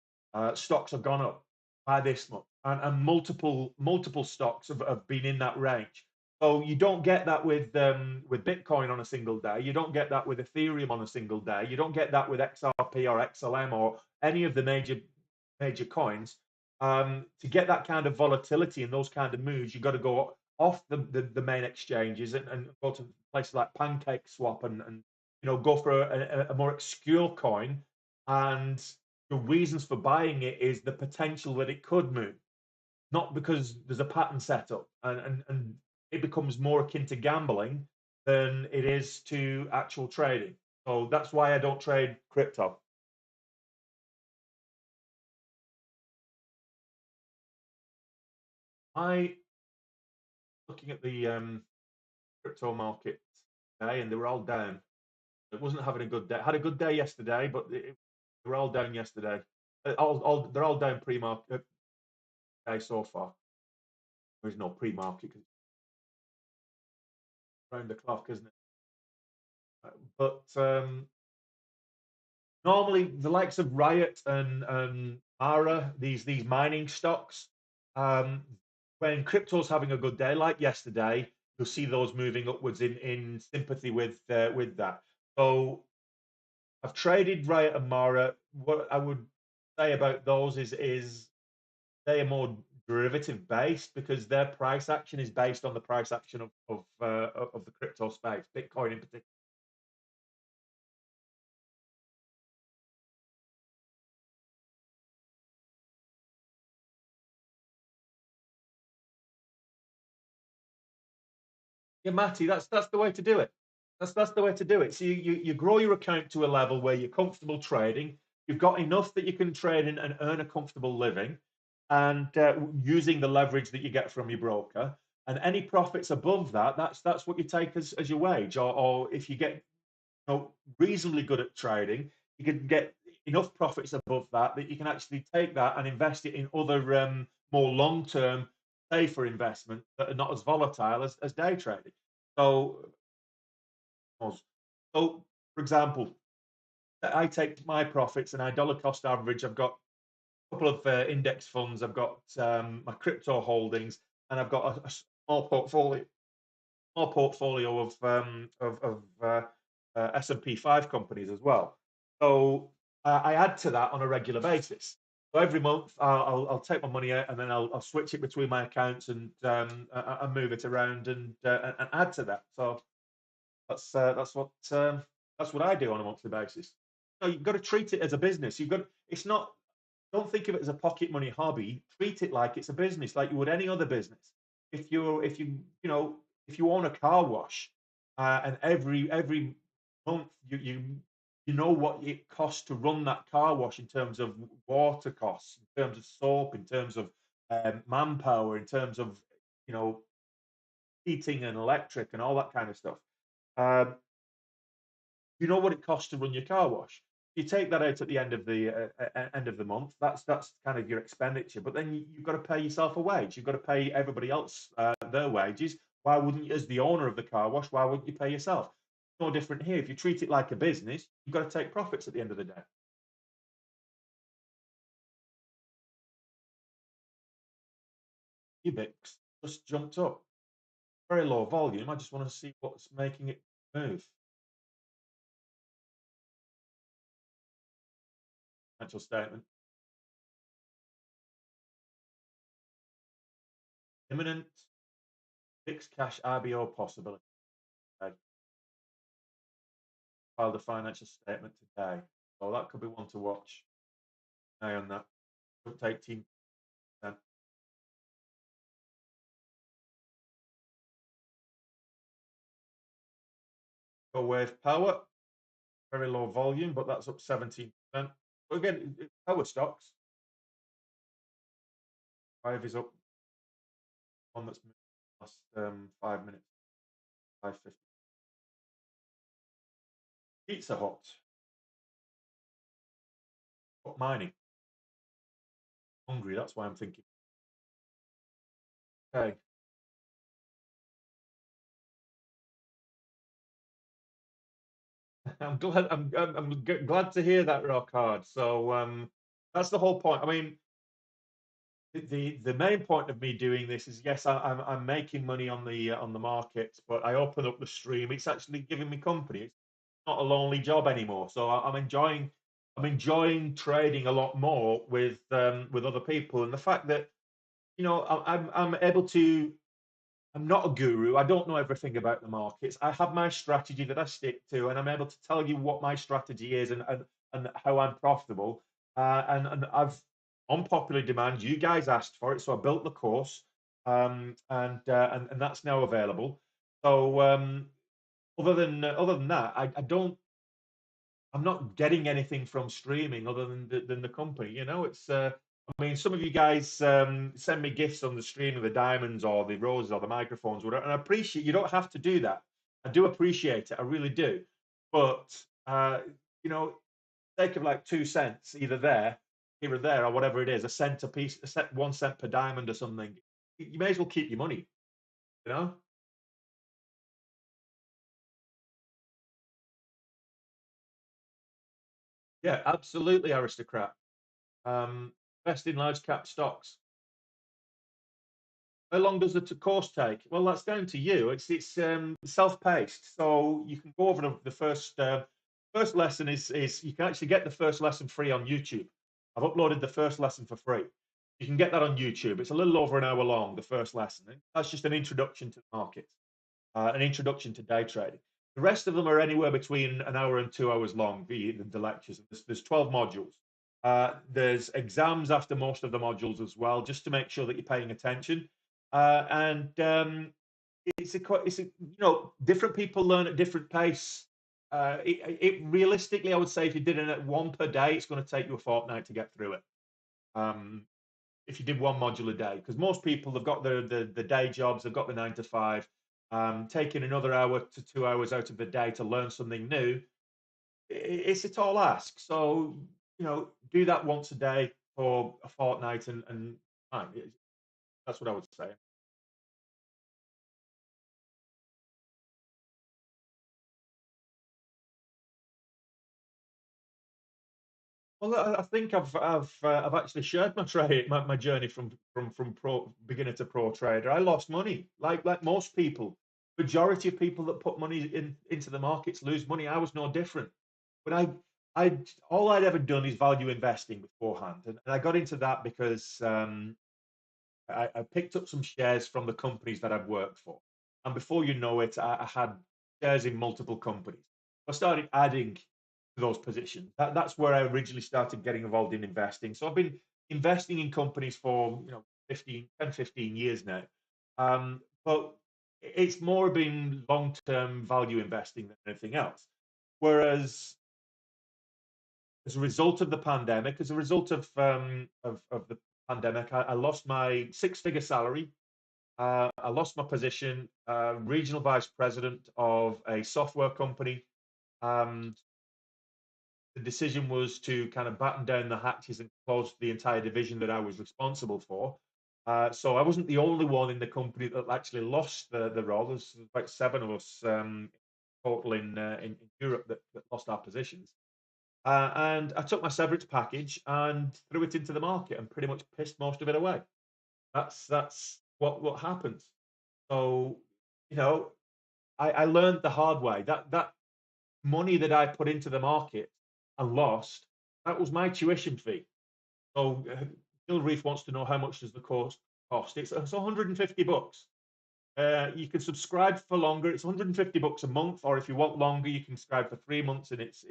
Stocks have gone up. by this much, and multiple stocks have been in that range. So you don't get that with Bitcoin on a single day. You don't get that with Ethereum on a single day. You don't get that with XRP or XLM or any of the major coins. To get that kind of volatility and those kind of moves, you've got to go off the main exchanges and go to places like Pancake Swap and go for a more obscure coin. And the reasons for buying it is the potential that it could move, not because there's a pattern set up, and it becomes more akin to gambling than it is to actual trading. So that's why I don't trade crypto. I looking at the crypto market today, and they were all down. It wasn't having a good day. Had a good day yesterday, but they were all down yesterday. They're all down pre-market day so far. There is no pre-market because it's round the clock, isn't it? But normally the likes of Riot and Ara, these mining stocks, um, when crypto's having a good day, like yesterday, you'll see those moving upwards in sympathy with that. So I've traded Riot and Mara. What I would say about those is they are more derivative based because their price action is based on the price action of the crypto space, Bitcoin in particular. Yeah, Matty, that's the way to do it. That's the way to do it. So you grow your account to a level where you're comfortable trading. You've got enough that you can trade in and earn a comfortable living, and using the leverage that you get from your broker. And any profits above that, that's what you take as your wage. Or if you get reasonably good at trading, you can get enough profits above that you can actually take that and invest it in other more long term safer investments that are not as volatile as day trading. So, so for example, I take my profits and I dollar cost average. I've got a couple of index funds. I've got my crypto holdings, and I've got a small portfolio of S&P 5 companies as well. So I add to that on a regular basis. So every month I'll take my money out and then I'll switch it between my accounts and move it around and add to that. So that's what I do on a monthly basis. So you've got to treat it as a business. It's not, don't think of it as a pocket money hobby. Treat it like it's a business, like you would any other business. If you own a car wash, and every month you know what it costs to run that car wash in terms of water costs, in terms of soap, in terms of manpower, in terms of you know heating and electric and all that kind of stuff. Um, you know what it costs to run your car wash. You take that out at the end of the month. That's kind of your expenditure. But then you've got to pay yourself a wage. You've got to pay everybody else their wages. Why wouldn't you, as the owner of the car wash, why wouldn't you pay yourself? No different here. If you treat it like a business, you've got to take profits at the end of the day. Ubix just jumped up. Very low volume. I just want to see what's making it move. Financial statement. Imminent fixed cash IBO possibility. Okay. Filed a financial statement today. So that could be one to watch. Eye on that. Up to 18%. Go Wave Power, very low volume, but that's up 17%. But again, power stocks. Five is up. One that's moved last 5 minutes, 550. Pizza Hut, what mining? Hungry, that's why I'm thinking. Okay. I'm glad to hear that, rock hard. So that's the whole point. I mean, The main point of me doing this is, yes, I'm making money on the markets, but I open up the stream. It's actually giving me company. It's not a lonely job anymore. So I'm enjoying trading a lot more with other people, and the fact that I'm able to. I'm not a guru. I don't know everything about the markets. I have my strategy that I stick to, and I'm able to tell you what my strategy is and how I'm profitable. And I've on popular demand. You guys asked for it, so I built the course, and that's now available. So other than that, I don't. I'm not getting anything from streaming other than the company. It's. I mean, some of you guys send me gifts on the stream of the diamonds or the roses or the microphones, whatever, and I appreciate. You don't have to do that. I do appreciate it. I really do. But you know, sake of like 2 cents, either there, here or there, or whatever it is, a cent a piece, 1 cent per diamond or something. You may as well keep your money. You know? Yeah, absolutely, aristocrat. Um, Best in large cap stocks. How long does the course take? Well, that's down to you. It's self-paced, so you can go over the first lesson is you can actually get the first lesson free on YouTube. I've uploaded the first lesson for free. You can get that on YouTube. It's a little over an hour long, the first lesson. That's just an introduction to the markets, an introduction to day trading. The rest of them are anywhere between an hour and 2 hours long, the lectures. There's 12 modules. There's exams after most of the modules as well, just to make sure that you're paying attention. And it's a different people learn at different pace. It realistically, I would say, if you did it at one per day, it's going to take you a fortnight to get through it. Um, if you did one module a day, because most people have got the day jobs, they've got the 9 to 5. Taking another hour to 2 hours out of the day to learn something new, it's a tall ask. So do that once a day for a fortnight, and fine. That's what I would say. Well, I think I've actually shared my journey from pro beginner to pro trader. I lost money, like most people. Majority of people that put money into the markets lose money. I was no different. But I all I'd ever done is value investing beforehand, and I got into that because I picked up some shares from the companies that I've worked for, and before you know it, I had shares in multiple companies. I started adding to those positions. That's where I originally started getting involved in investing. So I've been investing in companies for 15 years now. But it's more been long-term value investing than anything else. Whereas as a result of the pandemic, as a result of the pandemic, I lost my six-figure salary. I lost my position, regional vice president of a software company. Um, the decision was to kind of batten down the hatches and close the entire division that I was responsible for. So I wasn't the only one in the company that actually lost the role. There's about seven of us total in Europe that lost our positions. And I took my severance package and threw it into the market and pretty much pissed most of it away. That's what happens. So, you know, I learned the hard way that money that I put into the market and lost, that was my tuition fee. So, Gil Reef wants to know how much does the course cost. It's $150. You can subscribe for longer. It's $150 a month, or if you want longer, you can subscribe for 3 months, and it's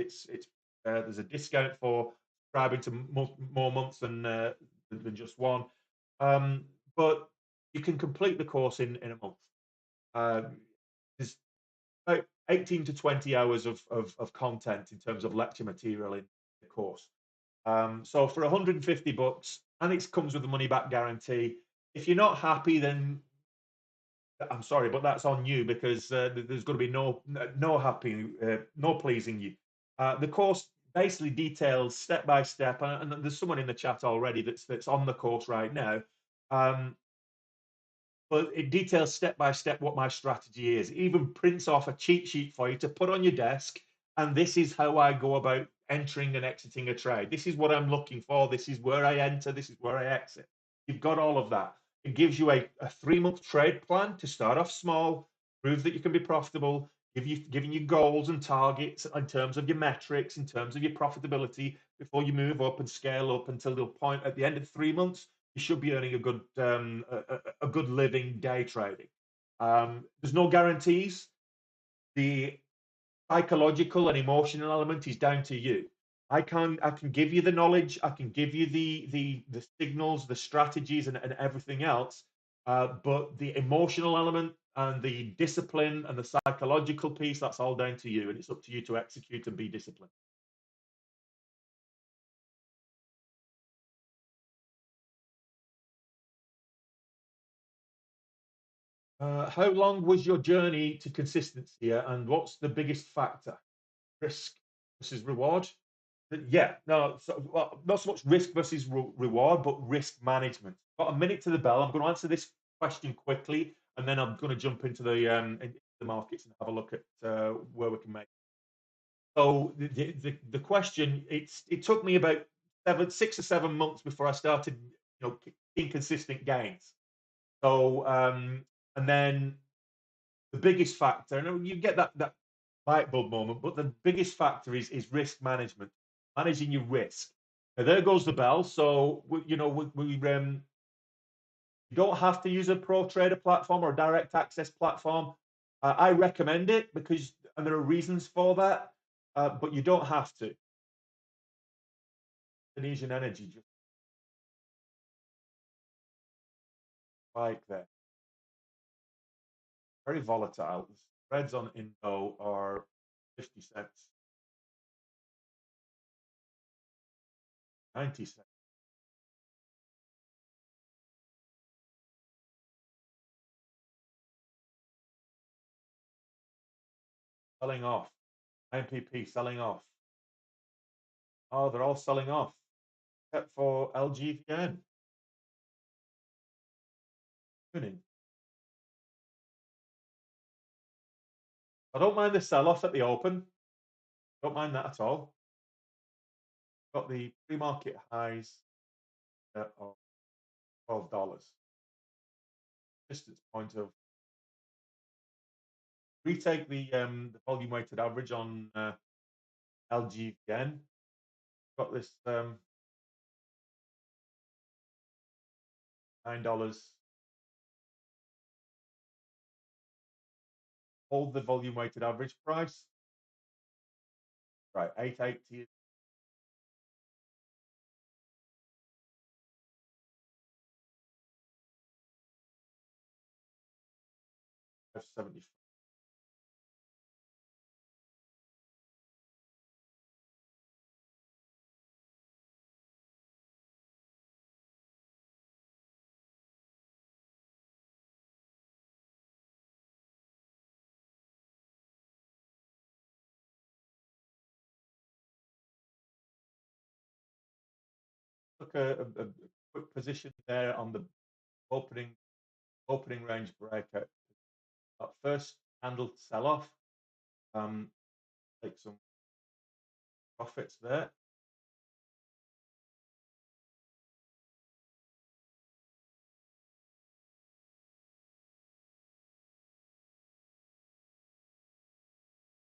there's a discount for subscribing to more months than just one. Um, but you can complete the course in a month. There's about 18 to 20 hours of content in terms of lecture material in the course. So for $150, and it comes with a money back guarantee. If you're not happy, then I'm sorry, but that's on you because there's going to be no happy, no pleasing you. The course basically details step by step, and there's someone in the chat already that's on the course right now. Um, but it details step by step what my strategy is. It even prints off a cheat sheet for you to put on your desk, and this is how I go about entering and exiting a trade. This is what I'm looking for. This is where I enter. This is where I exit. You've got all of that. It gives you a 3 month trade plan to start off small, prove that you can be profitable, giving you goals and targets in terms of your metrics, in terms of your profitability before you move up and scale up until the point at the end of 3 months, you should be earning a good living day trading. There's no guarantees. The psychological and emotional element is down to you. I can give you the knowledge, I can give you the signals, the strategies, and everything else. But the emotional element and the discipline and the psychological piece, that's all down to you, and it's up to you to execute and be disciplined. How long was your journey to consistency, and what's the biggest factor? Risk versus reward? Yeah, no, well, not so much risk versus reward, but risk management. Got a minute to the bell. I'm going to answer this question quickly, and then I'm going to jump into the markets and have a look at where we can make. So the question, it took me about 6 or 7 months before I started, inconsistent gains. So and then the biggest factor, and you get that light bulb moment, but the biggest factor is risk management, managing your risk. Now, there goes the bell. So you don't have to use a pro trader platform or a direct access platform. I recommend it because, and there are reasons for that, but you don't have to. Indonesian energy just like that, very volatile. The spreads on Indo are 50 cents, 90 cents, selling off. MPP selling off. Oh, they're all selling off except for LGVN. Tuning. I don't mind the sell off at the open. Don't mind that at all. Got the pre market highs of $12. Distance point of retake the volume weighted average on LGVN. Got this $9. Hold the volume weighted average price. Right, 880. 570. Took a quick position there on the opening opening range breakout. That first candle sell off. Take some profits there.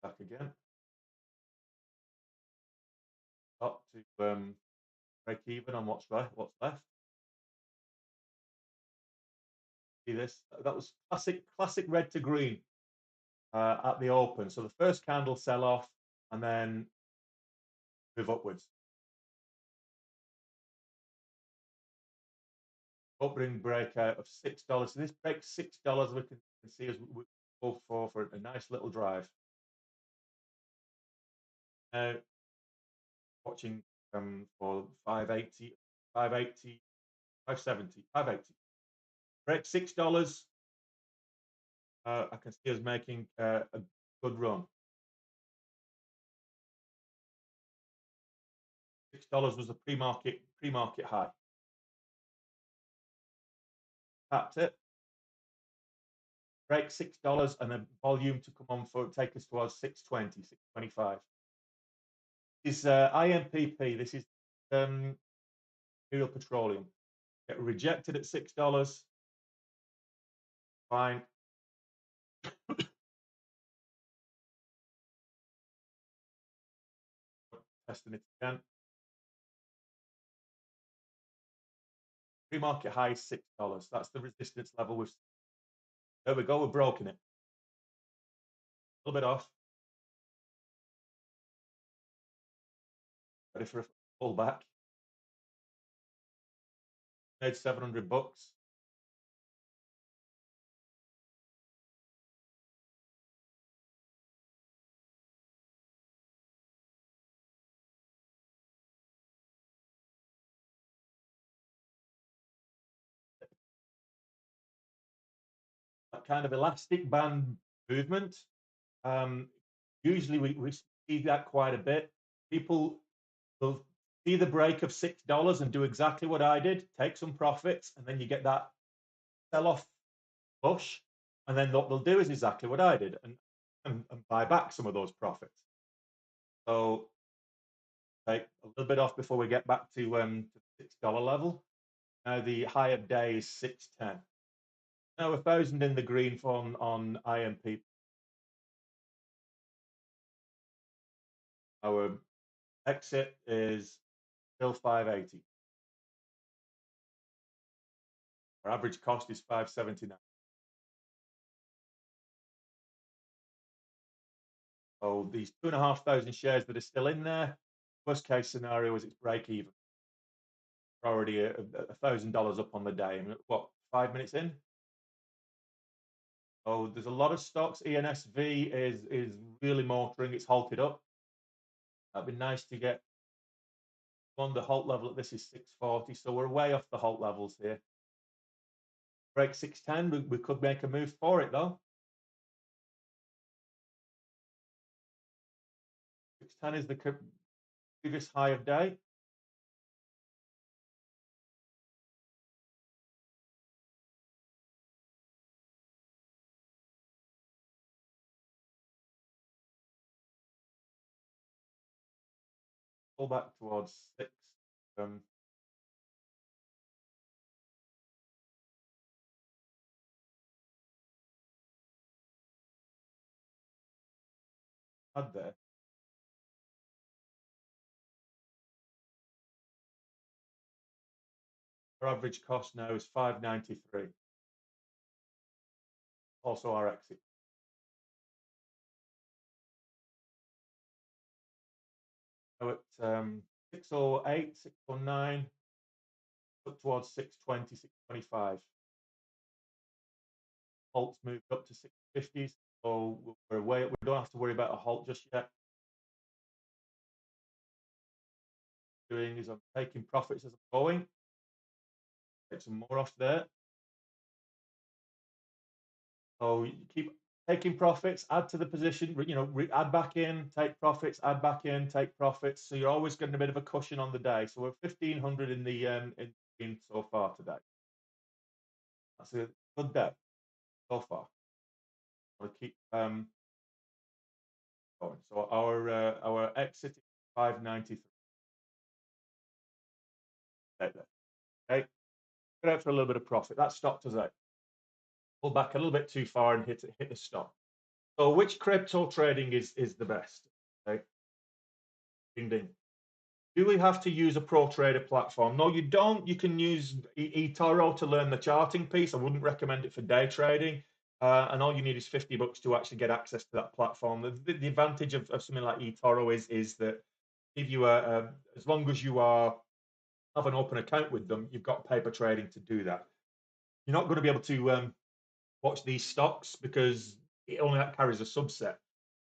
Back again. Up to break even on what's right, what's left. See this? That was classic red to green at the open. So the first candle sell off and then move upwards. Opening breakout of $6. So this breaks $6. We can see as we go for a nice little drive. Now watching for 580, 580, 570, 580. Break $6. I can see us making a good run. $6 was the pre-market high. Tapped it. Break $6 and then volume to come on for take us towards 620, 625. This is IMPP. This is Imperial Petroleum. get rejected at $6. Fine. Testing it again. Pre-market high is $6. That's the resistance level. There we go. We're broken it. A little bit off. Ready for a pullback. Made $700. That kind of elastic band movement. Usually we see that quite a bit. People will see the break of $6 and do exactly what I did, take some profits, and then you get that sell-off push, and then what they'll do is exactly what I did and buy back some of those profits. So take a little bit off before we get back to the $6 level. Now the high of day is 610. Now 1,000 in the green on IMP. Our exit is still 580. Our average cost is 579. So these 2,500 shares that are still in there, worst case scenario is it's break even. We're already $1,000 up on the day. And what, 5 minutes in? Oh, there's a lot of stocks. ENSV is really motoring. It's halted up. That'd be nice to get on the halt level at this is 640. So we're way off the halt levels here. Break 610. We could make a move for it though. 610 is the previous high of day. Pull back towards 6. Add there. Our average cost now is 593. Also our exit. So at 608, 609, up towards 620, 625. Halt's moved up to 650s, so we're away. We don't have to worry about a halt just yet. Doing is I'm taking profits as I'm going. Take some more off there. So you keep taking profits, add to the position, add back in, take profits, add back in, take profits. So you're always getting a bit of a cushion on the day. So we're 1,500 in the in so far today. That's a good day so far. I'll keep going. So our exit is 593. Okay, get out for a little bit of profit. That stopped us out. Pull back a little bit too far and hit the stop. So which crypto trading is the best? Okay. Ding ding. Do we have to use a pro trader platform? No, you don't. You can use eToro to learn the charting piece. I wouldn't recommend it for day trading. And all you need is $50 to actually get access to that platform. The advantage of something like eToro is that if you are, as long as you have an open account with them, you've got paper trading to do that. You're not going to be able to watch these stocks because it only carries a subset.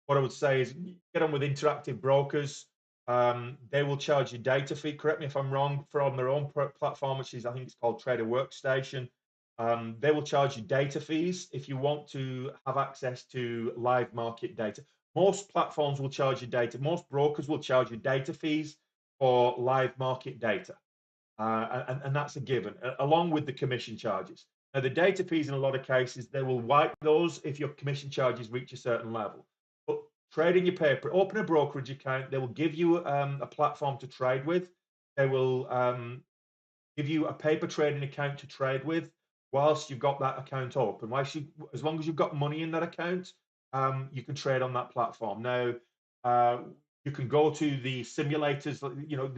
What I would say is get on with interactive brokers. They will charge you data fee. Correct me if I'm wrong. On their own platform, which is I think it's called Trader Workstation. They will charge you data fees if you want to have access to live market data. Most platforms will charge you data. Most brokers will charge you data fees for live market data, and that's a given, along with the commission charges. Now, the data fees in a lot of cases, they will wipe those if your commission charges reach a certain level. But trading your paper, open a brokerage account. They will give you a platform to trade with. They will give you a paper trading account to trade with whilst you've got that account open. As long as you've got money in that account, you can trade on that platform. Now, uh, you can go to the simulators,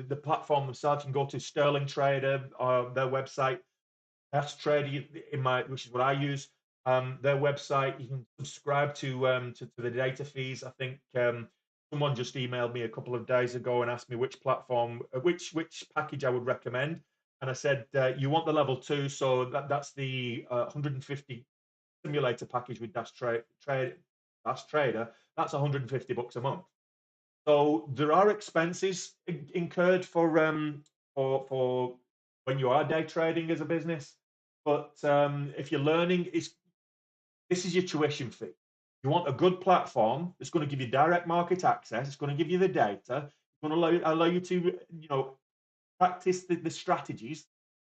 the platform themselves. You can go to Sterling Trader, their website, Daytrading which is what I use. Their website. You can subscribe to the data fees. I think someone just emailed me a couple of days ago and asked me which platform, which package I would recommend, and I said you want the level 2, so that's the 150 simulator package with Dash Trader. That's $150 a month. So there are expenses incurred for when you are day trading as a business. But if you're learning, this is your tuition fee. You want a good platform that's going to give you direct market access. It's going to give you the data. It's going to allow you to practice the strategies.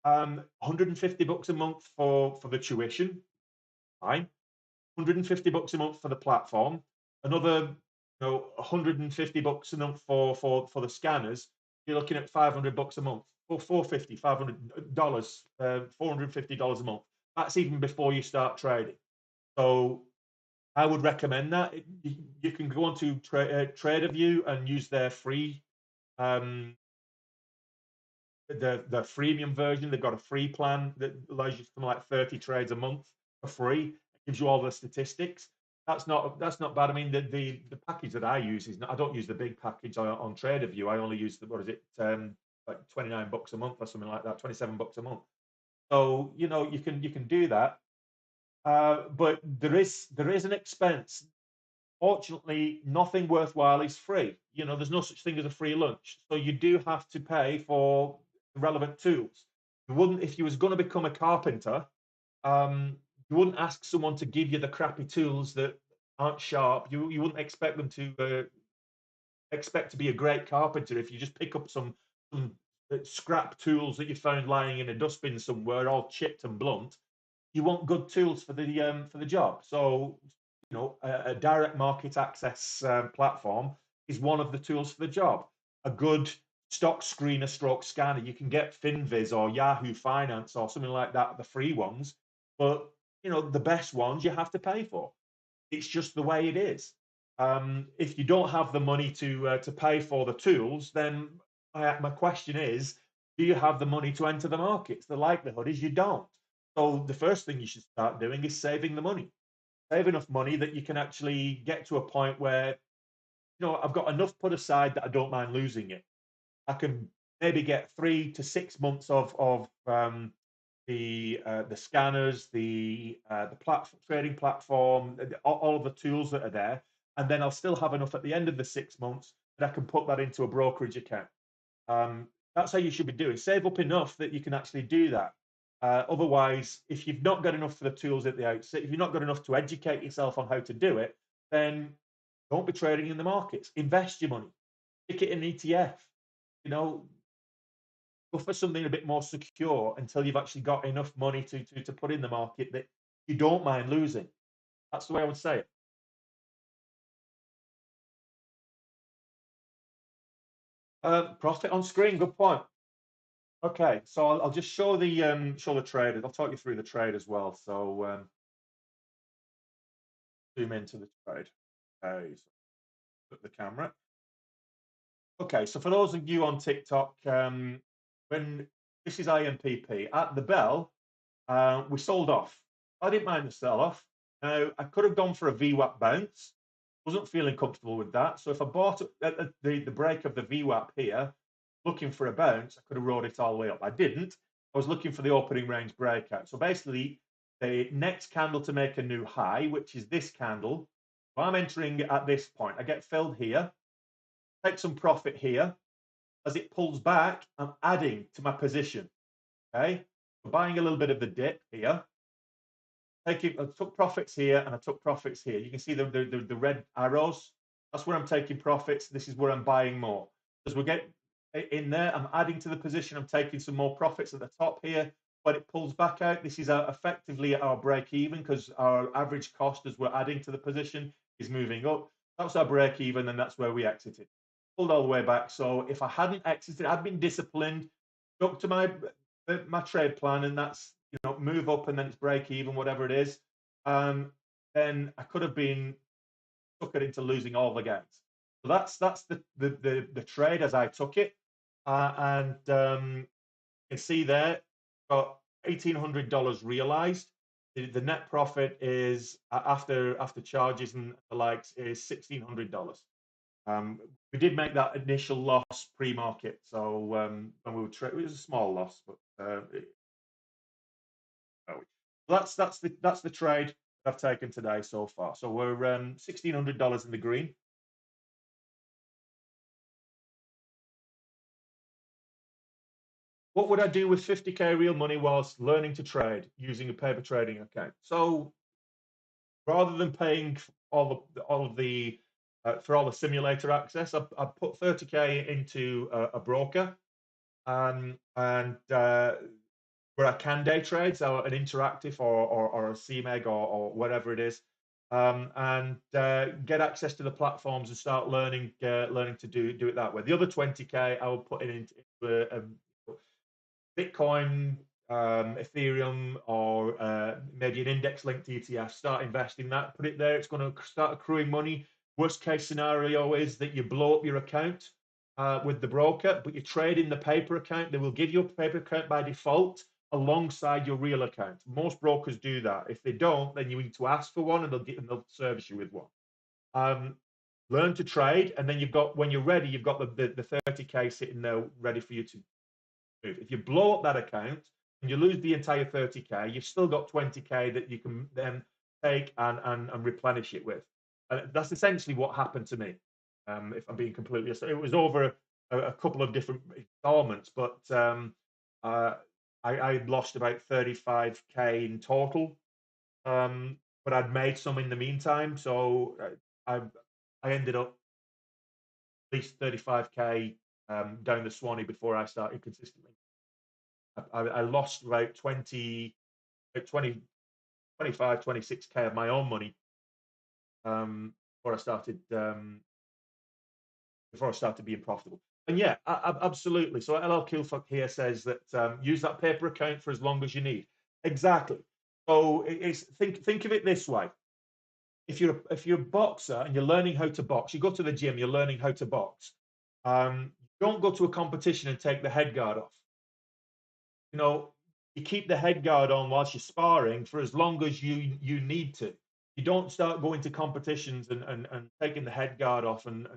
$150 a month for the tuition, fine. $150 a month for the platform. Another, $150 a month for the scanners. You're looking at $500 a month, or $500, $450 a month. That's even before you start trading. So I would recommend that. You can go on to TraderView and use their free, the freemium version. They've got a free plan that allows you something like 30 trades a month for free. It gives you all the statistics. That's not bad. I mean, the package that I use is not, I don't use the big package on TraderView. I only use what is it, like $29 a month or something like that, $27 a month. So you can do that. But there is an expense. Fortunately, nothing worthwhile is free. There's no such thing as a free lunch. So you do have to pay for the relevant tools. You wouldn't, if you was going to become a carpenter, you wouldn't ask someone to give you the crappy tools that aren't sharp. You wouldn't expect them to expect to be a great carpenter if you just pick up some scrap tools that you found lying in a dustbin somewhere, all chipped and blunt. You want good tools for the job. So a direct market access platform is one of the tools for the job. A good stock screener stroke scanner, you can get FinViz or Yahoo Finance or something like that, the free ones. But the best ones you have to pay for. It's just the way it is. If you don't have the money to pay for the tools, then my question is, do you have the money to enter the markets? The likelihood is you don't. So the first thing you should start doing is saving the money. Save enough money that you can actually get to a point where, I've got enough put aside that I don't mind losing it. I can maybe get 3 to 6 months of the scanners, the trading platform, all of the tools that are there, and then I'll still have enough at the end of the 6 months that I can put that into a brokerage account. That's how you should be doing. Save up enough that you can actually do that. Otherwise, if you've not got enough for the tools at the outset, if you've not got enough to educate yourself on how to do it, then don't be trading in the markets. Invest your money. Stick it in an ETF. Go for something a bit more secure until you've actually got enough money to put in the market that you don't mind losing. That's the way I would say it. Profit on screen. Good point. Okay, so I'll just show the traders. I'll talk you through the trade as well. So zoom into the trade. Okay, so put the camera. Okay, so for those of you on TikTok, when this is IMPP at the bell, we sold off. I didn't mind the sell off. Now I could have gone for a VWAP bounce. Wasn't feeling comfortable with that. So if I bought at the break of the VWAP here, looking for a bounce, I could have rode it all the way up. I didn't. I was looking for the opening range breakout. So basically, the next candle to make a new high, which is this candle. So I'm entering at this point. I get filled here, take some profit here. As it pulls back, I'm adding to my position. Okay, so buying a little bit of the dip here. I took profits here and I took profits here. You can see the red arrows. That's where I'm taking profits. This is where I'm buying more. As we get in there, I'm adding to the position. I'm taking some more profits at the top here. When it pulls back out, this is effectively our break even because our average cost as we're adding to the position is moving up. That's our break even, and that's where we exited. Pulled all the way back. So if I hadn't exited, I'd been disciplined, stuck to my my trade plan, and that's, move up and then it's break even, whatever it is, um, then I could have been took it into losing all the games. So that's the trade as I took it, and you can see there got $1,800 realized. The net profit is after charges and the likes is $1,600. We did make that initial loss pre-market, so when we were it was a small loss, but oh, that's the trade I've taken today so far. So we're $1,600 in the green. What would I do with 50K real money whilst learning to trade using a paper trading account? So rather than paying all of the for all the simulator access, I put 30K into a broker, and where I can day trade, so an interactive or a CMEG or whatever it is, and get access to the platforms and start learning to do it that way. The other 20K I will put into a Bitcoin, Ethereum, or maybe an index-linked ETF. Start investing that, put it there. It's going to start accruing money. Worst case scenario is that you blow up your account with the broker, but you trade in the paper account. They will give you a paper account by default alongside your real account. Most brokers do that. If they don't, then you need to ask for one, and they'll service you with one. Learn to trade, and then when you're ready, you've got the 30K sitting there ready for you to move. If you blow up that account and you lose the entire 30K, you've still got 20K that you can then take and replenish it with. And that's essentially what happened to me. If I'm being completely honest, it was over a couple of different installments, but I lost about 35K in total. But I'd made some in the meantime, so I ended up at least 35K down the Swanee before I started consistently. I lost about 20, 25, 26K of my own money before I started being profitable. And yeah, absolutely. So LL Coolfuck here says that use that paper account for as long as you need. Exactly. So think of it this way. If you're a boxer and you're learning how to box, you go to the gym, you're learning how to box. Don't go to a competition and take the head guard off. You keep the head guard on whilst you're sparring for as long as you need to. You don't start going to competitions and taking the head guard off and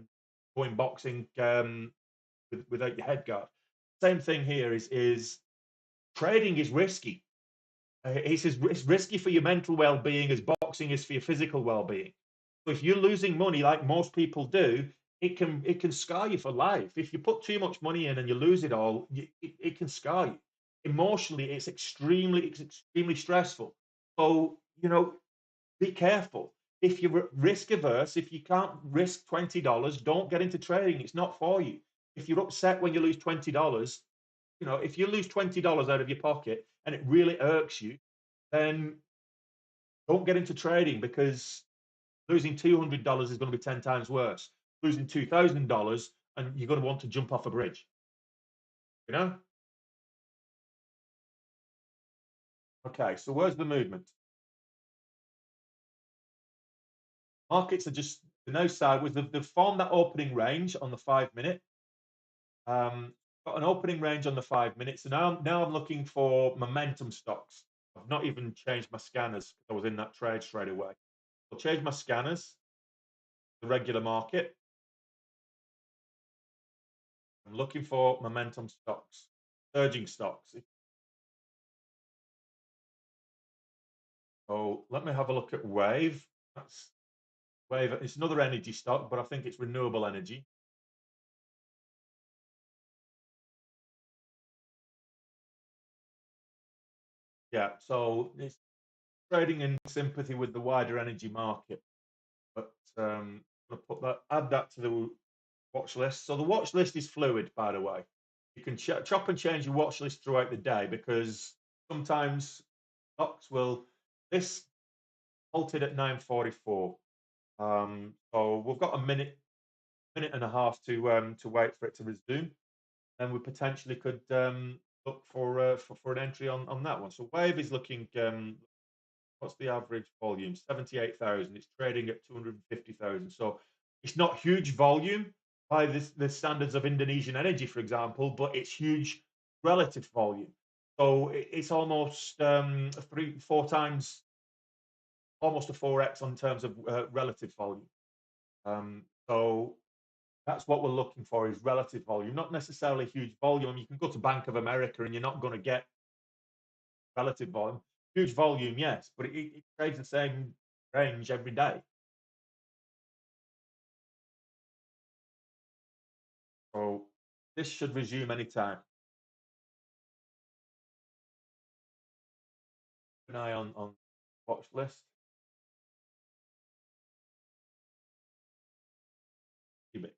going boxing without your head guard. Same thing here is trading is risky. It's risky for your mental well-being as boxing is for your physical well-being. So if you're losing money like most people do, it can scar you for life. If you put too much money in and you lose it all, it can scar you. Emotionally, it's extremely stressful. So, be careful. If you're risk averse, if you can't risk $20, don't get into trading. It's not for you. If you're upset when you lose $20, if you lose $20 out of your pocket and it really irks you, then don't get into trading, because losing $200 is going to be 10 times worse. Losing $2,000 and you're going to want to jump off a bridge. Okay, so where's the movement? Markets are just no sideways. They've formed that opening range on the 5 minute. Got an opening range on the 5 minutes, and now I'm looking for momentum stocks. I've not even changed my scanners. I was in that trade straight away. I'll change my scanners. The regular market. I'm looking for momentum stocks, surging stocks. So let me have a look at Wave. That's Wave. It's another energy stock, but I think it's renewable energy. Yeah, so it's trading in sympathy with the wider energy market. But I'm going to add that to the watch list. So the watch list is fluid, by the way. You can chop and change your watch list throughout the day, because sometimes stocks will. This halted at 9:44. So we've got a minute and a half to wait for it to resume, and we potentially could look for an entry on that one. So Wave is looking. What's the average volume? 78,000. It's trading at 250,000. So it's not huge volume by the standards of Indonesian energy, for example, but it's huge relative volume. So it's almost 4 times, almost a 4x on terms of relative volume. So that's what we're looking for is relative volume, not necessarily huge volume. You can go to Bank of America and you're not going to get relative volume. Huge volume, yes, but it trades the same range every day. So this should resume anytime. Keep an eye on watch list. Keep it.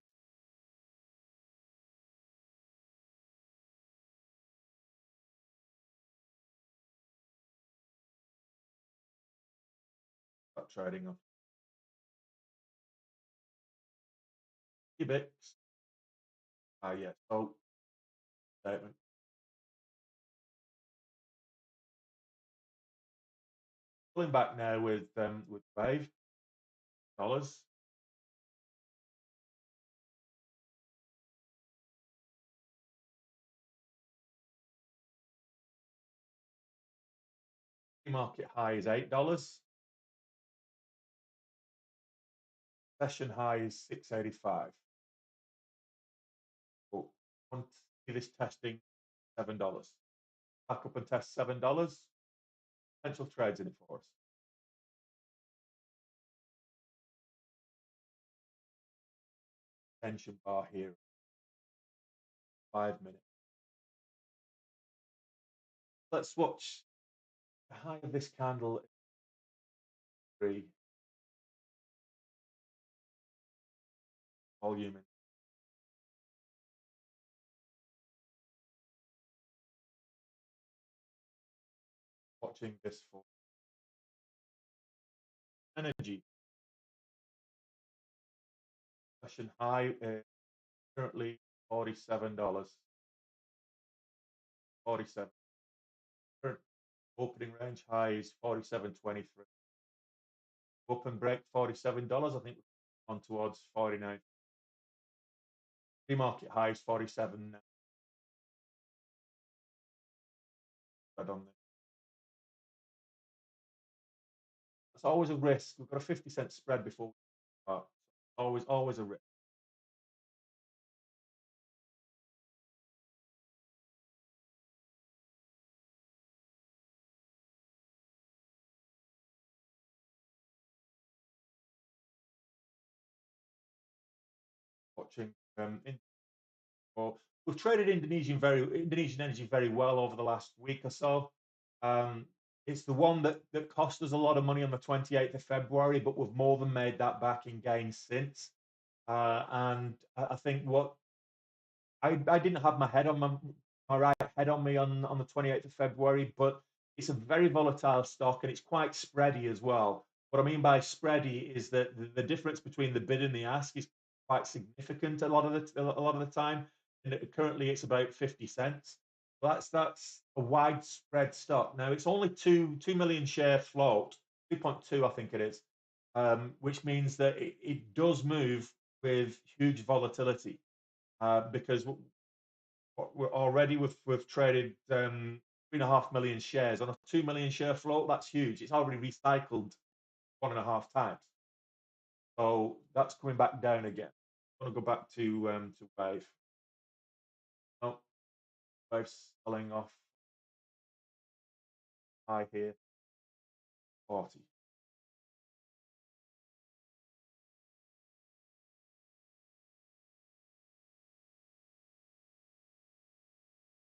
Start trading on. Keep it. Yeah. So statement. Pulling back now with Wave dollars. Market high is $8. Session high is 685. But want to see this testing $7. Back up and test $7. Potential trades in it for us. Tension bar here. 5 minutes. Let's watch the high of this candle. 3 volume. Watching this for energy. Session high currently $47. 47. Current opening range high is 47.23. Open break $47. I think on towards 49. Pre-market high is 47. I don't know. It's always a risk. We've got a 50-cent spread before we start. Always a risk. Watching well, we've traded Indonesian energy very well over the last week or so. Um, it's the one that cost us a lot of money on the 28th of February, but we've more than made that back in gains since. And I think what I didn't have my right head on me on the 28th of February, but it's a very volatile stock and it's quite spready as well. What I mean by spready is that the difference between the bid and the ask is quite significant a lot of the time. And currently it's about 50 cents. That's a widespread stock. Now it's only 2 million share float, 2.2 I think it is, which means that it does move with huge volatility because we're already we've traded 3.5 million shares on a 2 million share float. That's huge. It's already recycled 1.5 times. So that's coming back down again. I want to go back to Wave. Oh, Wave's selling off high here, 40.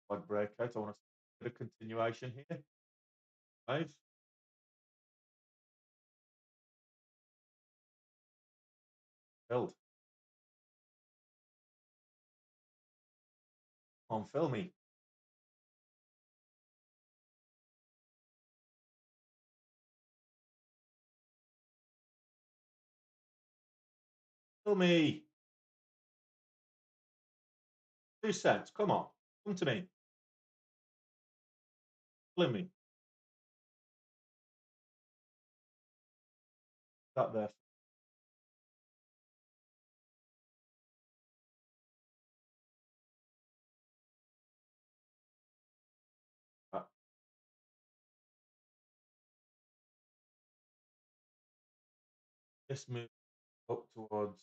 Like breakout. I want to see a bit of continuation here. Wave. Build. On fill me. Fill me. 2 cents. Come on. Come to me. killing me. That there. That. This move up towards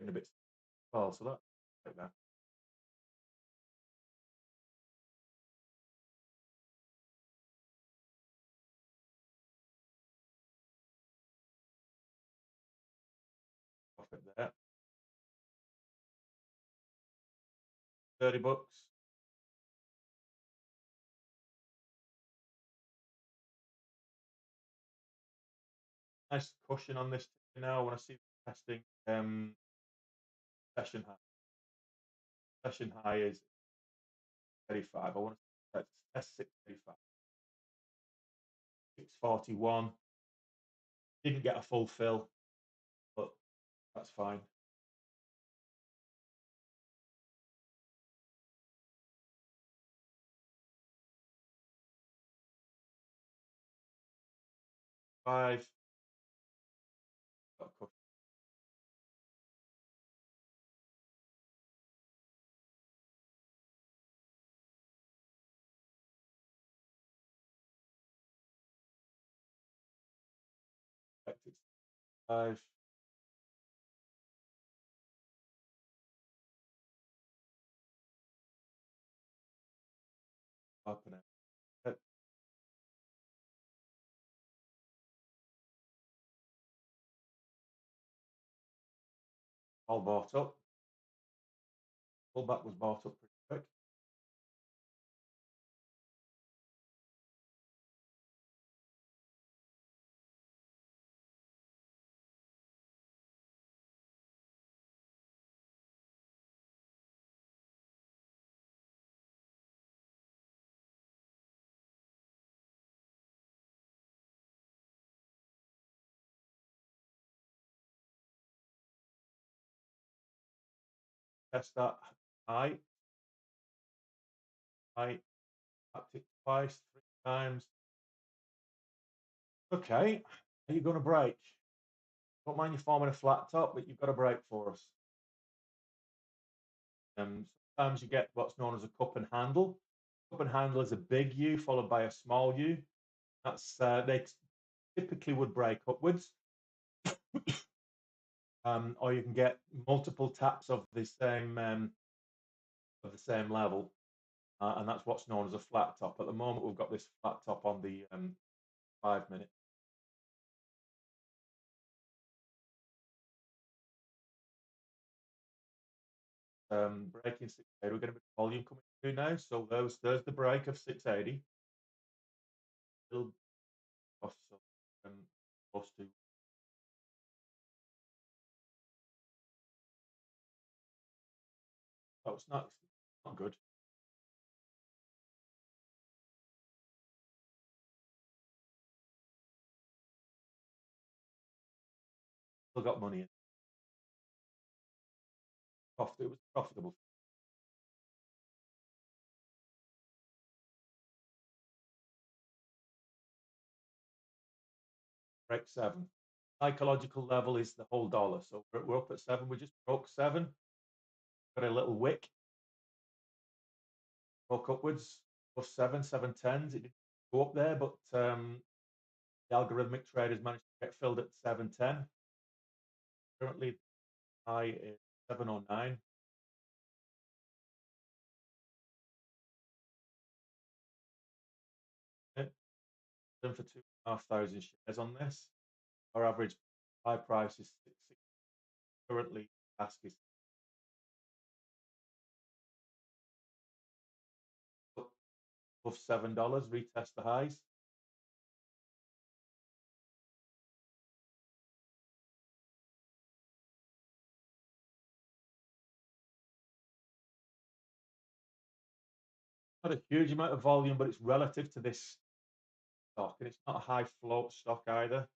in a bit well, so that like that. Profit there. $30. Nice cushion on this now. When I see testing session high. Session high is 35. I want to test 635. 641. Didn't get a full fill, but that's fine. Five. Got a cushion. Five. Open it. All bought up. Pullback was bought up pretty quick. Test that high. High. Tapped it twice, 3 times. Okay. Are you going to break? Don't mind you forming a flat top, but you've got to break for us. Sometimes you get what's known as a cup and handle. Cup and handle is a big U followed by a small U. That's they typically would break upwards, or you can get multiple taps of the same level, and that's what's known as a flat top. At the moment, we've got this flat top on the 5 minute. Breaking 680, we're going to be volume coming through now. So there's the break of 680. Still close to. Oh, it's not good. Still got money in. It was profitable. Break 7. Psychological level is the whole dollar. So we're up at 7. We just broke 7. Got a little wick. Broke upwards. Plus 7, 710s. It didn't go up there, but the algorithmic traders managed to get filled at 710. Currently, high is 709. Okay. Done for 2,500 shares on this. Our average buy price is 660. Currently, ask is above $7. Retest the highs. Not a huge amount of volume, but it's relative to this stock, and it's not a high float stock either.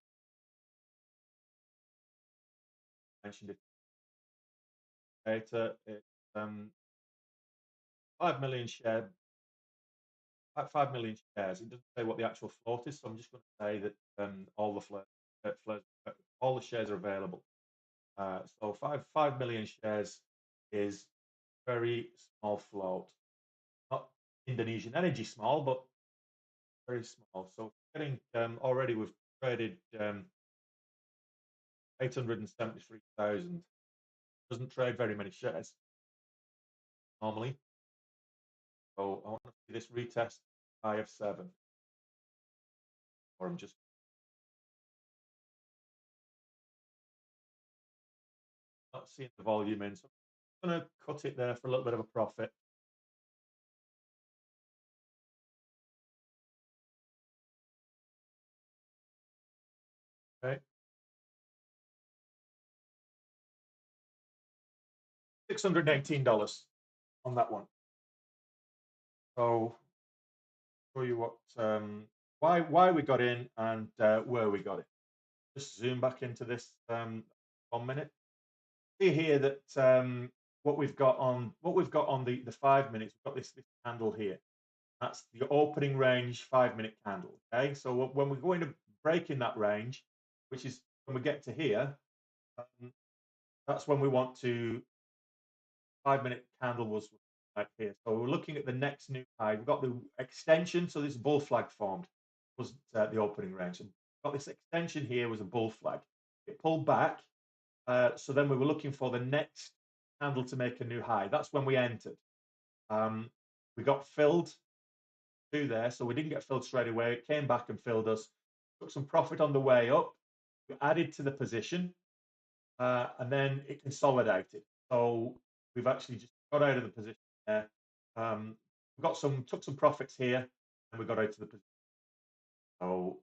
mentioned it later. It's 5 million share, 5 million shares. It doesn't say what the actual float is, so I'm just going to say that all the all the shares are available. So 5 million shares is very small float. Not Indonesian energy small, but very small. So getting already we've traded 873,000. Doesn't trade very many shares normally. So I want to see this retest high of 7. Or I'm just not seeing the volume in. So I'm going to cut it there for a little bit of a profit. Okay. $618 on that one. So show you what why we got in and where we got it. Just zoom back into this 1 minute. See here that what we've got on the 5 minutes, we've got this candle here. That's the opening range 5-minute candle. Okay, so when we're going to break in that range, which is when we get to here, that's when we want to 5-minute candle was right here. So we're looking at the next new high. We've got the extension, so this bull flag formed was the opening range. And got this extension here was a bull flag. It pulled back, so then we were looking for the next candle to make a new high. That's when we entered. We got filled through there, so we didn't get filled straight away. It came back and filled us. Took some profit on the way up. We added to the position, and then it consolidated. So we've actually just got out of the position there. We took some profits here, and we got out to the position. So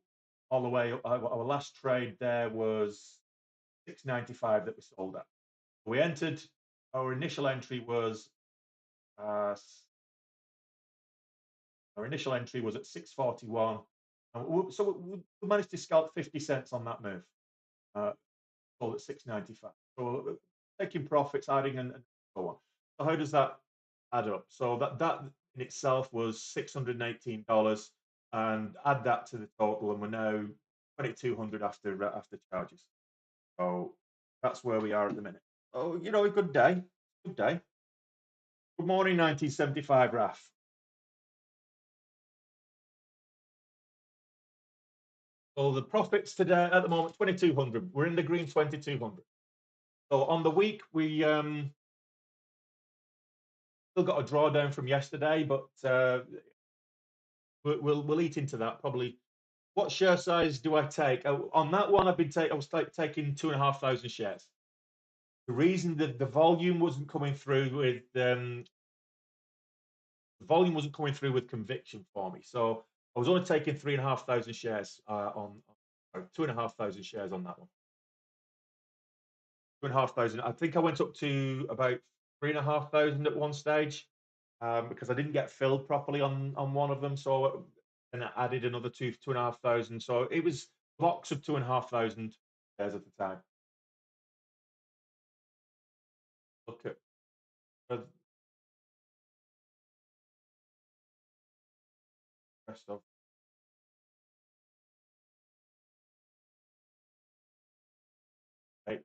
all the way, our last trade there was 695 that we sold at. We entered. Our initial entry was at 641. So we managed to scalp 50 cents on that move. Sold at 695. So taking profits, adding and so on. So how does that add up? So that in itself was $618, and add that to the total, and we're now 2,200 after charges. So that's where we are at the minute. Oh, a good day. Good day. Good morning, 1975, Raf. So the profits today at the moment 2,200. We're in the green 2,200. So on the week we still got a drawdown from yesterday, but we'll eat into that probably. What share size do I take? On that one, I was taking 2,500 shares. The reason that the volume wasn't coming through with conviction for me, so I was only taking 3,500 shares on 2,500 shares on that one. 2,500. I think I went up to about 3,500 at one stage because I didn't get filled properly on one of them. So and I added another 2,500. So it was a box of 2,500 shares at the time. Look at the rest of. Right.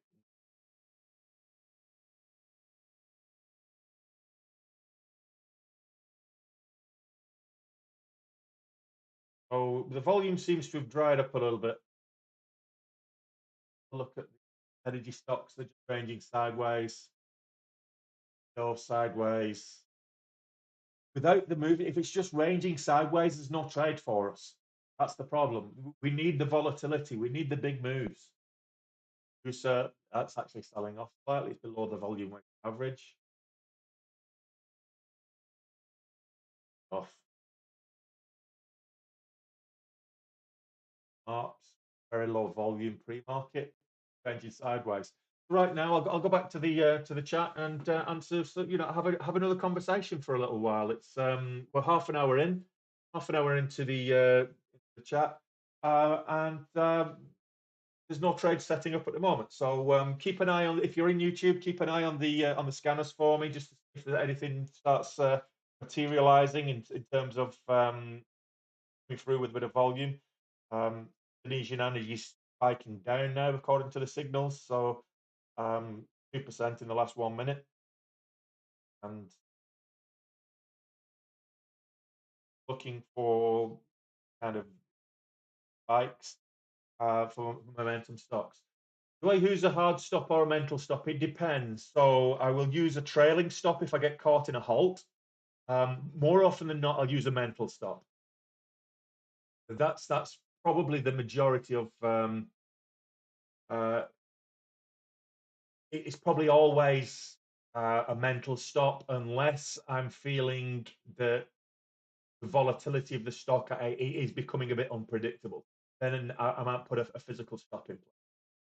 So the volume seems to have dried up a little bit. Look at the energy stocks, they're just ranging sideways, go sideways. Without the movie, if it's just ranging sideways, there's no trade for us. That's the problem. We need the volatility. We need the big moves. That's actually selling off slightly below the volume weighted average. Off. Marks, very low volume pre-market, ranging sideways. Right now, I'll go back to the chat and answer. So, have another conversation for a little while. It's we're half an hour into the chat, and there's no trade setting up at the moment. So keep an eye on, if you're in YouTube, keep an eye on the scanners for me, just to see if anything starts materializing in terms of coming through with a bit of volume. Indonesian energy spiking down now according to the signals. So 2% in the last 1 minute, and looking for kind of spikes for momentum stocks. Do I use a hard stop or a mental stop? It depends. So I will use a trailing stop if I get caught in a halt. More often than not, I'll use a mental stop. That's probably the majority of. Uh, it's probably always a mental stop unless I'm feeling that the volatility of the stock is becoming a bit unpredictable. Then I might put a physical stop in place.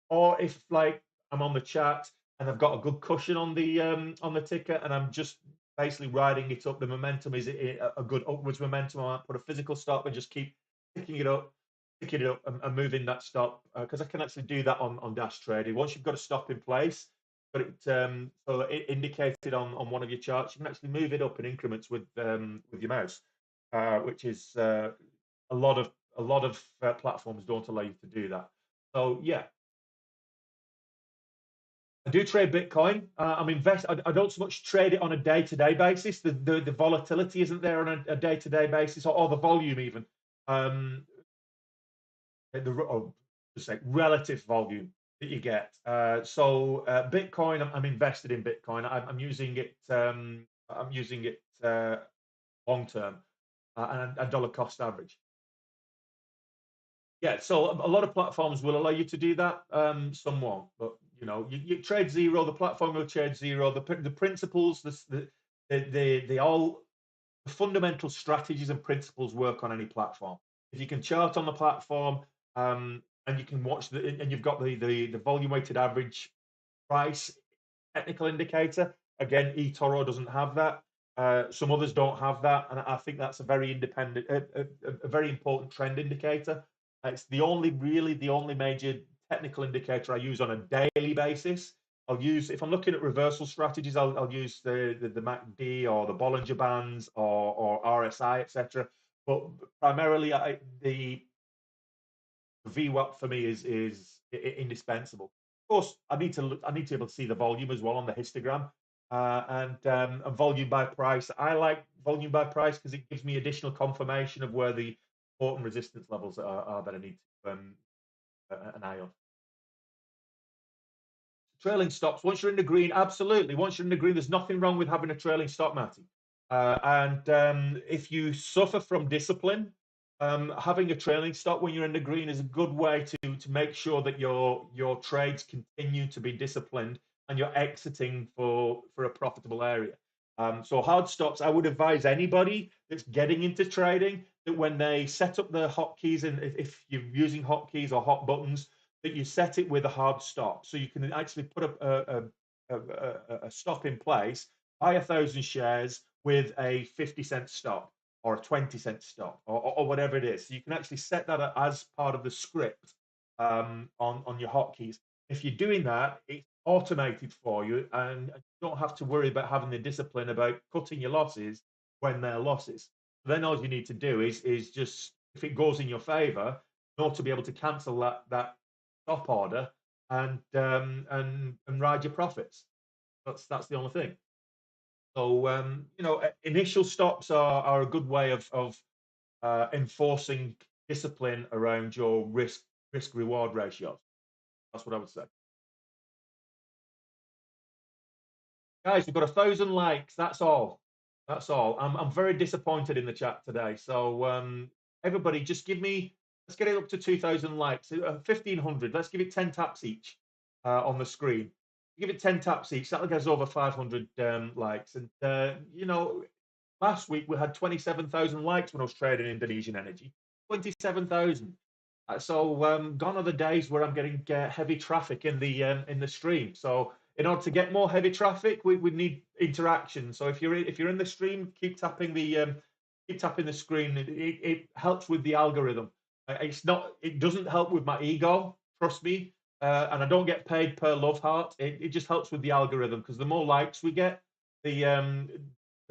Or if like I'm on the chart and I've got a good cushion on the ticker and I'm just basically riding it up, the momentum is a good upwards momentum. I might put a physical stop and just keep picking it up, and moving that stop because I can actually do that on dash trading. Once you've got a stop in place, but so it indicated on one of your charts, you can actually move it up in increments with your mouse, which is a lot of platforms don't allow you to do that. So yeah, I do trade Bitcoin. I'm I don't so much trade it on a day-to-day basis. The volatility isn't there on a day-to-day basis, or the volume even. Um, just say relative volume that you get. Bitcoin, I'm invested in Bitcoin. I'm using it. I'm using it long term and dollar cost average. Yeah, so a lot of platforms will allow you to do that. Some won't, but you trade zero. The platform will trade zero. The principles, the all the fundamental strategies and principles work on any platform. If you can chart on the platform, and you can watch and you've got the volume weighted average price technical indicator. Again, eToro doesn't have that. Some others don't have that, and I think that's a very independent, a very important trend indicator. It's really the only major technical indicator I use on a daily basis. I'll use, if I'm looking at reversal strategies, I'll use the MACD or the Bollinger Bands or RSI, etc. But primarily, the VWAP for me is indispensable. Of course, I need to be able to see the volume as well on the histogram, and volume by price. I like volume by price because it gives me additional confirmation of where the important resistance levels are that I need to an eye on. Trailing stops. Once you're in the green, absolutely. Once you're in the green, there's nothing wrong with having a trailing stop, Matty. And if you suffer from discipline, having a trailing stop when you're in the green is a good way to make sure that your trades continue to be disciplined and you're exiting for a profitable area. So hard stops, I would advise anybody that's getting into trading that when they set up the hotkeys, and if you're using hotkeys or hot buttons, that you set it with a hard stop, so you can actually put a stop in place, buy 1,000 shares with a 50-cent stop or a 20-cent stop or whatever it is. So you can actually set that as part of the script on your hotkeys. If you're doing that, it's automated for you, and you don't have to worry about having the discipline about cutting your losses when they're losses. Then all you need to do is just, if it goes in your favor, not to be able to cancel that stop order and ride your profits. That's the only thing. So initial stops are a good way of enforcing discipline around your risk reward ratios. That's what I would say. Guys, we've got 1,000 likes. That's all. That's all. I'm very disappointed in the chat today. So everybody, just let's get it up to 2,000 likes. 1,500. Let's give it 10 taps each on the screen. Give it 10 taps each. That'll get us over 500 likes. And last week we had 27,000 likes when I was trading Indonesian energy. 27,000. So gone are the days where I'm getting heavy traffic in the stream. So in order to get more heavy traffic, we need interaction. So if you're in the stream, keep tapping the screen. It helps with the algorithm. It doesn't help with my ego. trust me, and I don't get paid per love heart. It just helps with the algorithm because the more likes we get, the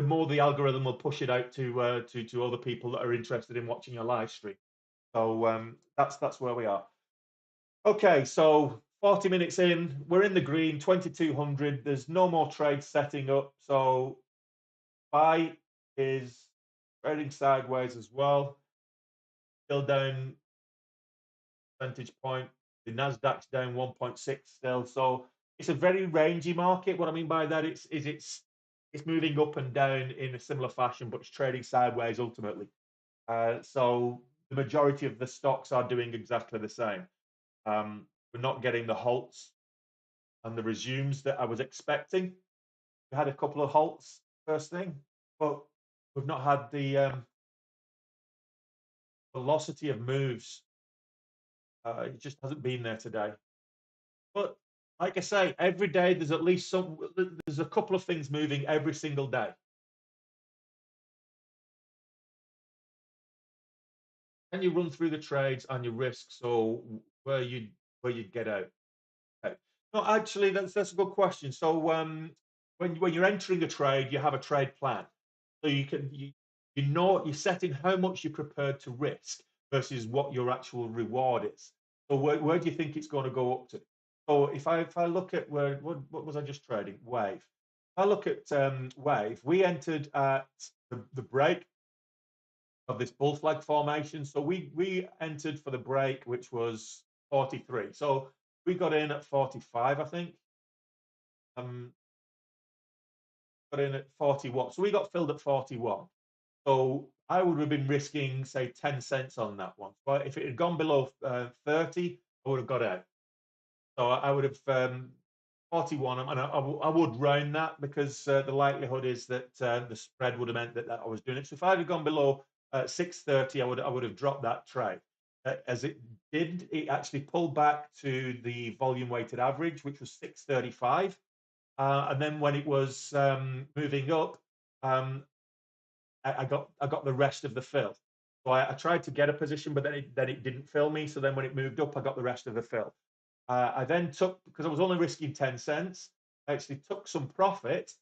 more the algorithm will push it out to other people that are interested in watching a live stream. So that's where we are. Okay, so 40 minutes in, we're in the green, 2200. There's no more trades setting up. So buy is trading sideways as well, still down percentage point. The Nasdaq's down 1.6 still. So it's a very rangy market. What I mean by that it's moving up and down in a similar fashion, but it's trading sideways ultimately. So the majority of the stocks are doing exactly the same. We're not getting the halts and the resumes that I was expecting. We had a couple of halts first thing, but we've not had the velocity of moves. It just hasn't been there today. But like I say, every day there's at least there's a couple of things moving every single day. And you run through the trades and your risks, so where you get out. Okay. No, actually, that's a good question. So when you're entering a trade, you have a trade plan. So you know you're setting how much you're prepared to risk versus what your actual reward is. So where do you think it's going to go up to? So if I look at what was I just trading? Wave. If I look at Wave, we entered at the break of this bull flag formation. So we entered for the break, which was 43. So we got in at 45, I think. Um, got in at 41. So we got filled at 41. So I would have been risking, say, 10 cents on that one. But if it had gone below 30, I would have got out. So I would have 41, and I would round that because the likelihood is that the spread would have meant that I was doing it. So if I had gone below 630, I would have dropped that trade. As it did, it actually pulled back to the volume weighted average, which was 635. And then when it was moving up, um, I got the rest of the fill. So I tried to get a position, but then it didn't fill me. So then when it moved up, I got the rest of the fill. I then took, because I was only risking 10 cents, I actually took some profit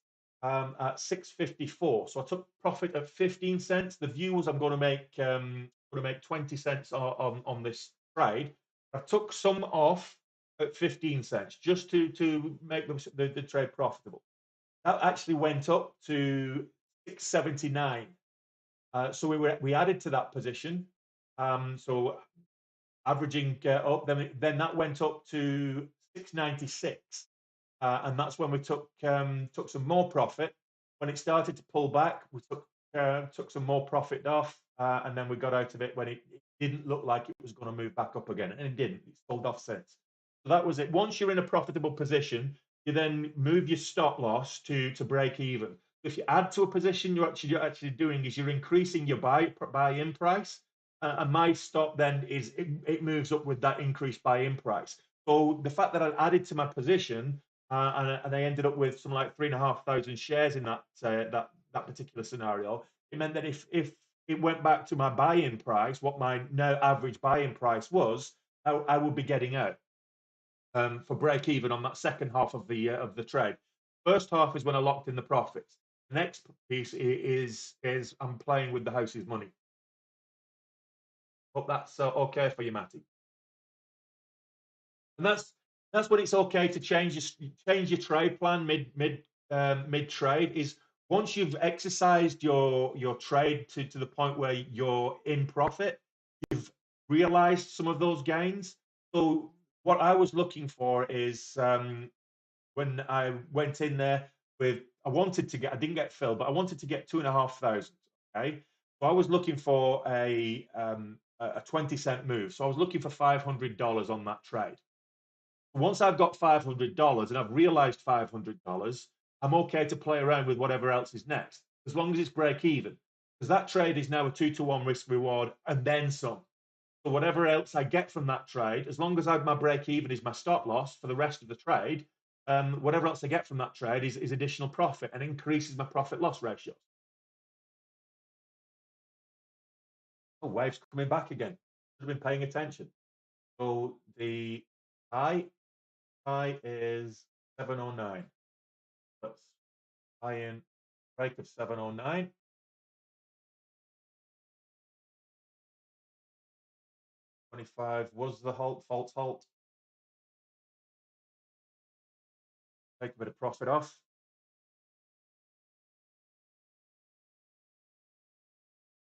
at 654. So I took profit at 15 cents. The view was I'm going to make 20 cents on this trade. I took some off at 15 cents just to make the trade profitable. That actually went up to 679. So we added to that position. So averaging up, then that went up to 696, and that's when we took some more profit. When it started to pull back, we took some more profit off, and then we got out of it when it didn't look like it was going to move back up again, and it didn't. It's sold off since. So that was it. Once you're in a profitable position, you then move your stop loss to break even. If you add to a position, you're actually doing is you're increasing your buy-in price, and my stop then is it moves up with that increased buy-in price. So the fact that I added to my position and I ended up with some like 3,500 shares in that particular scenario, it meant that if it went back to my buy-in price, what my now average buy-in price was, I would be getting out for break even on that second half of the trade. First half is when I locked in the profits. The next piece is I'm playing with the house's money. Hope that's okay for you, Matty. And that's when it's okay to change your trade plan mid trade. Is once you've exercised your trade to the point where you're in profit, you've realized some of those gains. So what I was looking for is when I went in there with I didn't get filled, but I wanted to get 2,500. Okay, so I was looking for a 20-cent move. So I was looking for $500 on that trade. Once I've got $500 and I've realized $500, I'm okay to play around with whatever else is next, as long as it's break even. Because that trade is now a 2-to-1 risk reward and then some. So whatever else I get from that trade, as long as my break even is my stop loss for the rest of the trade, whatever else I get from that trade is additional profit and increases my profit loss ratio. Oh, waves coming back again. Should have been paying attention. So high is 709. Let's buy in break of 709. 25 was the halt, false halt. Take a bit of profit off.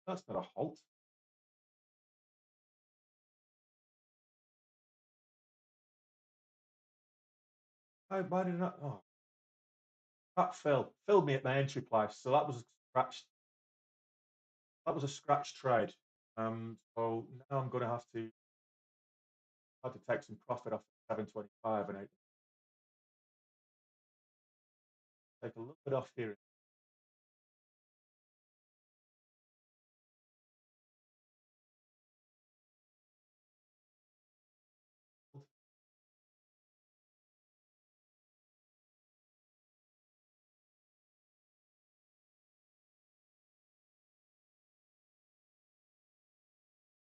That's not a halt. Why did not? Oh, that filled me at my entry price. So that was a scratch. That was a scratch trade. So now I'm going to have to take some profit off 725 and I take a little bit off here.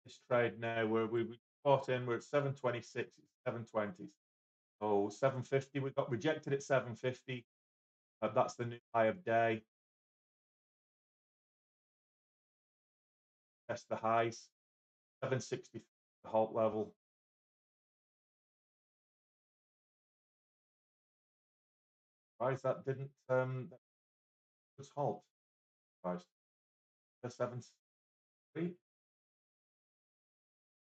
This trade now where we bought in, we're at 726, it's 720. So 750, we got rejected at 750. That's the new high of day. Test the highs. 760 the halt level. Why is that didn't just halt? Guys, the 763,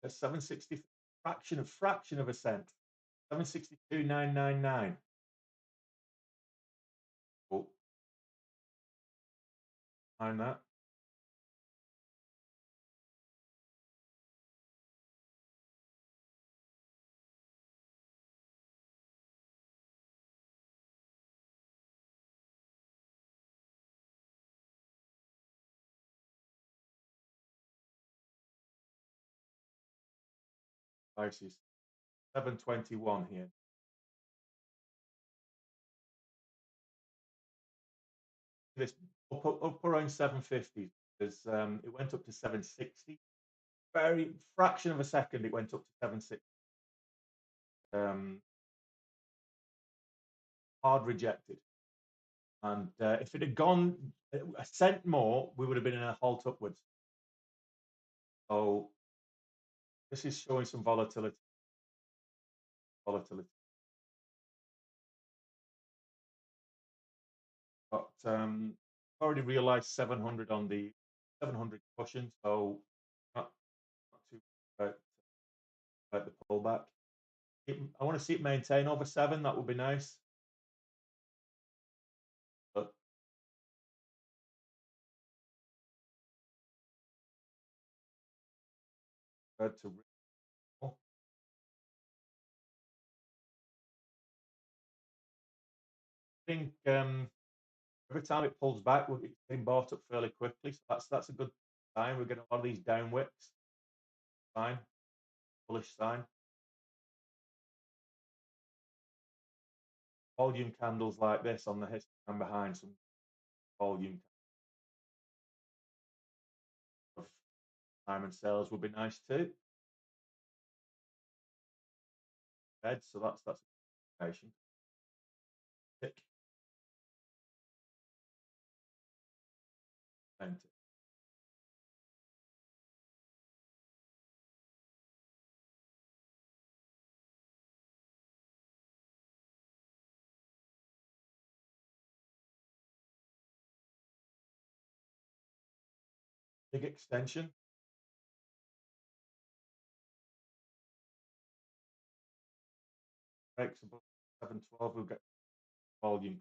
the 760 fraction of a cent. 762,999. Oh, find that. Prices 721 here. This up around 750 because it went up to 760. Very fraction of a second, it went up to 760. Hard rejected. And if it had gone a cent more, we would have been in a halt upwards. So this is showing some volatility. But already realized 700 on the 700 cushion, so not too about the pullback. I want to see it maintain over 7. That would be nice. But to I think every time it pulls back, we're getting bought up fairly quickly. So that's a good sign. We're getting a lot of these down wicks. Sign, bullish sign. Volume candles like this on the histogram behind some volume of time and sales would be nice too. So that's a indication. Tick. Big extension. Breaks above 712, we'll get volume.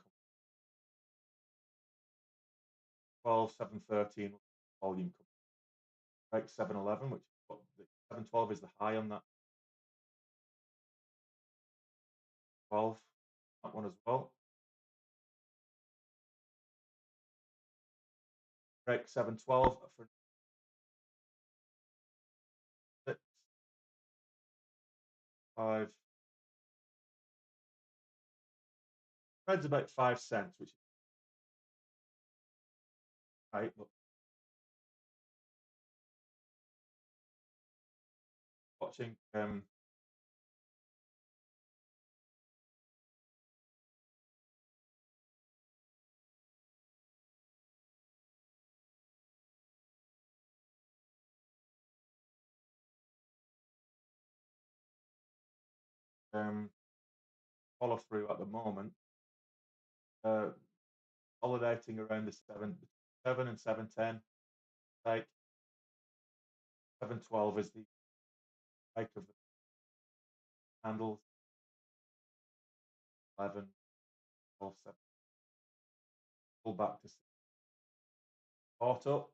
12, 713, volume. Breaks 711, which is what the 712 is the high on that. 12, that one as well. Break 712 for 6, 5. Spreads about 5 cents, which is right. But watching follow through at the moment. Uh, Consolidating around the 7 and 710. Like 712 is the height of the candles. 11, 12, 7. Pull back to 6. Bought up.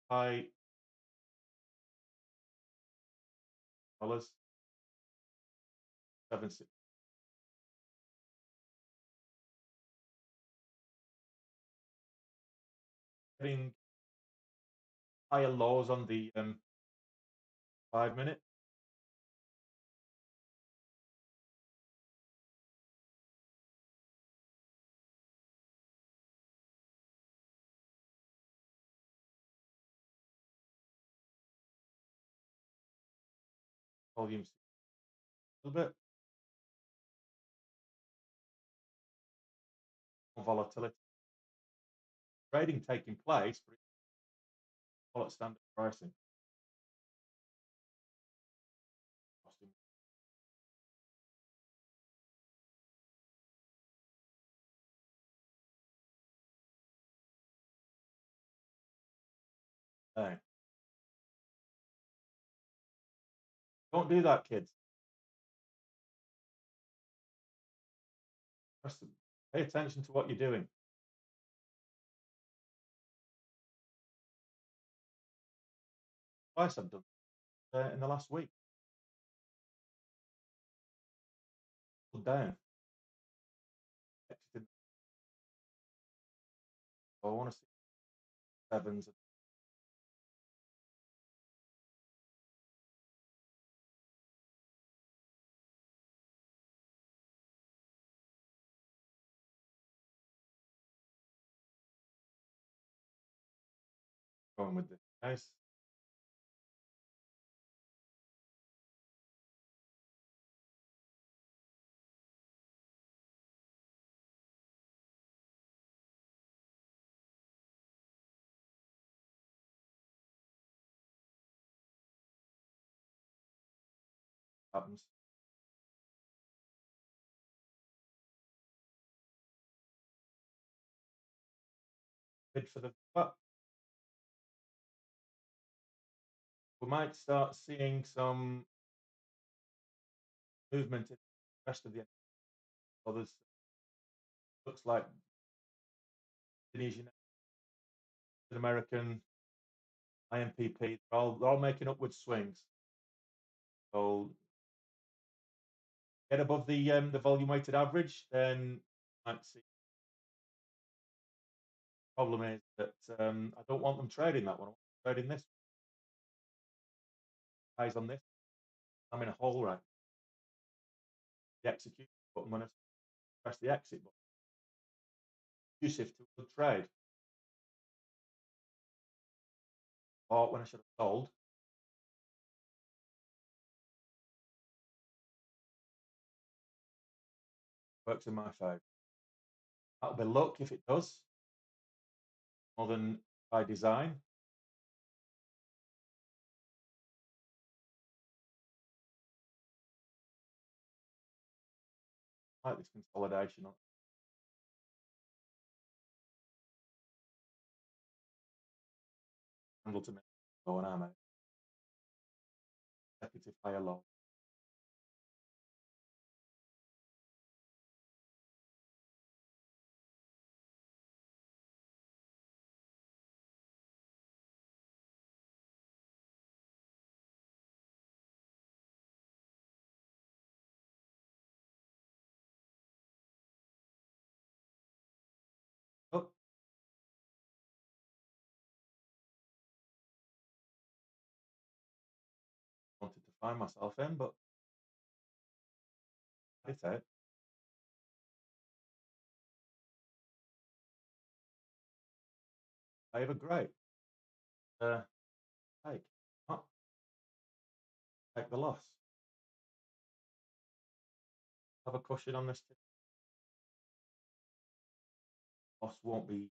High dollars. 7, 6. Getting higher lows on the 5 minute. Volumes a little bit. More volatility. Trading taking place, but it's all at standard pricing. Hey, don't do that, kids. Pay attention to what you're doing. Twice I've done in the last week. Pulled down. Exited. So I want to see sevens. Going with this. Nice. Happens. Bid for the but we might start seeing some movement in the rest of the others. Looks like Indonesian, American, IMPP, they're all making upward swings. So get above the volume weighted average, then you might see. Problem is that I don't want them trading that one. I want them trading this. Eyes on this. I'm in a hole right. The execute button when I press the exit button. Conducive to a good trade. Or when I should have sold. Works in my favour. That'll be luck if it does. More than by design. I like this consolidation. Handle to me. Low and arm. Executive higher low. Oh, wanted to find myself in, but it's out. Favour, great. Uh, take. Oh, take the loss. Have a cushion on this. loss won't be.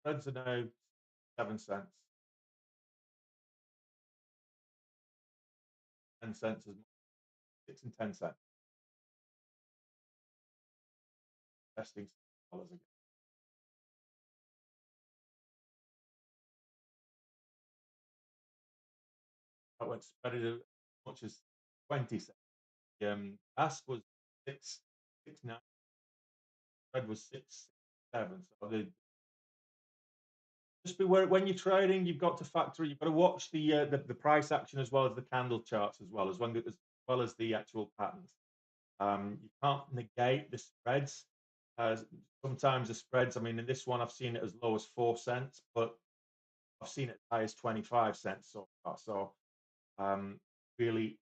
Spreads are now 7 cents. 10 cents is 6 and 10 cents. Testing dollars again. I went spread it as much as 20 cents. Ask was 6 6 9. Spread was 6 7. So just beware when you're trading. You've got to factor. You've got to watch the price action as well as the candle charts as well as the actual patterns. You can't negate the spreads. Uh, Sometimes the spreads. I mean, in this one, I've seen it as low as 4 cents, but I've seen it as high as 25 cents so far. So really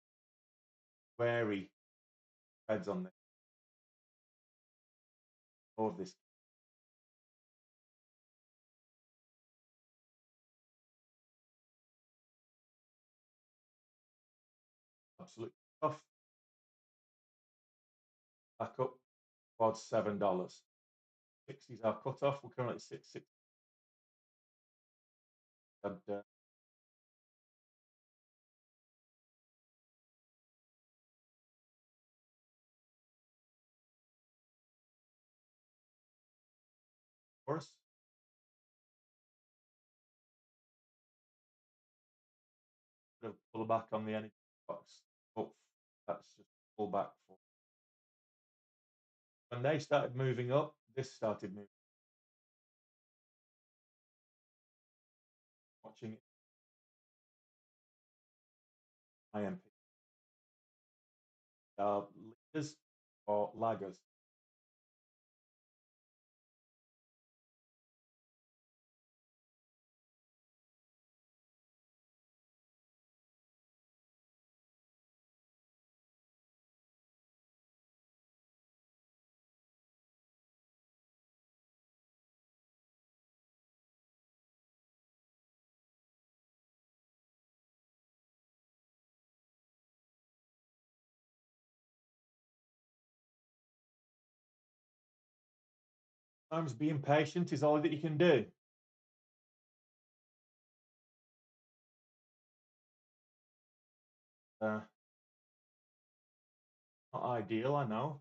wary spreads on this. All of this absolutely tough. Back up towards $7. 60s are cut off. We're currently at 6 and for us. Pull back on the energy box. Oh, that's just pull back for when they started moving up. This started moving. Watching it. IMP are leaders or laggers. Sometimes being patient is all that you can do. Not ideal, I know.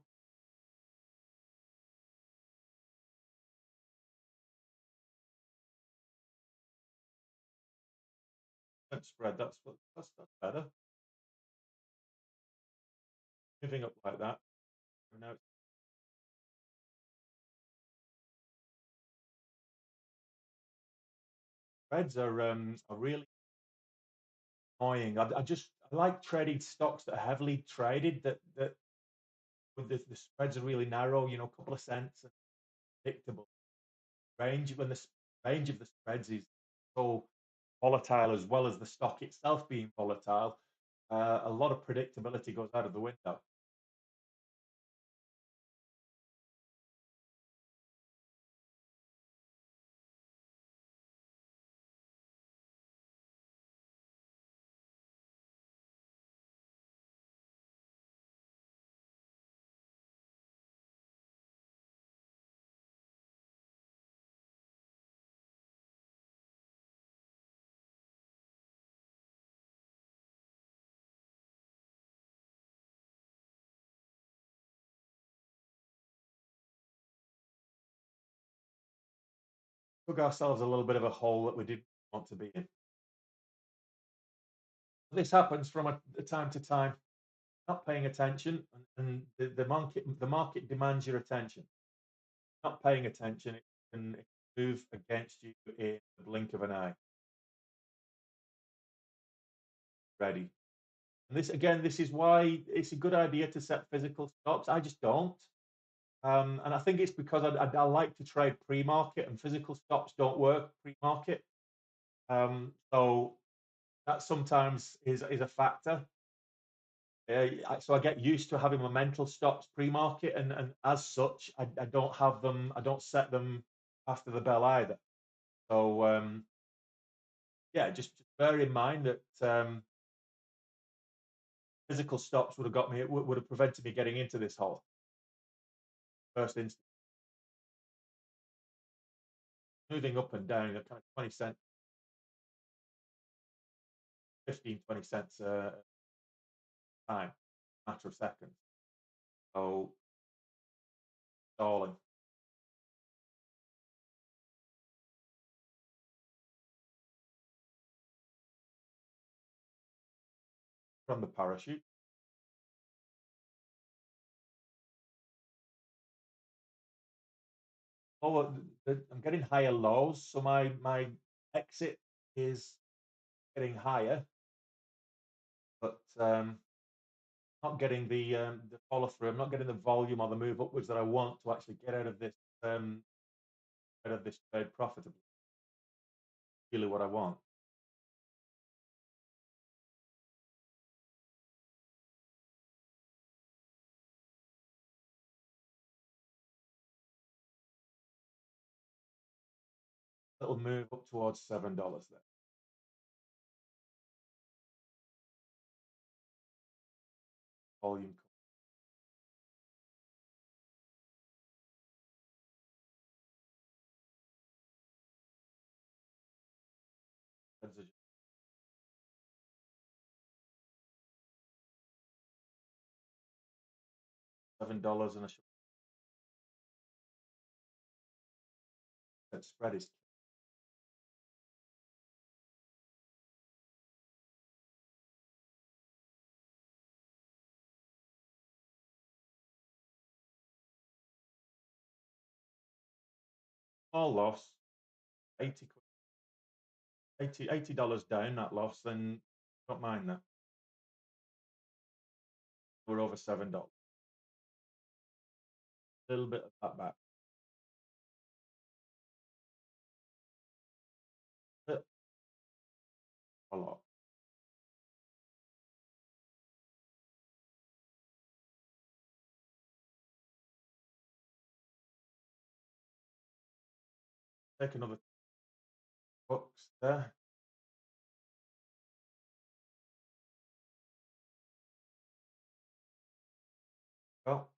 Don't spread. That's better. Moving up like that. Now spreads are really annoying. I like trading stocks that are heavily traded that with the spreads are really narrow. You know, a couple of cents, and predictable. Range of the spreads is so volatile as well as the stock itself being volatile. A lot of predictability goes out of the window. Dug ourselves a little bit of a hole that we didn't want to be in. This happens from a time to time. Not paying attention, and the market demands your attention. Not paying attention, it can move against you in the blink of an eye. Ready. And this is why it's a good idea to set physical stops. I just don't. And I think it's because I like to trade pre-market, and physical stops don't work pre-market. So that sometimes is a factor. So I get used to having my mental stops pre-market, and as such, I don't have them. I don't set them after the bell either. So yeah, just bear in mind that physical stops would have got me, would have prevented me getting into this hole first instance. Moving up and down at kind of 20 cents, 15, 20 cents time, matter of seconds. So stalling from the parachute. Oh, I'm getting higher lows, so my exit is getting higher, but not getting the follow through. I'm not getting the volume or the move upwards that I want to actually get out of this trade profitably. Really, what I want. Little move up towards $7 there. Volume. $7 and a spread is small loss, 80 $80 down that loss, then don't mind that. We're over $7. A little bit of that back. Bit, a lot. Take another bucks there. Well,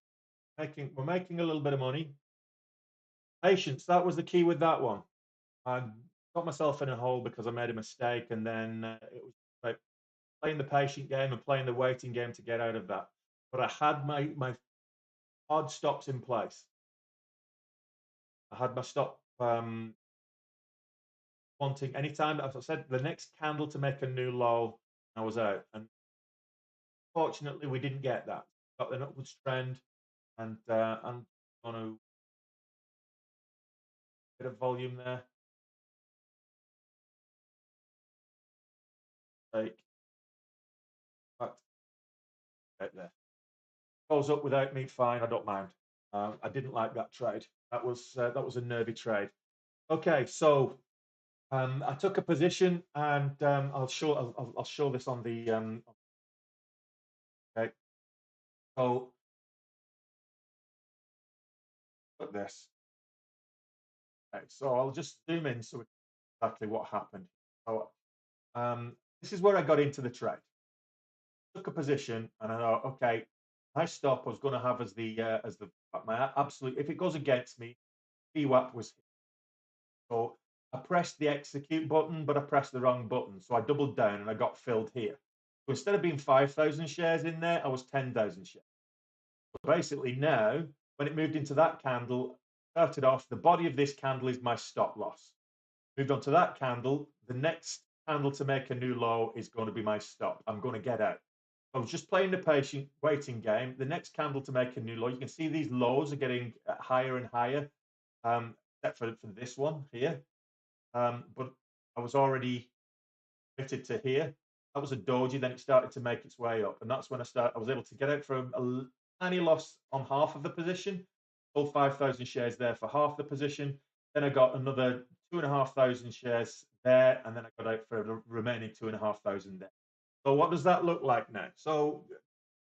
we're making a little bit of money. Patience, that was the key with that one. I got myself in a hole because I made a mistake, and then it was like playing the patient game and playing the waiting game to get out of that. But I had my hard stops in place. I had my stop wanting anytime, as I said, the next candle to make a new low, I was out. And fortunately, we didn't get that. Got an upwards trend, and I'm going to bit of volume there. Like right there. Goes up without me, fine. I don't mind. I didn't like that trade. That was a nervy trade. Okay, so I took a position, and I'll show this on the okay. So look at this. Okay, so I'll just zoom in so we can exactly what happened. So this is where I got into the trade. Took a position, and I thought, okay, my stop I was going to have as the my absolute. If it goes against me, VWAP was so I pressed the execute button, but I pressed the wrong button. So I doubled down and I got filled here. So instead of being 5,000 shares in there, I was 10,000 shares. So basically now, when it moved into that candle, started off, the body of this candle is my stop loss. Moved on to that candle, the next candle to make a new low is going to be my stop. I'm going to get out. I was just playing the patient waiting game. The next candle to make a new low, you can see these lows are getting higher and higher, except for this one here. But I was already fitted to here. That was a doji. Then it started to make its way up, and that's when I was able to get out from a tiny loss on half of the position. Sold 5,000 shares there for half the position. Then I got another 2,500 shares there, and then I got out for the remaining 2,500 there. So what does that look like now? So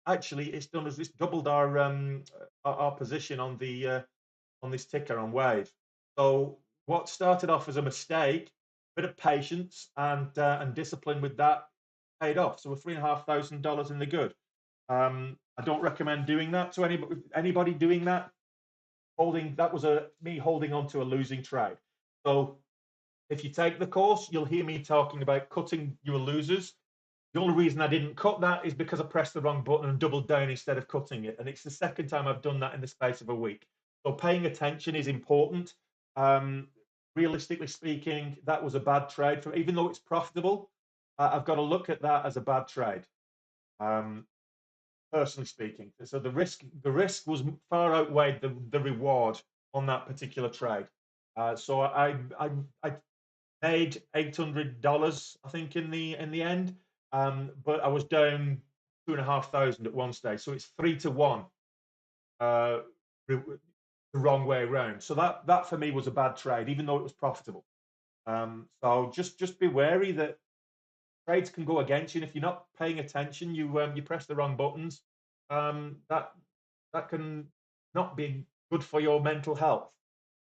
actually, it's done as this doubled our position on the on this ticker on Wave. So what started off as a mistake, bit of patience and discipline with that paid off. So we're $3,500 in the good. I don't recommend doing that to anybody doing that. That was a me holding on to a losing trade. So if you take the course, you'll hear me talking about cutting your losers. The only reason I didn't cut that is because I pressed the wrong button and doubled down instead of cutting it. And it's the second time I've done that in the space of a week. So paying attention is important. Um, Realistically speaking, that was a bad trade for even though it's profitable. I've got to look at that as a bad trade. Um, Personally speaking, so the risk was far outweighed the reward on that particular trade. So I made $800, I think, in the end. But I was down 2,500 at one stage, so it's 3 to 1, uh, the wrong way around. So that for me was a bad trade, even though it was profitable. So just be wary that trades can go against you, and if you're not paying attention, you press the wrong buttons. That can not be good for your mental health.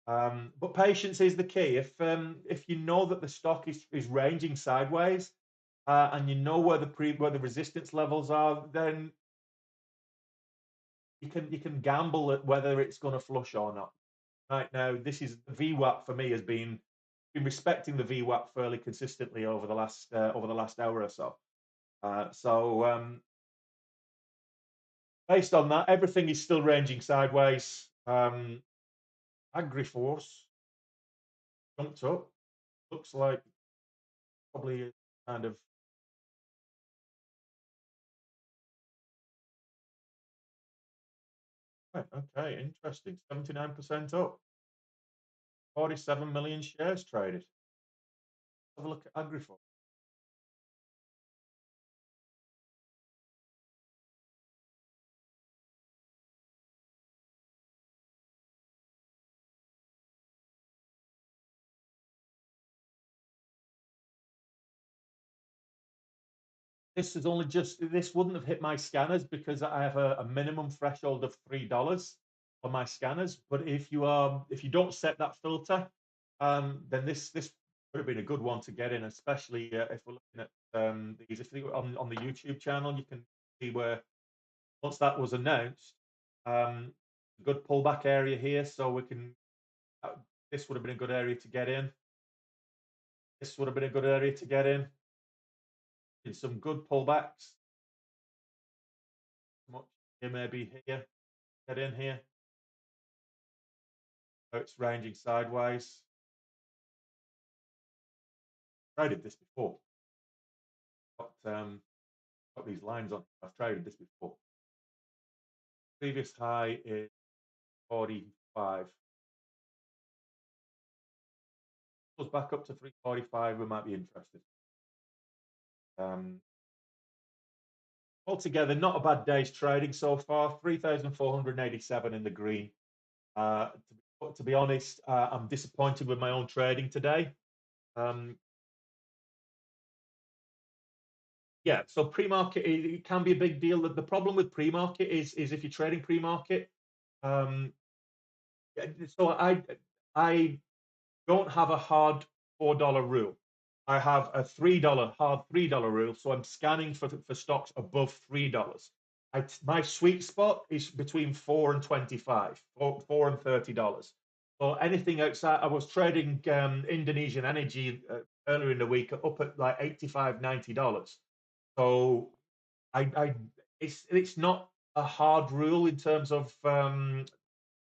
But patience is the key. If you know that the stock is ranging sideways, and you know where the resistance levels are, then you can gamble at whether it's going to flush or not. Right now, this is the VWAP for me has been respecting the VWAP fairly consistently over the last hour or so. So based on that, everything is still ranging sideways. AgriForce jumped up. Looks like probably kind of right, okay, interesting. 79% up. 47 million shares traded. Have a look at AgriForce. This wouldn't have hit my scanners because I have a minimum threshold of $3 on my scanners. But if you don't set that filter, then this would have been a good one to get in, especially if we're looking at these. If you on the YouTube channel, you can see where once that was announced, a good pullback area here, so we can. Uh, this would have been a good area to get in. This would have been a good area to get in some good pullbacks. Much here, maybe here, get in here. So it's ranging sideways. Traded this before. Got these lines on. I've traded this before. Previous high is 45. Goes back up to 345. We might be interested. Um, Altogether, not a bad day's trading so far. 3,487 in the green. To be honest, I'm disappointed with my own trading today. Um, yeah, so pre-market it can be a big deal. The problem with pre-market is if you're trading pre-market, um, so I don't have a hard $4 rule. I have a $3 rule. So I'm scanning for stocks above $3. My sweet spot is between 4 and 25, 4 and $30. So anything outside, I was trading Indonesian energy earlier in the week up at like 85, $90. So I it's not a hard rule in terms of the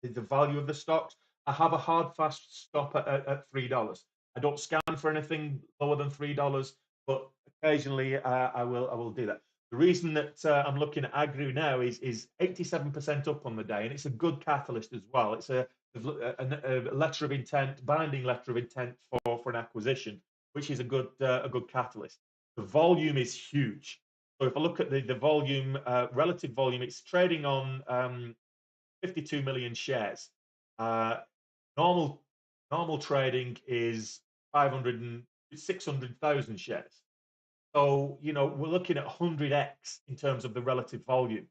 value of the stocks. I have a hard fast stop at $3. I don't scan for anything lower than $3, but occasionally I will do that. The reason that I'm looking at Agri now is 87% up on the day, and it's a good catalyst as well. It's a letter of intent, binding letter of intent for an acquisition, which is a good catalyst. The volume is huge. So if I look at the volume, relative volume, it's trading on 52 million shares. Uh, normal normal trading is 500 and 600,000 shares. So we're looking at 100x in terms of the relative volume,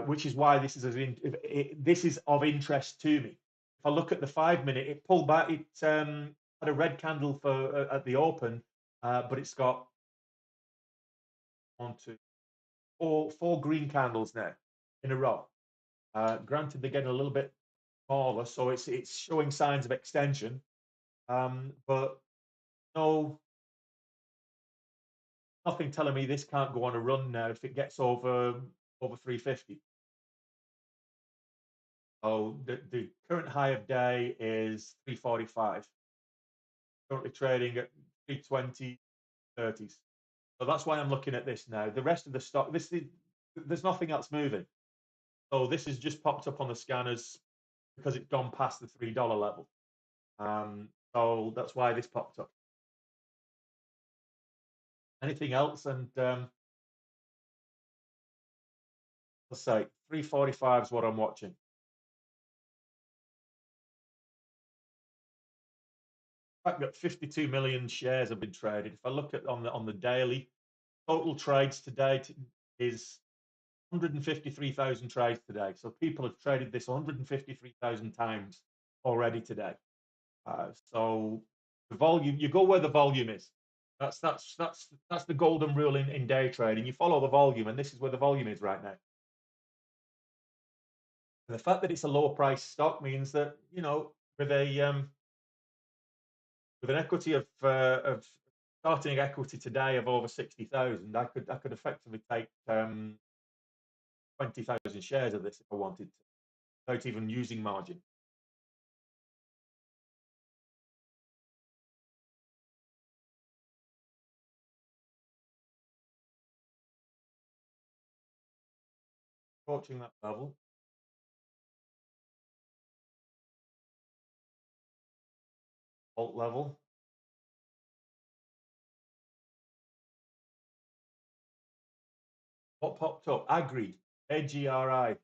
which is why this is of interest to me. if I look at the 5 minute, it pulled back. It had a red candle for at the open, but it's got one, two, four green candles now in a row. Granted, they're getting a little bit smaller, so it's showing signs of extension, but no, nothing telling me this can't go on a run now if it gets over 350. So the current high of day is 345. Currently trading at 320 30s. So that's why I'm looking at this now. The rest of the stock, there's nothing else moving. So this has just popped up on the scanners because it's gone past the $3 level. So that's why this popped up. Anything else? And let's say 345 is what I'm watching. I've got 52 million shares have been traded. If I look at on the daily, total trades to date is 153,000 trades today. So people have traded this 153,000 times already today. So the volume, you go where the volume is. That's the golden rule in day trading. You follow the volume, and this is where the volume is right now. And the fact that it's a lower price stock means that with a with an equity of starting equity today of over 60,000, I could effectively take 20,000 shares of this if I wanted to, without even using margin. Approaching that level, alt level. What popped up? Agri, AGRI,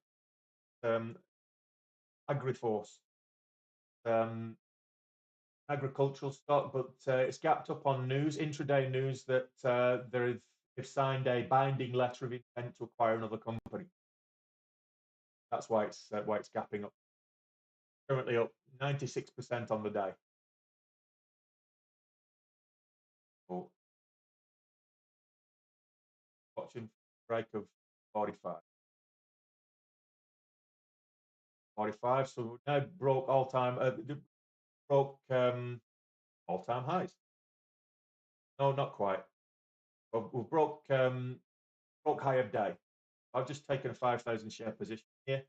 AgriForce, um, agricultural stock, but it's gapped up on news, intraday news, that they've signed a binding letter of intent to acquire another company. That's why it's gapping up. Currently up 96% on the day. So watching break of 45. 45. So we now broke broke all-time highs. No, not quite. We broke high of day. I've just taken a 5,000 share position here.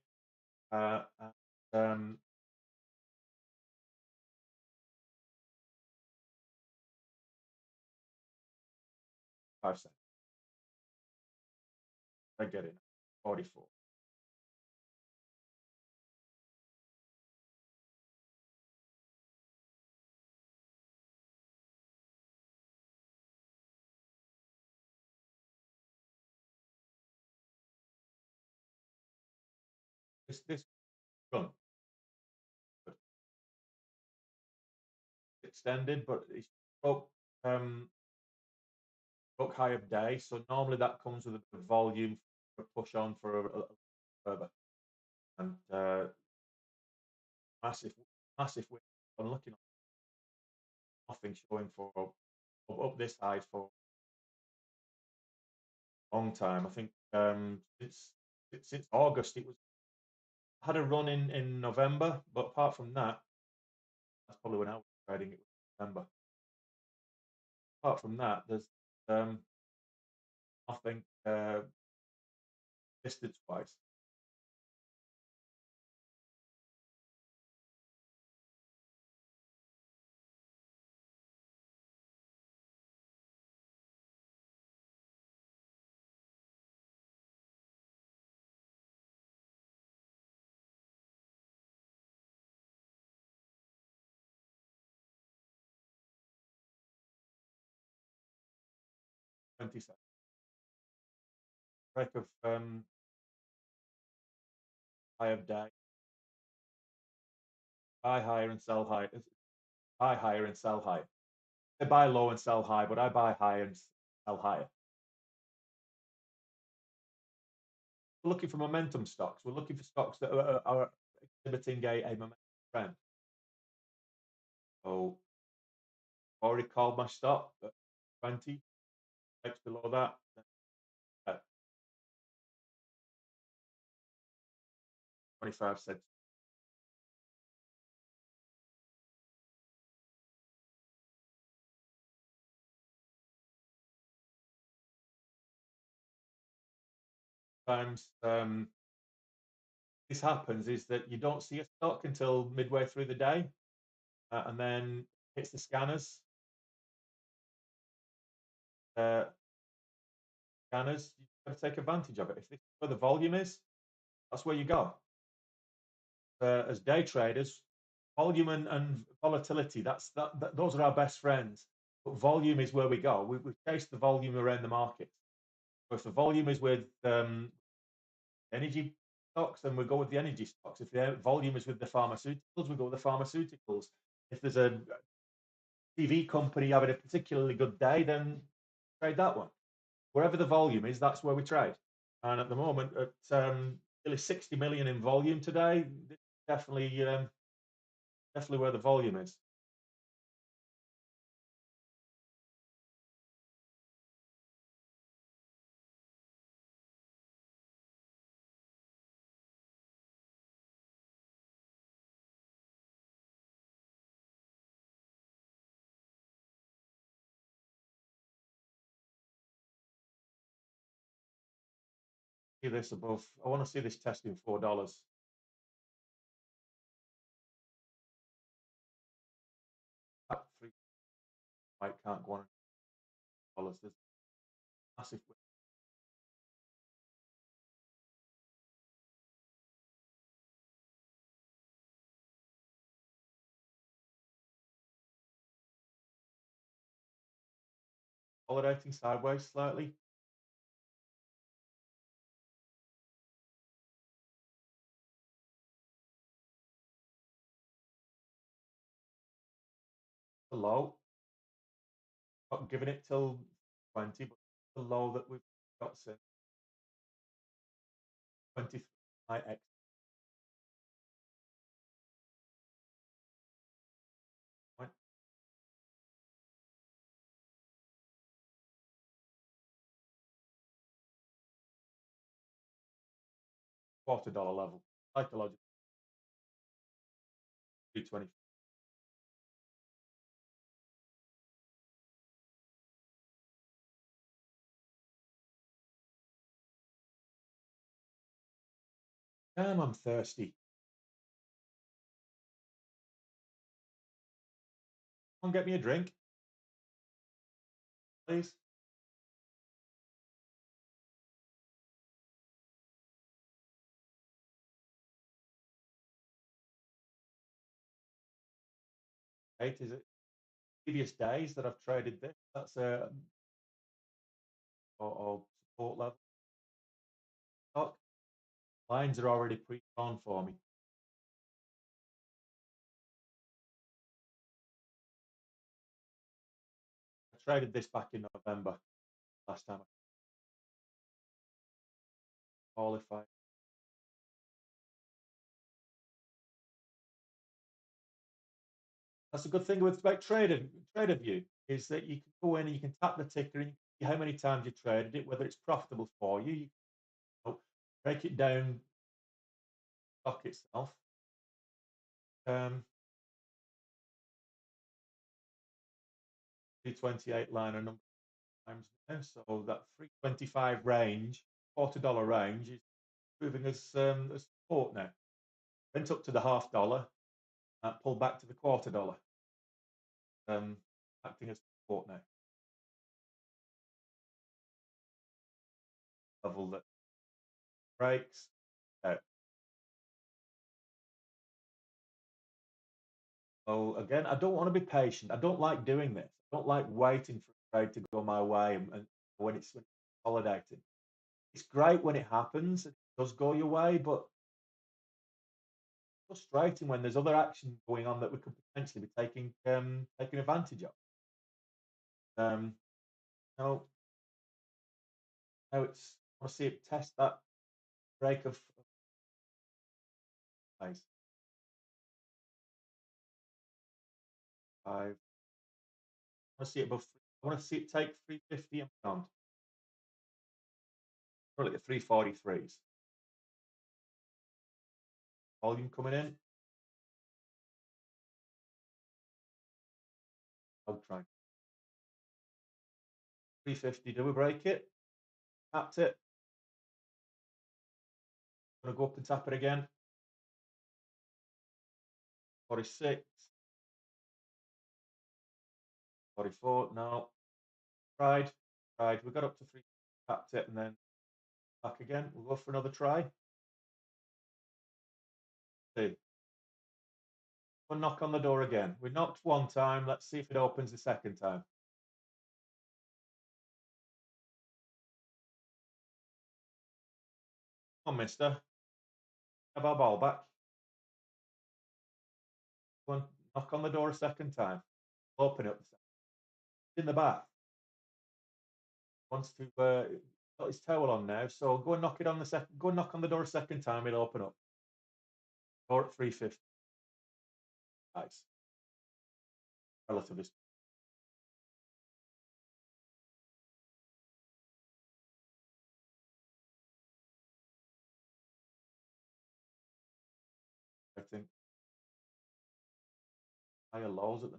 And, 5 cents. I get it. 44. This run extended, but it's broke um, broke high of day. So normally that comes with a bit of volume for a push on for a further, and massive massive win. I'm looking at nothing showing for up this high for a long time. I think since August it was had a run in November, but apart from that, that's probably when I was trading it was November. Apart from that, there's um, nothing listed twice. Twenty seconds. Break of high of day. Buy higher and sell high. Buy higher and sell high. I buy low and sell high, but I buy high and sell higher. We're looking for momentum stocks. We're looking for stocks that are exhibiting a momentum. trend. So already called my stop at 20, next below that, uh, 25 cents. Sometimes this happens is that you don't see a stock until midway through the day, and then hits the scanners. Uh, Scanners, you've got to take advantage of it. If this is where the volume is, that's where you go. As day traders, volume and volatility, those are our best friends. But volume is where we go. We chase the volume around the market. So if the volume is with energy stocks, then we go with the energy stocks. If the volume is with the pharmaceuticals, we go with the pharmaceuticals. If there's a TV company having a particularly good day, then trade that one. Wherever the volume is, that's where we trade. And at the moment, at nearly 60 million in volume today, definitely, definitely where the volume is. See this above. I want to see this testing $4. That three white can't go on dollars. There's massive consolidating sideways slightly. The low. Not giving it till 20, but the low that we've got since 23 X point, $250 level. Psychological 220. Damn, I'm thirsty. Come on, get me a drink, please. Eight is it? Previous days that I've traded this. That's a or support level stock. Lines are already pre-drawn for me. I traded this back in November last time I qualified. That's a good thing with about trader view is that you can go in and you can tap the ticker and you can see how many times you traded it, whether it's profitable for you. You know, break it down, stock itself. Um, 328 line a number of times now, so that 325 range, $40 range is proving as support now. Went up to the $half, pulled back to the $quarter, um, acting as support now. Level that breaks out. So again, I don't want to be patient. I don't like doing this. I don't like waiting for a trade to go my way and when it's consolidating. It's great when it happens, it does go your way, but frustrating when there's other action going on that we could potentially be taking advantage of. Um, no, no, it's I want to see it test that break of pace. I want to see it above. I want to see it take 350 and beyond. Probably at 343s. Volume coming in. I'll try. 350. Do we break it? Tapped it. I'm going to go up and tap it again. 46. 44. No. Tried. We got up to 3. Tapped it and then back again. We'll go for another try. See. We'll knock on the door again. We knocked one time. Let's see if it opens the second time. Come on, mister. Have our ball back. Go and knock on the door a second time. Open it up. In the back. Wants to got his towel on now, so go and knock it on the second. Go and knock on the door a second time. It'll open up. Door at 350. Nice. Relatively. I think higher lows at the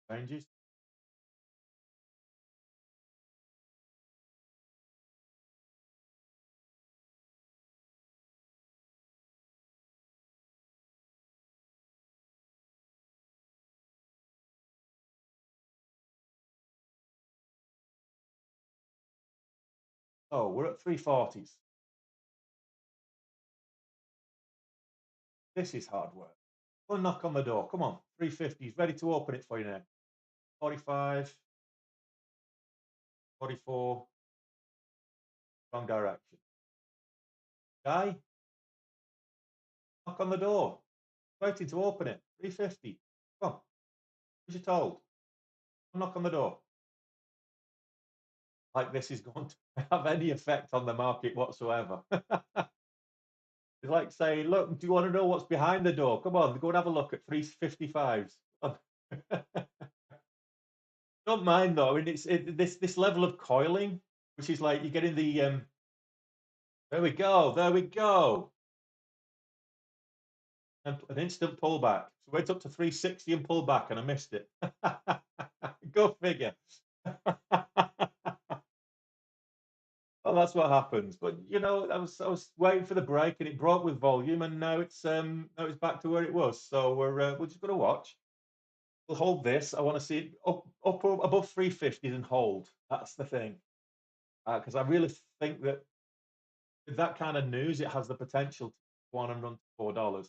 ranges. Oh, we're at 340s. This is hard work. Go and knock on the door. Come on. 350s. Ready to open it for you now. 45. 44. Wrong direction. Guy, knock on the door. Waiting to open it. 350. Come on. As you're told. Knock on the door. Like this is going to have any effect on the market whatsoever. It's like saying, look, do you want to know what's behind the door? Come on, go and have a look at 355s. Don't mind though. I mean, it's this level of coiling, which is like you're getting the there we go. And an instant pullback. So went up to 360 and pulled back, and I missed it. Go figure. Well, that's what happens. But you know, I was waiting for the break, and it broke with volume, and now it's back to where it was. So we're just going to watch. We'll hold this. I want to see it up above 350s and hold. That's the thing, because I really think that with that kind of news, it has the potential to go on and run to $4.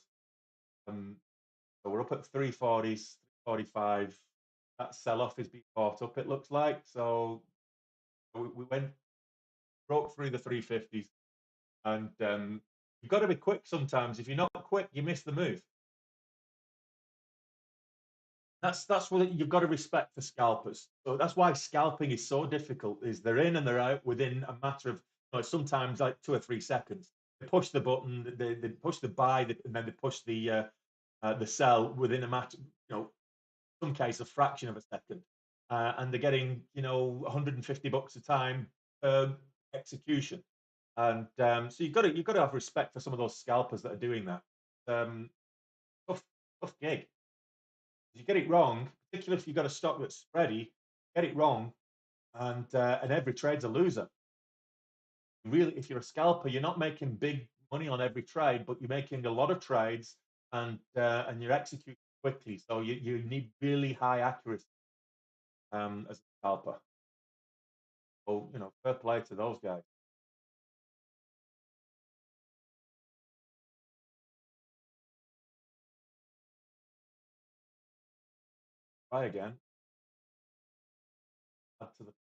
So we're up at 340s, 345. That sell-off is being bought up, it looks like. So we went broke through the 350s, and you've got to be quick sometimes. If you're not quick, you miss the move. That's what you've got to respect for scalpers. So that's why scalping is so difficult. Is they're in and they're out within a matter of sometimes like 2 or 3 seconds. They push the button, they push the buy, and then they push the sell within a matter, some case a fraction of a second, and they're getting $150 a time execution, and so you've got to have respect for some of those scalpers that are doing that. Tough, tough gig. You get it wrong, particularly if you've got a stock that's spready, get it wrong, and every trade's a loser. Really, if you're a scalper, you're not making big money on every trade, but you're making a lot of trades, and you're executing quickly. So you need really high accuracy as a scalper. So fair play to those guys. Try again. Add to the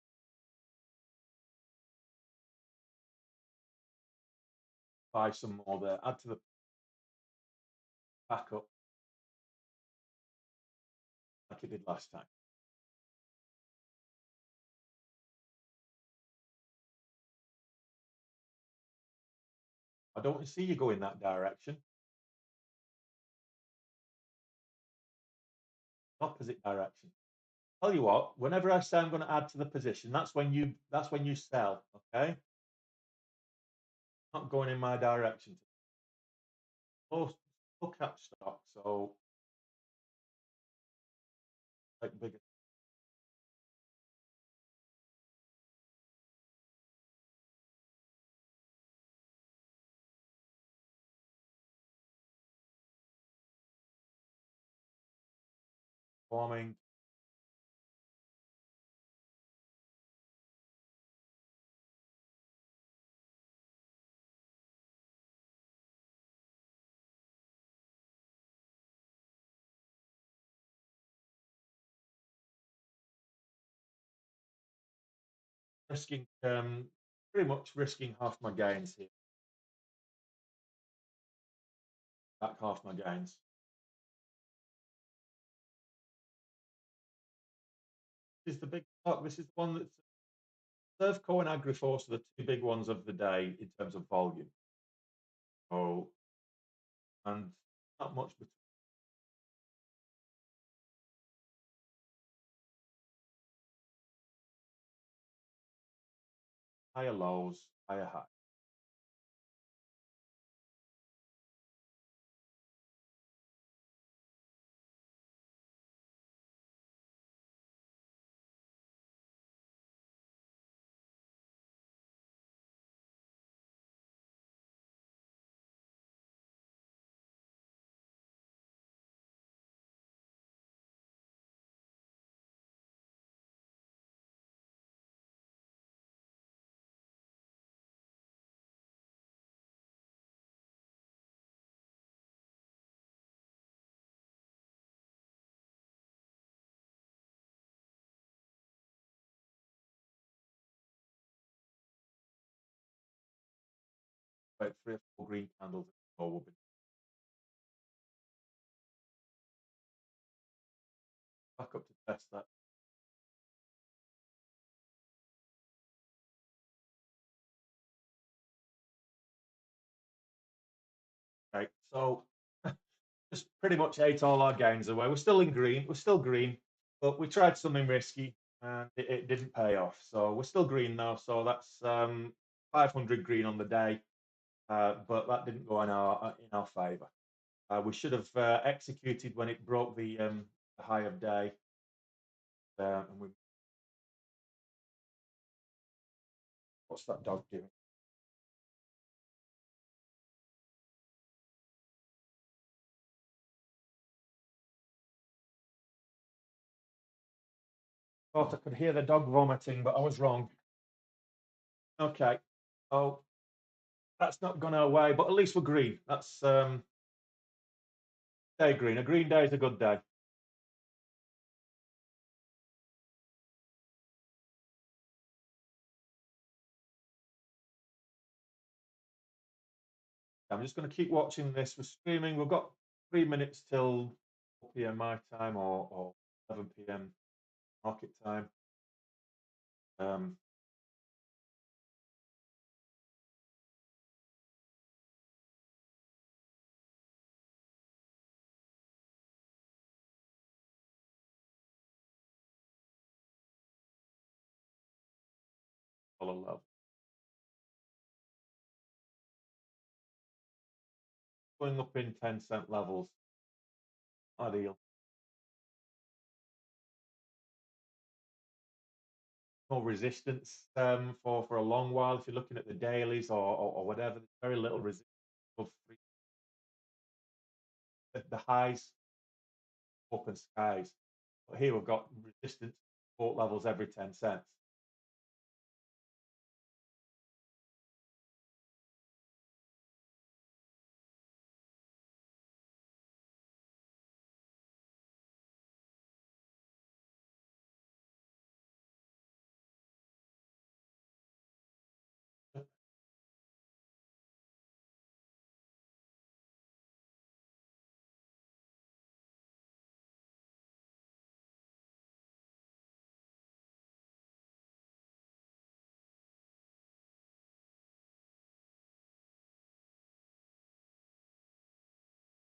buy some more there. Add to the backup like it did last time. I don't see you go in that direction. opposite direction. Tell you what, whenever I say I'm going to add to the position, that's when you sell. Okay, not going in my direction. Most look at stock, so like bigger farming, risking pretty much risking half my gains here, back half my gains. This is the big stock. This is the one that's Servco and Agriforce are the two big ones of the day in terms of volume. Oh, and not much between higher lows, higher highs. About three or four green candles will be back up to test that. Okay, so just pretty much ate all our gains away. We're still in green. We're still green, but we tried something risky and it didn't pay off. So we're still green now. So that's 500 green on the day, but that didn't go in our favour. We should have executed when it broke the high of day, and we what's that dog doing? Thought I could hear the dog vomiting, but I was wrong. Okay, oh, that's not gone our way, but at least we're green. That's day green. A green day is a good day. I'm just going to keep watching this. We're streaming. We've got 3 minutes till 4 p.m. my time or 11 p.m. market time. Um, $1 level. Going up in 10-cent levels. Ideal. No resistance for a long while. If you're looking at the dailies or whatever, there's very little resistance above the highs, open skies. But here we've got resistance support levels every 10 cents.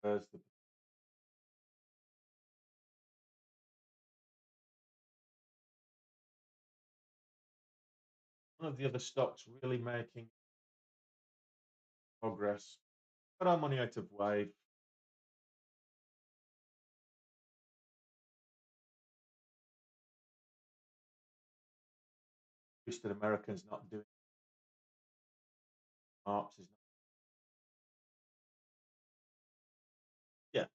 There's the one of the other stocks really making progress. Got our money out of Wave. Boosted Americans not doing marks is not, yeah.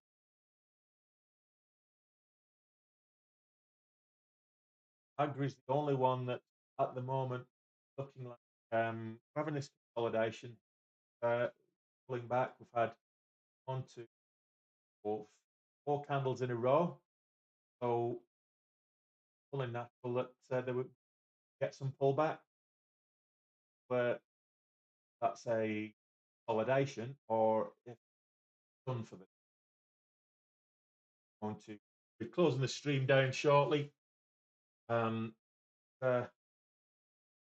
Agri is the only one that at the moment looking like having this consolidation, pulling back. We've had one, two, four candles in a row. So pulling natural that they would get some pullback, where that's a consolidation, or if done for the going to be closing the stream down shortly. Uh,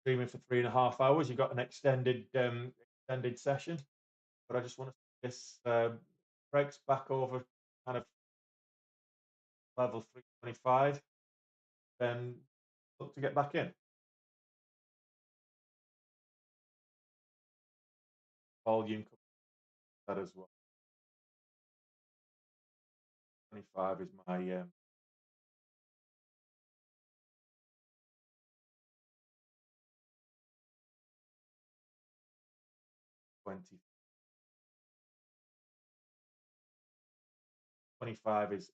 Streaming for 3.5 hours. You've got an extended session, but I just want to see this breaks back over kind of level 325, then look to get back in. Volume that as well. 25 is my 20. 25 is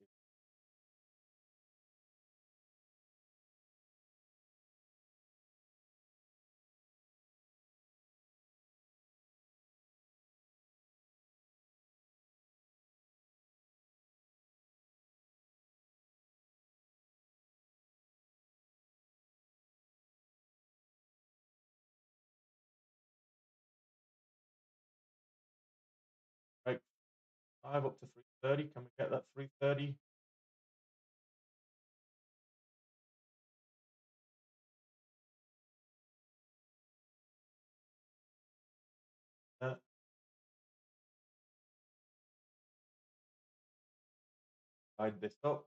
5 up to 330. Can we get that 330? Slide this up.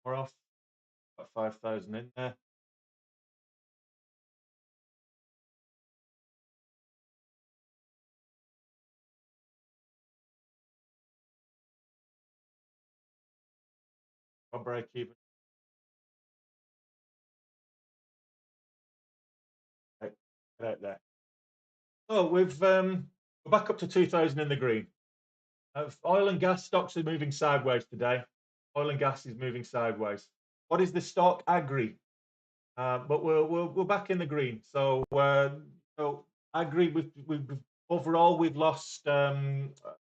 We're off. Got 5,000 in there. I'll break even. Right, get out there. Oh, we're back up to 2,000 in the green. Oil and gas stocks are moving sideways today. Oil and gas is moving sideways. What is the stock? Agri. But we're back in the green. So agri, we've overall we've lost a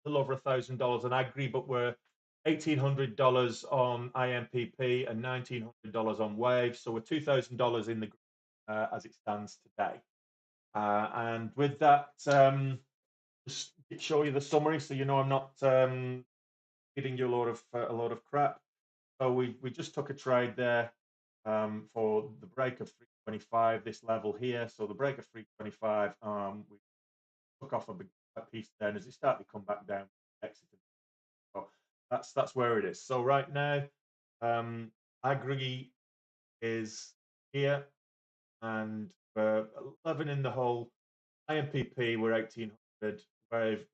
little over $1,000 on agri, but we're $1,800 on IMPP and $1,900 on Wave. So we're $2,000 in the green as it stands today. And with that, just show you the summary, so you know I'm not giving you a lot of crap. So we just took a trade there for the break of 325, this level here. So the break of 325, we took off a big piece there, and as it started to come back down, exited. So that's where it is. So right now, agri is here, and we're 11 in the hole. IMPP we're 1,800. Wave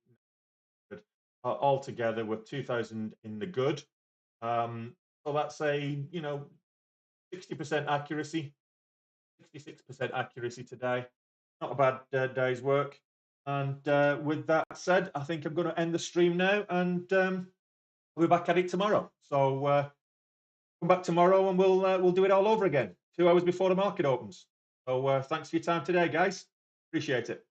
altogether we're 2,000 in the good. So that's a 60% accuracy, 66% accuracy today. Not a bad day's work. And with that said, I think I'm going to end the stream now, and we'll be back at it tomorrow. So come back tomorrow, and we'll do it all over again, 2 hours before the market opens. So thanks for your time today, guys. Appreciate it.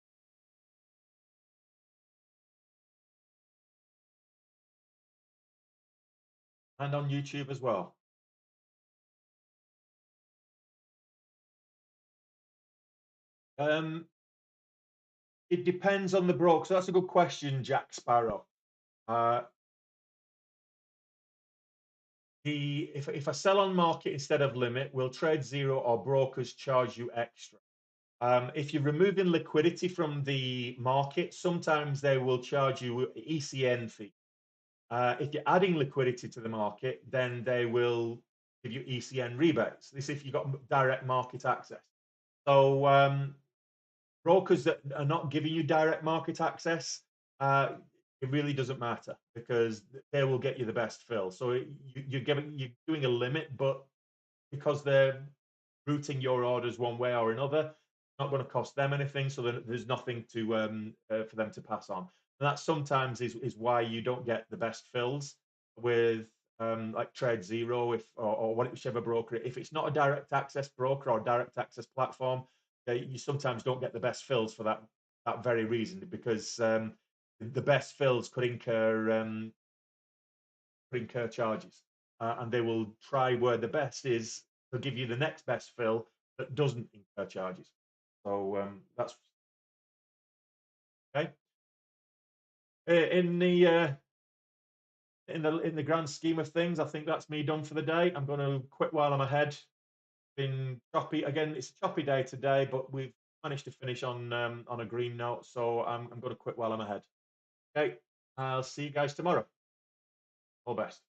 And on YouTube as well. It depends on the broker. So that's a good question, Jack Sparrow. If I sell on market instead of limit, we'll trade zero, or brokers charge you extra. If you're removing liquidity from the market, sometimes they will charge you ECN fee. If you're adding liquidity to the market, then they will give you ECN rebates. This if you've got direct market access. So brokers that are not giving you direct market access, it really doesn't matter because they will get you the best fill. So you're doing a limit, but because they're routing your orders one way or another, it's not going to cost them anything. So there's nothing to for them to pass on. And that sometimes is why you don't get the best fills with like Trade Zero, if or whichever broker. If it's not a direct access broker or direct access platform, you sometimes don't get the best fills for that very reason because the best fills could incur charges, and they will try where the best is. They'll give you the next best fill that doesn't incur charges. So that's okay. In the grand scheme of things, I think that's me done for the day. I'm going to quit while I'm ahead. Been choppy again. It's a choppy day today, but we've managed to finish on a green note. So I'm going to quit while I'm ahead. Okay, I'll see you guys tomorrow. All best.